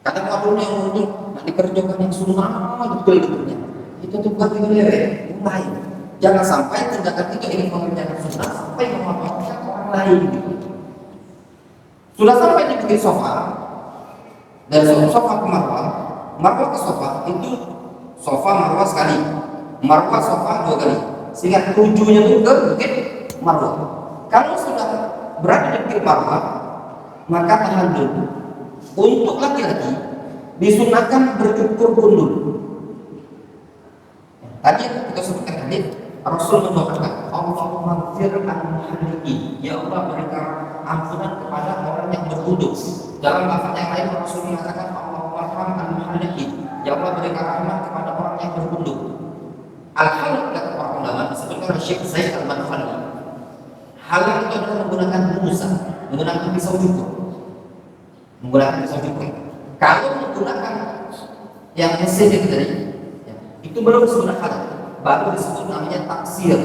Kadang kalau yang untuk dikerjakan yang sunnah betul-betulnya. Itu tuh bukan kita daya. Mulai. Jangan sampai tindakan itu ingin mengerjakan sunnah sampai memanfaatkan orang lain. Sudah sampai di Bukit Safa, dari Safa ke Marwah, Marwah ke Safa itu Safa Marwah sekali, Marwah Safa 2 kali, sehingga tujuannya itu ke Bukit Marwah. Kalau sudah berada di Bukit Marwah, maka tahallul untuk laki-laki disunahkan bercukur gundul. Tadi kita sebutkan hadis Rasul mendoakan Allahumma ighfir al-muhalliqin, ya Allah berikan ampunan kepada orang yang berwudu. Dalam lafaz yang lain Rasul mengatakan Allahumma arham al-muhalliqin, ya Allah berikan rahmat kepada orang yang berwudu. Al-halq kata para ulama disebutkan oleh Syekh Zaid Al-Madkhali. Halq itu adalah menggunakan musa, menggunakan pisau cukur. Menggunakan pisau cukur. Kalau menggunakan yang mesin itu tadi, itu belum disebut halq. Baru disebut namanya taksir.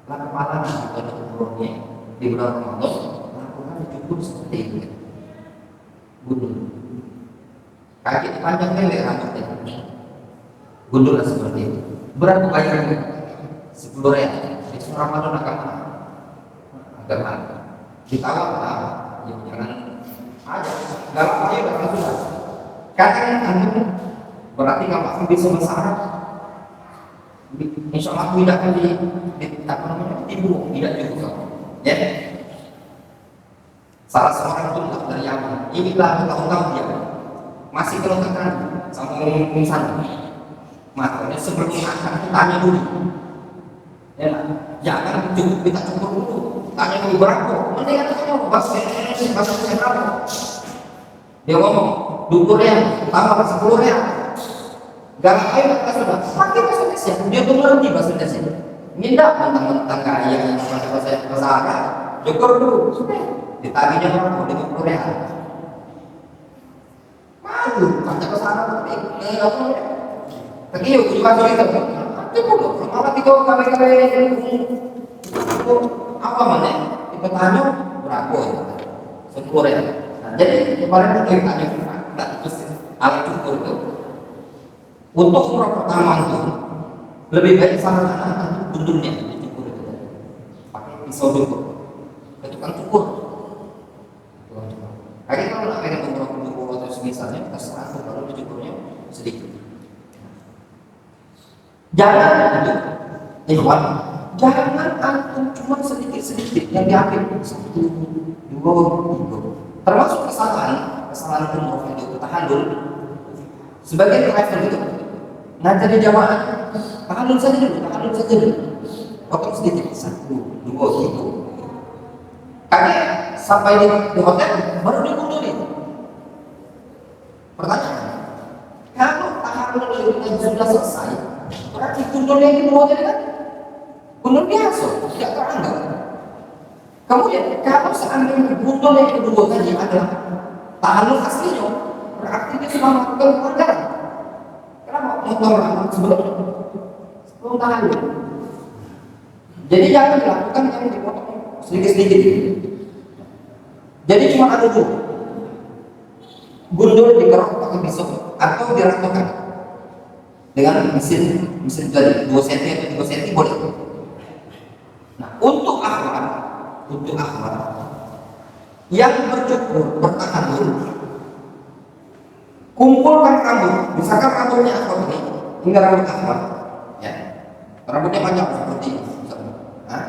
Lah kepala di bulan umrohnya di bulan Ramadan lakukan cukup seperti itu. Gundul. Kaki panjang lebar rambutnya. Gundul seperti itu. Berapa bayarnya? 10 rial. Itu Ramadan agak mahal. Agak mahal. Ditawar lah. Ya, jangan aja. Dalam aja udah sudah. Kadang antum berarti kalau bisa bersyarat. Insya Allah tidak akan dibunuh, tidak juga. Ya, salah seorang pun dari Yaman. Inilah tahun-tahun dia masih kelengkapan sama ngomong sana. Makanya sebelum akan tanya dulu. Ya, jangan cukup kita cukup dulu. Tanya dulu berapa? Mendingan tanya bahasa berapa? Dia ngomong dukurnya tambah 10 rial. Gak ayo kita sudah pakai bahasa Indonesia, dia tuh ngerti bahasa Indonesia. Minta mentang-mentang kaya yang bahasa Arab, cukur dulu, sudah ditagihnya berapa? 50 rial. Malu, baca bahasa Arab tapi nggak boleh. Tapi yuk juga itu, tapi bodoh. Malah tiga kali itu apa mana? Kita tanya berapa? 10 rial. Jadi kemarin kita tanya, nggak terus alat cukur itu. Untuk umroh pertama itu lebih baik sarankan gundulnya dicukur itu pakai pisau cukur, ke tukang cukur. Akhirnya kalau nak pengen umroh atau semisalnya terserah kalau dicukurnya sedikit. Jangan ikhwan, jangan antum cuma sedikit yang diambil 1, 2, 3. Termasuk kesalahan umroh itu tahallul. Sebagian driver itu ngajar di jamaah, tahallul saja dulu, potong sedikit, 1, 2, 3. Kakek sampai di hotel baru digundulin. Pertanyaan, kalau tahallul itu sudah selesai, berarti gundul yang kedua tadi kan gundul biasa, tidak teranggap. Kemudian kalau seandainya gundul yang kedua tadi adalah tahallul aslinya, berarti dia sudah melakukan pelanggaran. Kenapa? Motor sebelum tahallul. Jadi jangan dilakukan yang dipotong sedikit-sedikit. Jadi cuma ada dua. Gundul dikerok pakai pisau atau diratakan dengan mesin tadi 2 cm atau 3 cm boleh. Nah, untuk akhwat yang bercukur bertahan, kumpulkan rambut. Misalkan rambutnya akhwat ini rambut akhwat, ya, rambutnya panjang seperti ini. Nah,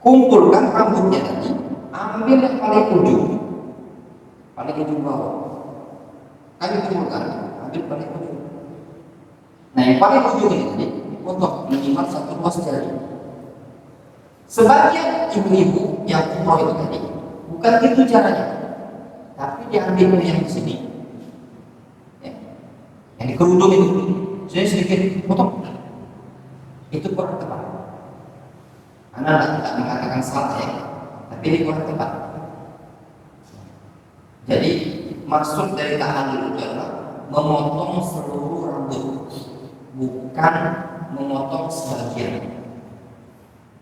kumpulkan rambutnya tadi, ambil yang paling ujung bawah. Kami kumpulkan, ambil paling ujung. Nah, yang paling ujung ini tadi potong minimal 1 ruas jari. Sebagian ibu-ibu yang umroh itu tadi bukan itu caranya, tapi diambil yang di sini, ya, yang di kerudung itu, saya sedikit potong. Itu kurang tepat. Anda tidak mengatakan salah ya, tapi ini kurang tepat. Jadi maksud dari tahallul itu adalah memotong seluruh rambut, bukan memotong sebagian.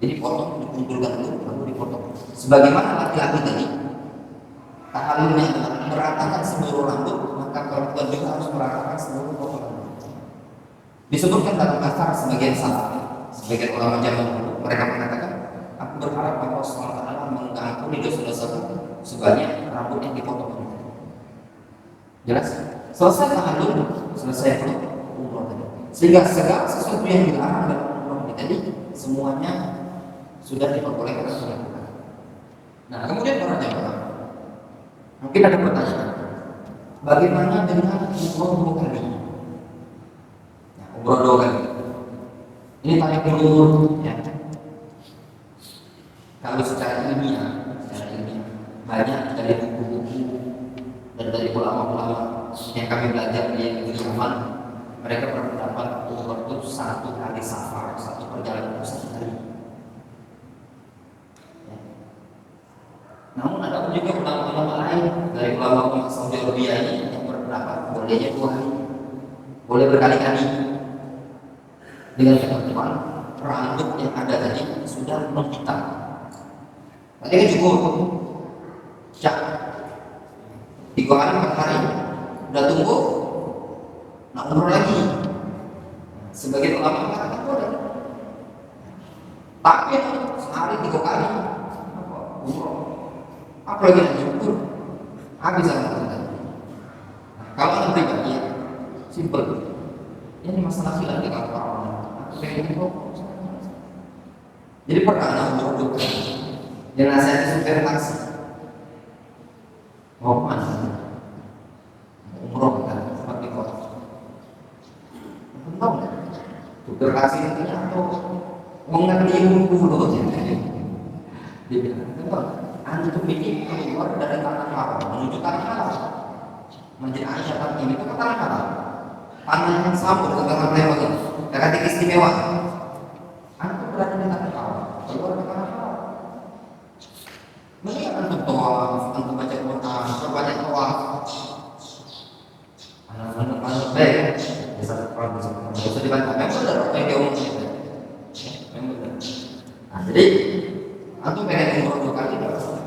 Jadi potong dikumpulkan dulu, baru dipotong. Sebagaimana laki-laki tadi, tahallulnya adalah meratakan seluruh rambut, maka perempuan juga harus meratakan seluruh potong rambut. Disebutkan dalam asar sebagian salaf, sebagian ulama zaman dulu, mereka mengatakan, aku berharap Allah SWT mengampuni dosa-dosaku sebanyak rambut yang dipotong. Jelas? Selesai tahallul, selesai umroh tadi. Sehingga segala sesuatu yang dilarang dalam umroh tadi semuanya sudah diperbolehkan oleh Tuhan. Nah, kemudian para jamaah, mungkin ada pertanyaan, bagaimana dengan umroh 2 kali? Nah, umroh 2 kali. Ini tanya dulu, ya. Kalau secara ilmiah, banyak dari buku-buku dan dari ulama-ulama yang kami belajar di negeri Yaman, mereka berpendapat umroh itu 1 kali safar, 1 perjalanan 1 kali. Namun ada juga ulama-ulama lain dari ulama-ulama Saudi Arabia ini yang berpendapat bolehnya 2 kali, boleh berkali-kali. Dengan ketentuan rambut yang ada tadi sudah menghitam. Tadi kan cukup cak 3 hari 4 hari udah tumbuh, nah umroh lagi. Sebagian ulama mengatakan boleh, tapi sehari 3 kali umroh. Apalagi yang syukur habis sama. Kalau anda pribadi ya simple, ini masalah khilaf di kalangan aku pengen kok. Jadi pernah anak umroh dia nasihat supir taksi mau mana umroh kan seperti kota tahu nggak supir taksi itu atau mengerti dulu dia bilang antum ini keluar dari tanah haram menuju tanah halal. Masjid Aisyah tadi itu ke tanah halal, tanah yang sabur ke tanah lewat, dekat istimewa. Antum berada di tanah halal, keluar ke tanah halal. Mungkin antum tawaf, antum baca Quran, berbanyak tawaf. Anak-anak baik, bisa dibantah. Memang benar apa yang dia omongin. Memang benar. Nah, jadi antum pengen umroh 2 kali nggak masalah.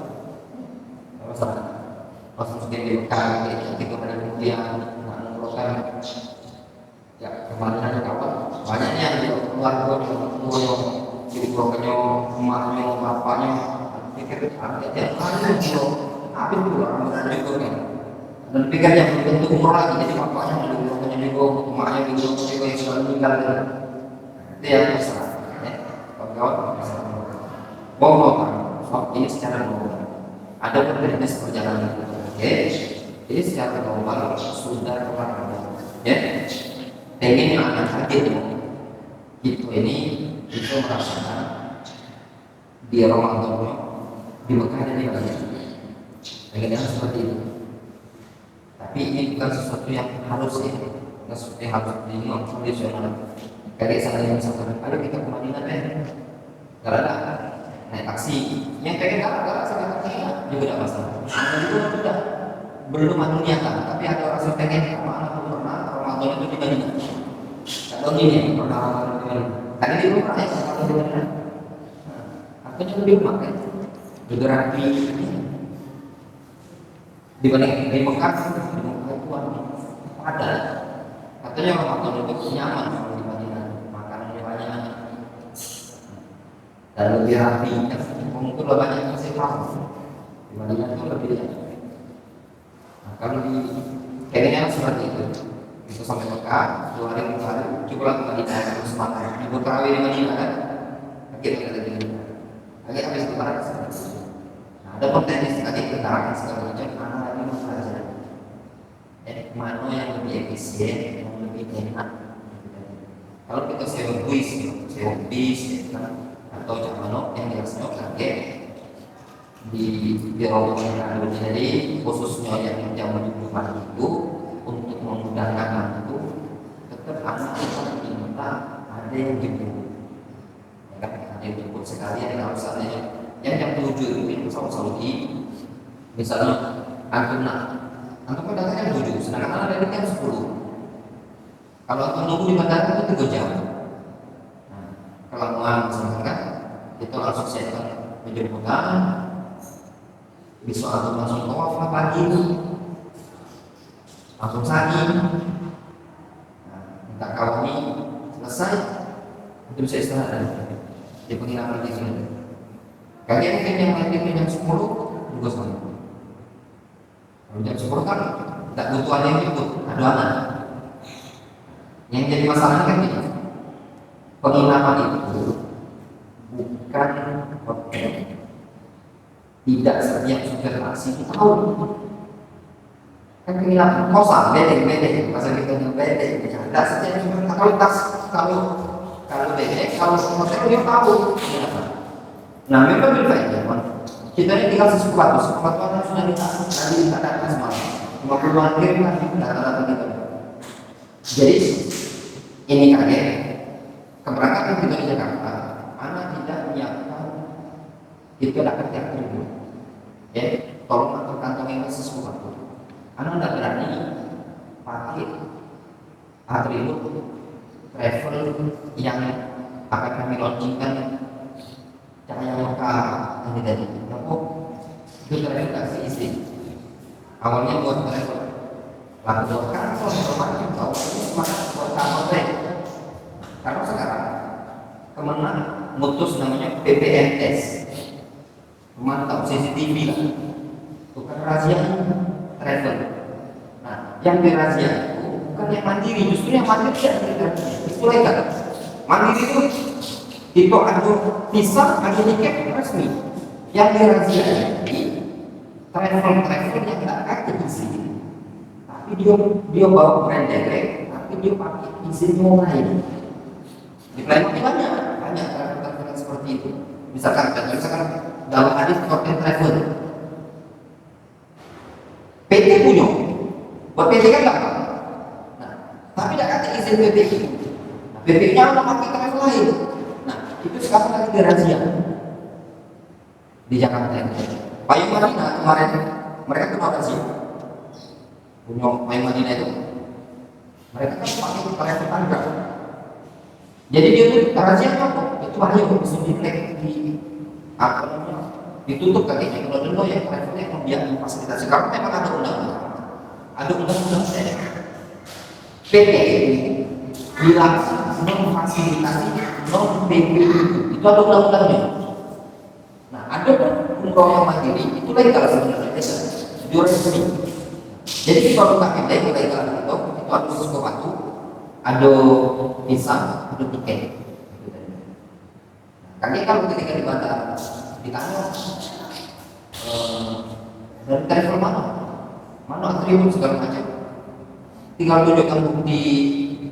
Pas mungkin di Mekah, kita pada kemudian umrohkan, ya kemarin ada kawan banyaknya yang di keluar jadi keluarganya, emaknya, bapaknya, pikir dia kali umroh, habis pula rambut juga dan pikirnya untuk umroh lagi, jadi bapaknya mau keluarganya juga, emaknya juga yang sudah meninggal. Itu yang masalah, ya kawan-kawan masalah. Ini secara global ada prioritas perjalanan. Jadi secara global sudah kelar, ya. Pengen yang akan hadir itu ini bisa merasakan di Ramadan di Mekah dan di Madinah. Pengen yang seperti itu. Tapi ini bukan sesuatu yang harus ya, bukan sesuatu yang harus tradisional. Kayak saya yang misalkan, ayo kita ke Madinah deh. Karena naik taksi. Yang pengen galak-galak sama taksinya juga tidak masalah. Ada juga sudah belum ada niatan, tapi ada rasa pengen sama anak pernah Ramadan itu di Madinah. Kalau ini pernah Ramadan di Madinah. Tadi di rumah ya, kalau di Madinah. Artinya lebih rumah kan, juga rapi. Dibanding di Mekah itu padat. Katanya Ramadan itu nyaman kalau di Madinah, makanannya banyak dan lebih rapi. Mungkin lebih banyak masih tahu. Di Madinah itu lebih banyak. Nah, kalau di Kenya seperti itu, itu sampai Mekah 2 hari 3 hari, cukup ke Madinah harus makan. Ibu terawih di Madinah kan, akhirnya lagi habis itu barang seperti itu. Nah, ada potensi tadi kendaraan segala macam, mana lagi masalah. Mana yang lebih efisien, yang lebih enak. Kalau kita sewa bis, atau mana yang jelasnya kaget di Romawi jadi khususnya yang jam 7 itu untuk memudahkan itu tetap anak kita diminta ada yang jemput, ada yang jemput sekali ada harus ada yang jam 7 itu Saudi misalnya antum datang jam 7 sedangkan anak dari jam 10. Kalau antum nunggu di bandara itu 3 jam. Nah, kelamaan misalkan itu langsung setan menjemputan besok antum langsung tawaf pagi langsung sani. Minta kawan ini selesai itu bisa istirahat di penginapan di sini. Kalian mungkin yang lain jam 10 juga sama. Kalau jam 10 kan tidak butuh ada yang ikut, ada anak. Yang jadi masalah kan ini penginapan itu bukan hotel. Tidak setiap supir taksi itu tahu. Kan penginapan kosan bedek pasal kita yang bedek. Tidak setiap supir kalau bedek kalau hotel dia tahu. Nah memang berfaedah. Kita ini tinggal sesuatu yang sudah dikatakan semalam 50 menit kan data-data kita. Jadi ini kaget keberangkatan kita di Jakarta, anak tidak menyiapkan itu ada tiap ribu. Ya, tolong atur kantongnya sesuatu. Anak tidak berani pakai atribut travel yang akan kami launchingkan cahaya Mekah ini tadi. Itu travel kasih isi. Awalnya buat travel, lalu buat kantor, macam tahu ini semangat buat kantor karena sekarang Kemenang mutus namanya PPNS, memantau CCTV lah, bukan razia travel. Nah, yang dirazia itu bukan yang mandiri, justru yang mandiri tidak itu legal. Mandiri itu ada visa, ada tiket resmi. Yang dirazia ini travel yang tidak aktif izin, tapi dia bawa brand direct, tapi dia pakai izin yang lain. Di Palembang banyak travel seperti itu. Misalkan dalam hadis hotel travel, PT punya, buat PT kan nggak apa. Nah, tapi tidak ada izin PT itu. Nah, PT-nya orang pakai travel lain. Nah, itu sekarang lagi dirazia di Jakarta. Payung Madinah kemarin mereka kena razia. Punya Payung Madinah itu, mereka kan pakai travel tangga. Jadi dia itu razia apa? Itu hanya bisa di apa namanya? Ditutup kakinya kalau dulu yang travelnya membiarkan fasilitas. Sekarang memang ada undang-undang PT bilang memfasilitasi non PP itu ada undang-undangnya. Nah ada umroh yang mandiri itu legal sebenarnya itu resmi. Jadi kalau kita legal itu harus sesuatu ada visa, ada tiket. Karena kalau ketika di bandara ditanya dari travel mana atribut segala macam, tinggal tunjukkan bukti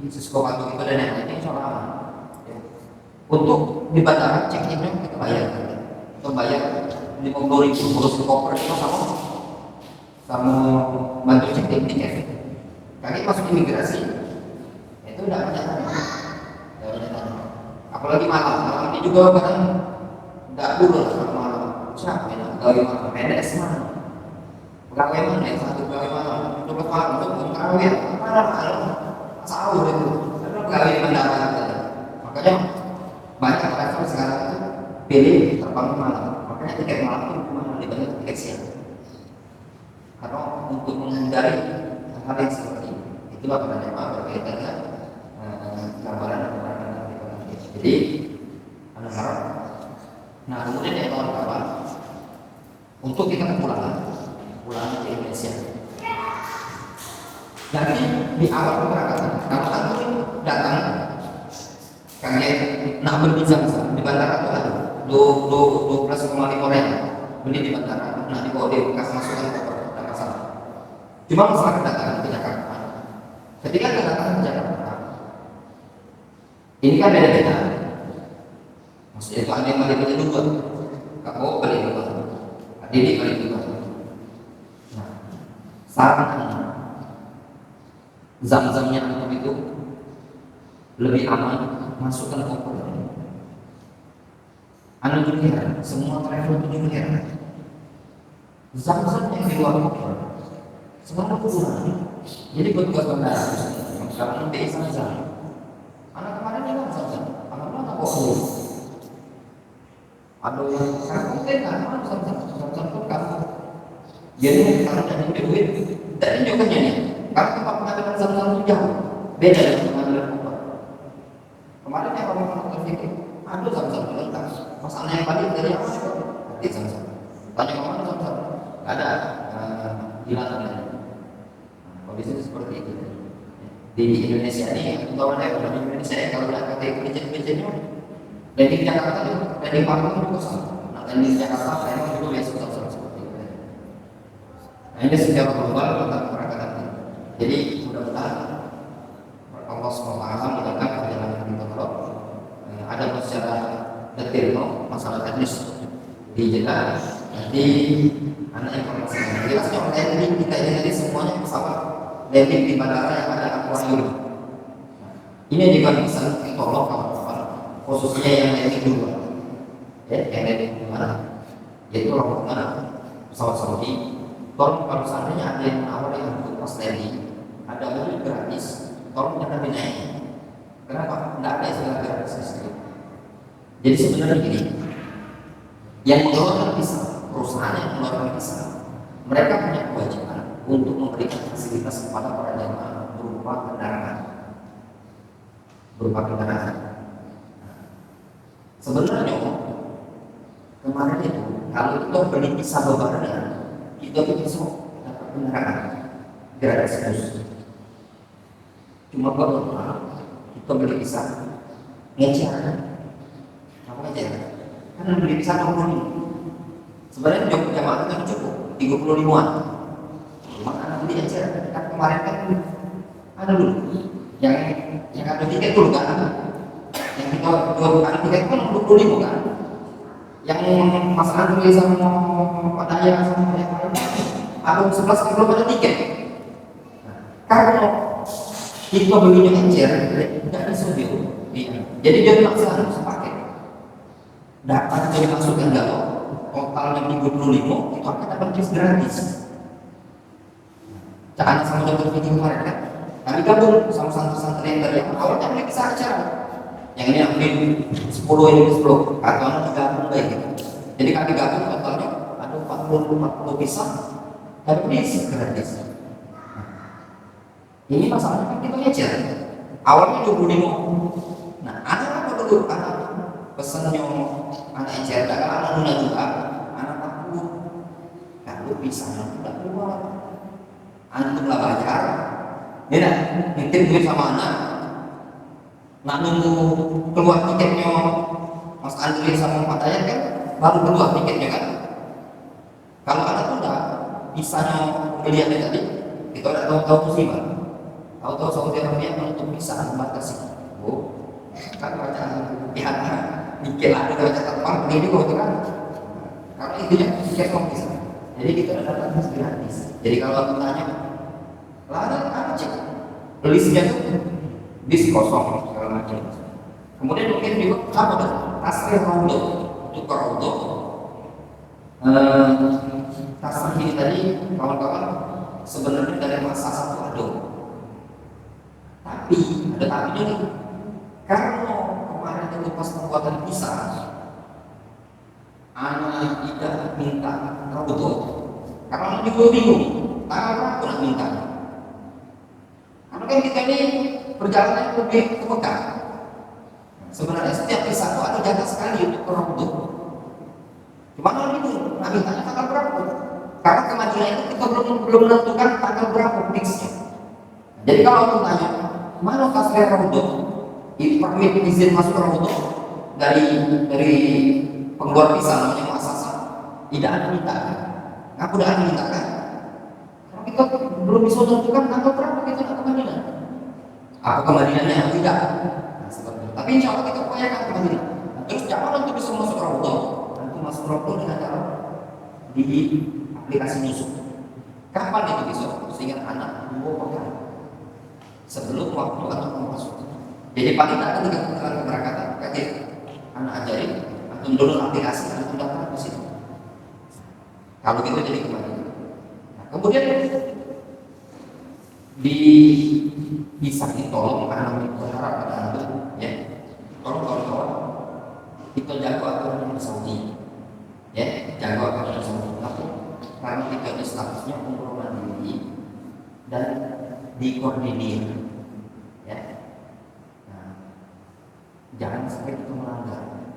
sesuatu itu dan yang lainnya insya Allah aman. Untuk di bandara check-innya kita bayar, bayar 50.000 urus koper itu sama bantu check-in tiket. Kali masuk imigrasi itu udah banyak tanya. Apalagi malam ini juga kadang tidak dulu lah kalau malam. Siapa yang pegawai malam? PNS mana? Pegawai mana yang satu pegawai malam? Coba malam untuk pegawai mana malam? Sahur itu. Karena pegawai bandara gitu. Makanya banyak travel sekarang itu pilih terbang malam. Makanya tiket malam itu mahal dibanding tiket siang. Karena untuk menghindari hal yang seperti ini. Itulah kenapa berkaitan dengan gambaran jadi anak harap. Nah kemudian yang kawan-kawan untuk kita pulang ke Indonesia. Jadi di awal keberangkatan kalau antum datang kaget nak beli Zamzam di bandara tuh ada 12,5 orang beli di bandara. Nah dibawa di bekas masukkan koper tidak masalah. Cuma masalah kedatangan ke Jakarta. Ketika kedatangan ke Jakarta, ini kan beda-beda. Maksudnya itu ada yang balik dua, kakak balik dua, adik balik dua. Nah, saran Zamzamnya antum itu lebih aman, masukkan koper. Anda juga heran, semua travel itu juga heran. Zamzam yang di luar koper, semua kurang. Jadi petugas bandara sekarang BI Zamzam. Anak kemarin juga Zamzam, anak mana kok ada yang sekarang mungkin kan Zamzam pun kamu. Jadi kalau ada duit, dan juga nih. Karena tempat pengadilan Zamzam itu jauh, beda dengan pengadilan koper. Kemarin yang orang terfikir, ada Zamzam lengkap. Masalahnya yang balik dari apa sih? Di Zamzam. Tanya kemana Zamzam? Ada hilang. Kondisi seperti itu. Di Indonesia ini, tahu ada di Indonesia kalau ada KTP-nya, dan di Jakarta juga, dan di Papua juga sama. Nah, dan di Jakarta memang juga biasa seperti itu. Nah, ini secara global tentang perangkatan. Jadi mudah-mudahan Allah SWT mudahkan perjalanan kita kalau ada secara detail masalah teknis di Jeddah. Nanti anak informasi jelasnya landing kita ini tadi semuanya pesawat landing di bandara yang ada akuarium. Ini juga bisa ditolong kawan-kawan, khususnya yang landing dulu, yang landing di mana? Yaitu rombongan pesawat Saudi. Tolong kalau seandainya ada yang menawarkan untuk pas landing, ada mobil gratis, tolong jangan dinaik. Kenapa? Tidak ada istilah gratis di situ. Jadi sebenarnya gini, yang mengeluarkan visa, perusahaan yang mengeluarkan visa, mereka punya kewajiban untuk memberikan fasilitas kepada para jamaah berupa kendaraan. Sebenarnya kemarin itu kalau kita beli visa bebarengan, kita bisa dapat kendaraan gratis. Cuma kalau kita beli visa ngejar, apa ngejar? Karena beli visa 20 sebenarnya jamaah itu cukup 35-an. Cuma anak beli aja. Kan kemarin kan ada dulu yang ada tiket dulu kan, yang kita jual tiket kan 25 kan, yang masalah beli sama Pak Daya sama yang lain ada 11 kan belum ada tiket. Karena kita belinya encer tidak bisa jadi dia langsung harus pakai data dia masukkan galau totalnya 35 itu akan dapat kris gratis. Jangan sama dokter video kemarin kan kami gabung sama santri-santri yang dari awalnya mereka bisa acara yang ini ambil 10 ini 10 atau anak digabung baik gitu. Jadi kami gabung totalnya ada 40 pisang tapi ini gratis. Ini masalahnya kan kita ngejar awalnya 25. Nah anak apa dulu anak pesannya anak ngejar kalau anak muda juga anak 40 kalau pisangnya tidak keluar antum lah bayar ya nitip duit sama anak nak nunggu keluar tiketnya Mas Andri sama Pak Dayat kan baru keluar tiketnya kan. Kalau anak muda bisanya pembeliannya tadi kita udah tahu musibah. Tahu-tahu Saudi Arabia menutup visa membatasi. Kan baca pihak mikir ada baca terbang ini juga itu kan. Kalau itu ya tiket bisa. Jadi kita udah dapat gratis. Jadi kalau aku tanya, lalu apa cek? Listnya tuh bis kosong segala macam. Kemudian mungkin juga apa tuh? Tasrih rondo. untuk untuk tasbih ini tadi kawan-kawan sebenarnya dari masa satu ada, tapi ada tapinya nih. Karena kemarin itu pas pembuatan kisah, anak tidak minta raudhah karena anak juga bingung, apa nak minta? Karena kan kita ini perjalanan lebih ke Mekah. Sebenarnya setiap kisah itu ada jatah sekali untuk raudhah. Cuma orang itu nggak mintanya tanggal berapa? Karena ke Madinah itu kita belum menentukan tanggal berapa fixnya. Jadi kalau aku tanya, mana tasbih raudhah? Permit izin masuk raudhah dari pembuat kisah namanya muassasah. Tidak ada minta. Aku udah ada minta kan? Karena kita belum bisa menentukan tanggal berapa kita nak ke Madinah. Aku ke Madinahnya tidak. Tapi insya Allah kita upayakan ke Madinah. Terus jangan untuk bisa masuk raudhah. Masuk raudhah dengan cara di aplikasi Nusuk. Kapan itu besok? Sehingga anak 2 pekan sebelum waktu atau masuk. Jadi paling tidak ketika keberangkatan, kaget anak ajarin atau download aplikasi atau daftar di situ. Kalau gitu jadi kembali. Nah, kemudian bisa ditolong anak berharap pada anak itu, ya. Tolong kawan-kawan kita jaga aturan di Saudi. Ya, jaga aturan Saudi. Karena kita ini statusnya umroh mandiri dan dikoordinir. Ya. Nah, jangan sampai kita melanggar.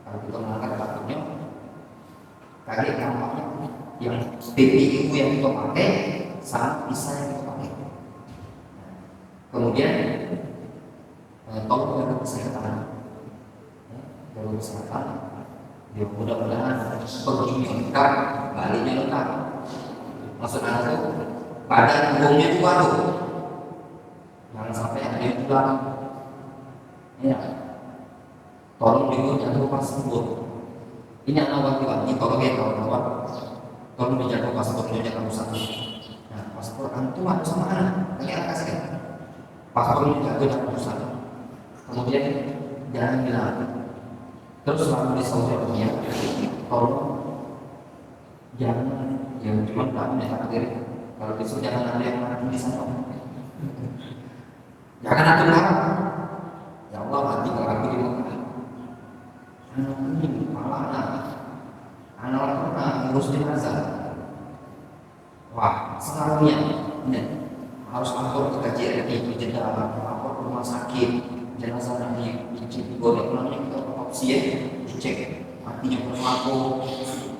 Kalau kita melanggar takutnya kaget nampaknya yang titik itu yang kita pakai sama bisa yang kita pakai. Kemudian tolong jaga kesehatan. Jaga kesehatan. Ya, mudah-mudahan perginya lengkap, baliknya lengkap. Maksud anak itu badan umumnya itu baru. Jangan sampai ada yang pulang. Ya, tolong juga jangan lupa paspor. Ini anak wanti-wanti, tolong ya kawan-kawan. Tolong dijaga paspornya, jangan rusak. Nah, paspor antum ada sama anak, nanti anak kasih kan. Paspornya dijaga jangan rusak. Kemudian jangan bilang. Terus selama di Saudi Arabia, tolong jangan cuma kamu yang takdir. Kalau besok jangan ada yang mati di sana. Jangan ada yang ya Allah mati kalau aku di Mekah. Anak ini malah anak pernah ngurus jenazah. Wah, sekarangnya ini harus lapor ke KJRI di Jeddah, lapor ke rumah sakit, jenazah nanti dicek, boleh pulangnya kita otopsi ya, dicek matinya berlaku.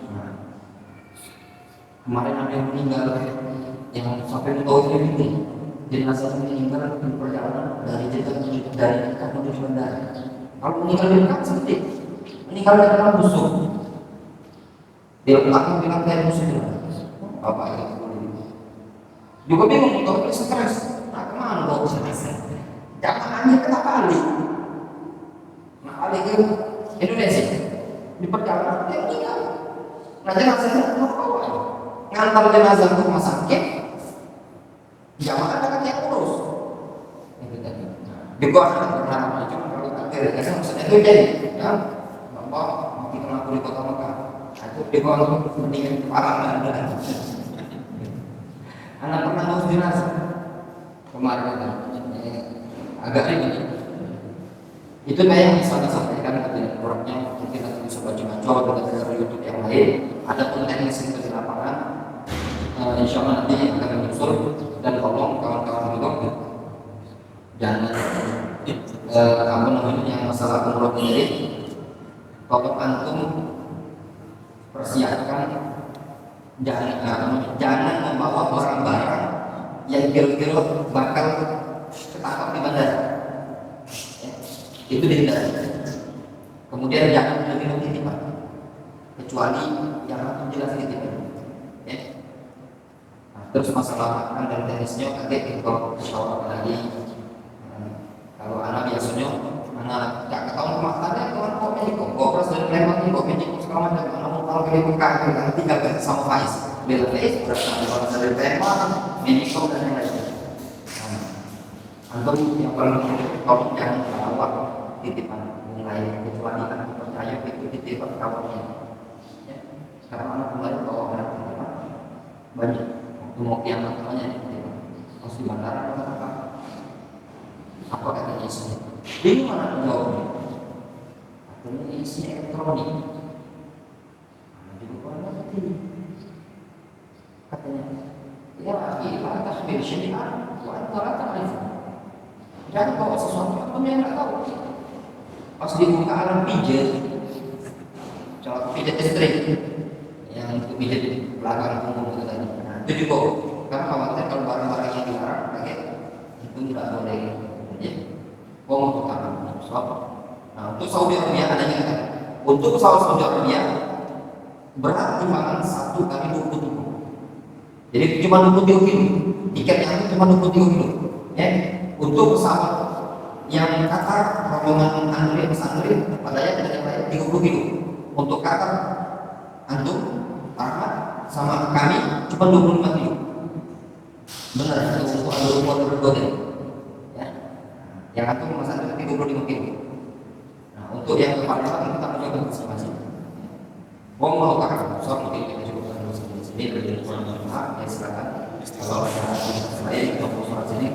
Nah, kemarin ada yang meninggal yang sampai tahu ini bingung, jenazah meninggal di perjalanan dari Jeddah menuju bandara. Kalau meninggal di Mekah sedikit, meninggal di dalam busuk. Dia belakang bilang kayak busuk apa itu? Juga bingung, kalau dia stres, nah kemana bawa jenazah? Jangan hanya kena balik. Nah balik ke Indonesia di perjalanan dia meninggal. Nah jenazahnya apa? Ngantar jenazah ke rumah sakit, jamaah ada yang urus. Di gua pernah cuma kalau takdir, karena maksudnya itu jadi, ya, bapak kita ngaku di kota Mekah, itu di gua untuk mendingan kepala dan anak pernah ngurus jenazah kemarin agak ribet. Itu kayak yang saya sampaikan kepada orangnya, mungkin nanti bisa baca-baca dari YouTube yang lain. Ada pun teknis yang di lapangan, insya Allah nanti akan menyusul. Dan tolong kawan-kawan blog jangan apa namanya yang masalah umroh ini, tolong antum persiapkan jangan membawa barang-barang yang kira-kira bakal ketangkap di bandara. Itu dihindari. Kemudian jangan minum titipan kecuali yang antum jelas titipan. Ya. Nah, terus masalah makan dan teknisnya nanti kita shawar lagi. Kalau anak biasanya anak nggak ketahuan kematannya kawan komen di kok dari Lembang di komen di segala macam. Anak mau tahu dari bukan nanti gak sama Faiz. Bila Faiz berasal dari Lembang, Menikau dan yang lainnya. Antum yang paling penting kalau jangan bawa titipan mulai kecuali kan percaya di kawannya. Ya. Sekarang anak kemarin bawa anak kita banyak. Waktu mau kiamat banyak di pas di bandara apa katanya isinya? Ini mana jawabnya? Katanya isinya elektronik. Jadi orang ngerti. Katanya, ya kita tahmil syariat, wa ta'rif. Jangan bawa sesuatu yang kamu nggak tahu. Pas dibuka alam pijat, contoh pijat listrik, yang untuk pijat di belakang punggung itu tadi. Nah, itu dibawa. Karena khawatir kalau barang-barang yang dilarang pakai itu tidak boleh. Ya, untuk tangan. Nah, untuk Saudi Arabia adanya kan. Untuk pesawat Saudi Arabia berat timbangan 1 kali 23. Jadi cuma 23 kilo. Tiketnya itu cuma 23 kilo. Ya, untuk pesawat yang Qatar rombongan Android padanya tidak sampai 30 kilo. Untuk Qatar antum Ahmad sama kami cuma 25 kilo. Benar untuk Android ini. Ya. Yang antum masa 35 kilo. Nah, untuk yang kepala kita mencoba masing-masing. Mau Qatar, soal mungkin kita coba sini dari kurang maaf ya silakan. Kalau ada lain atau surat sini,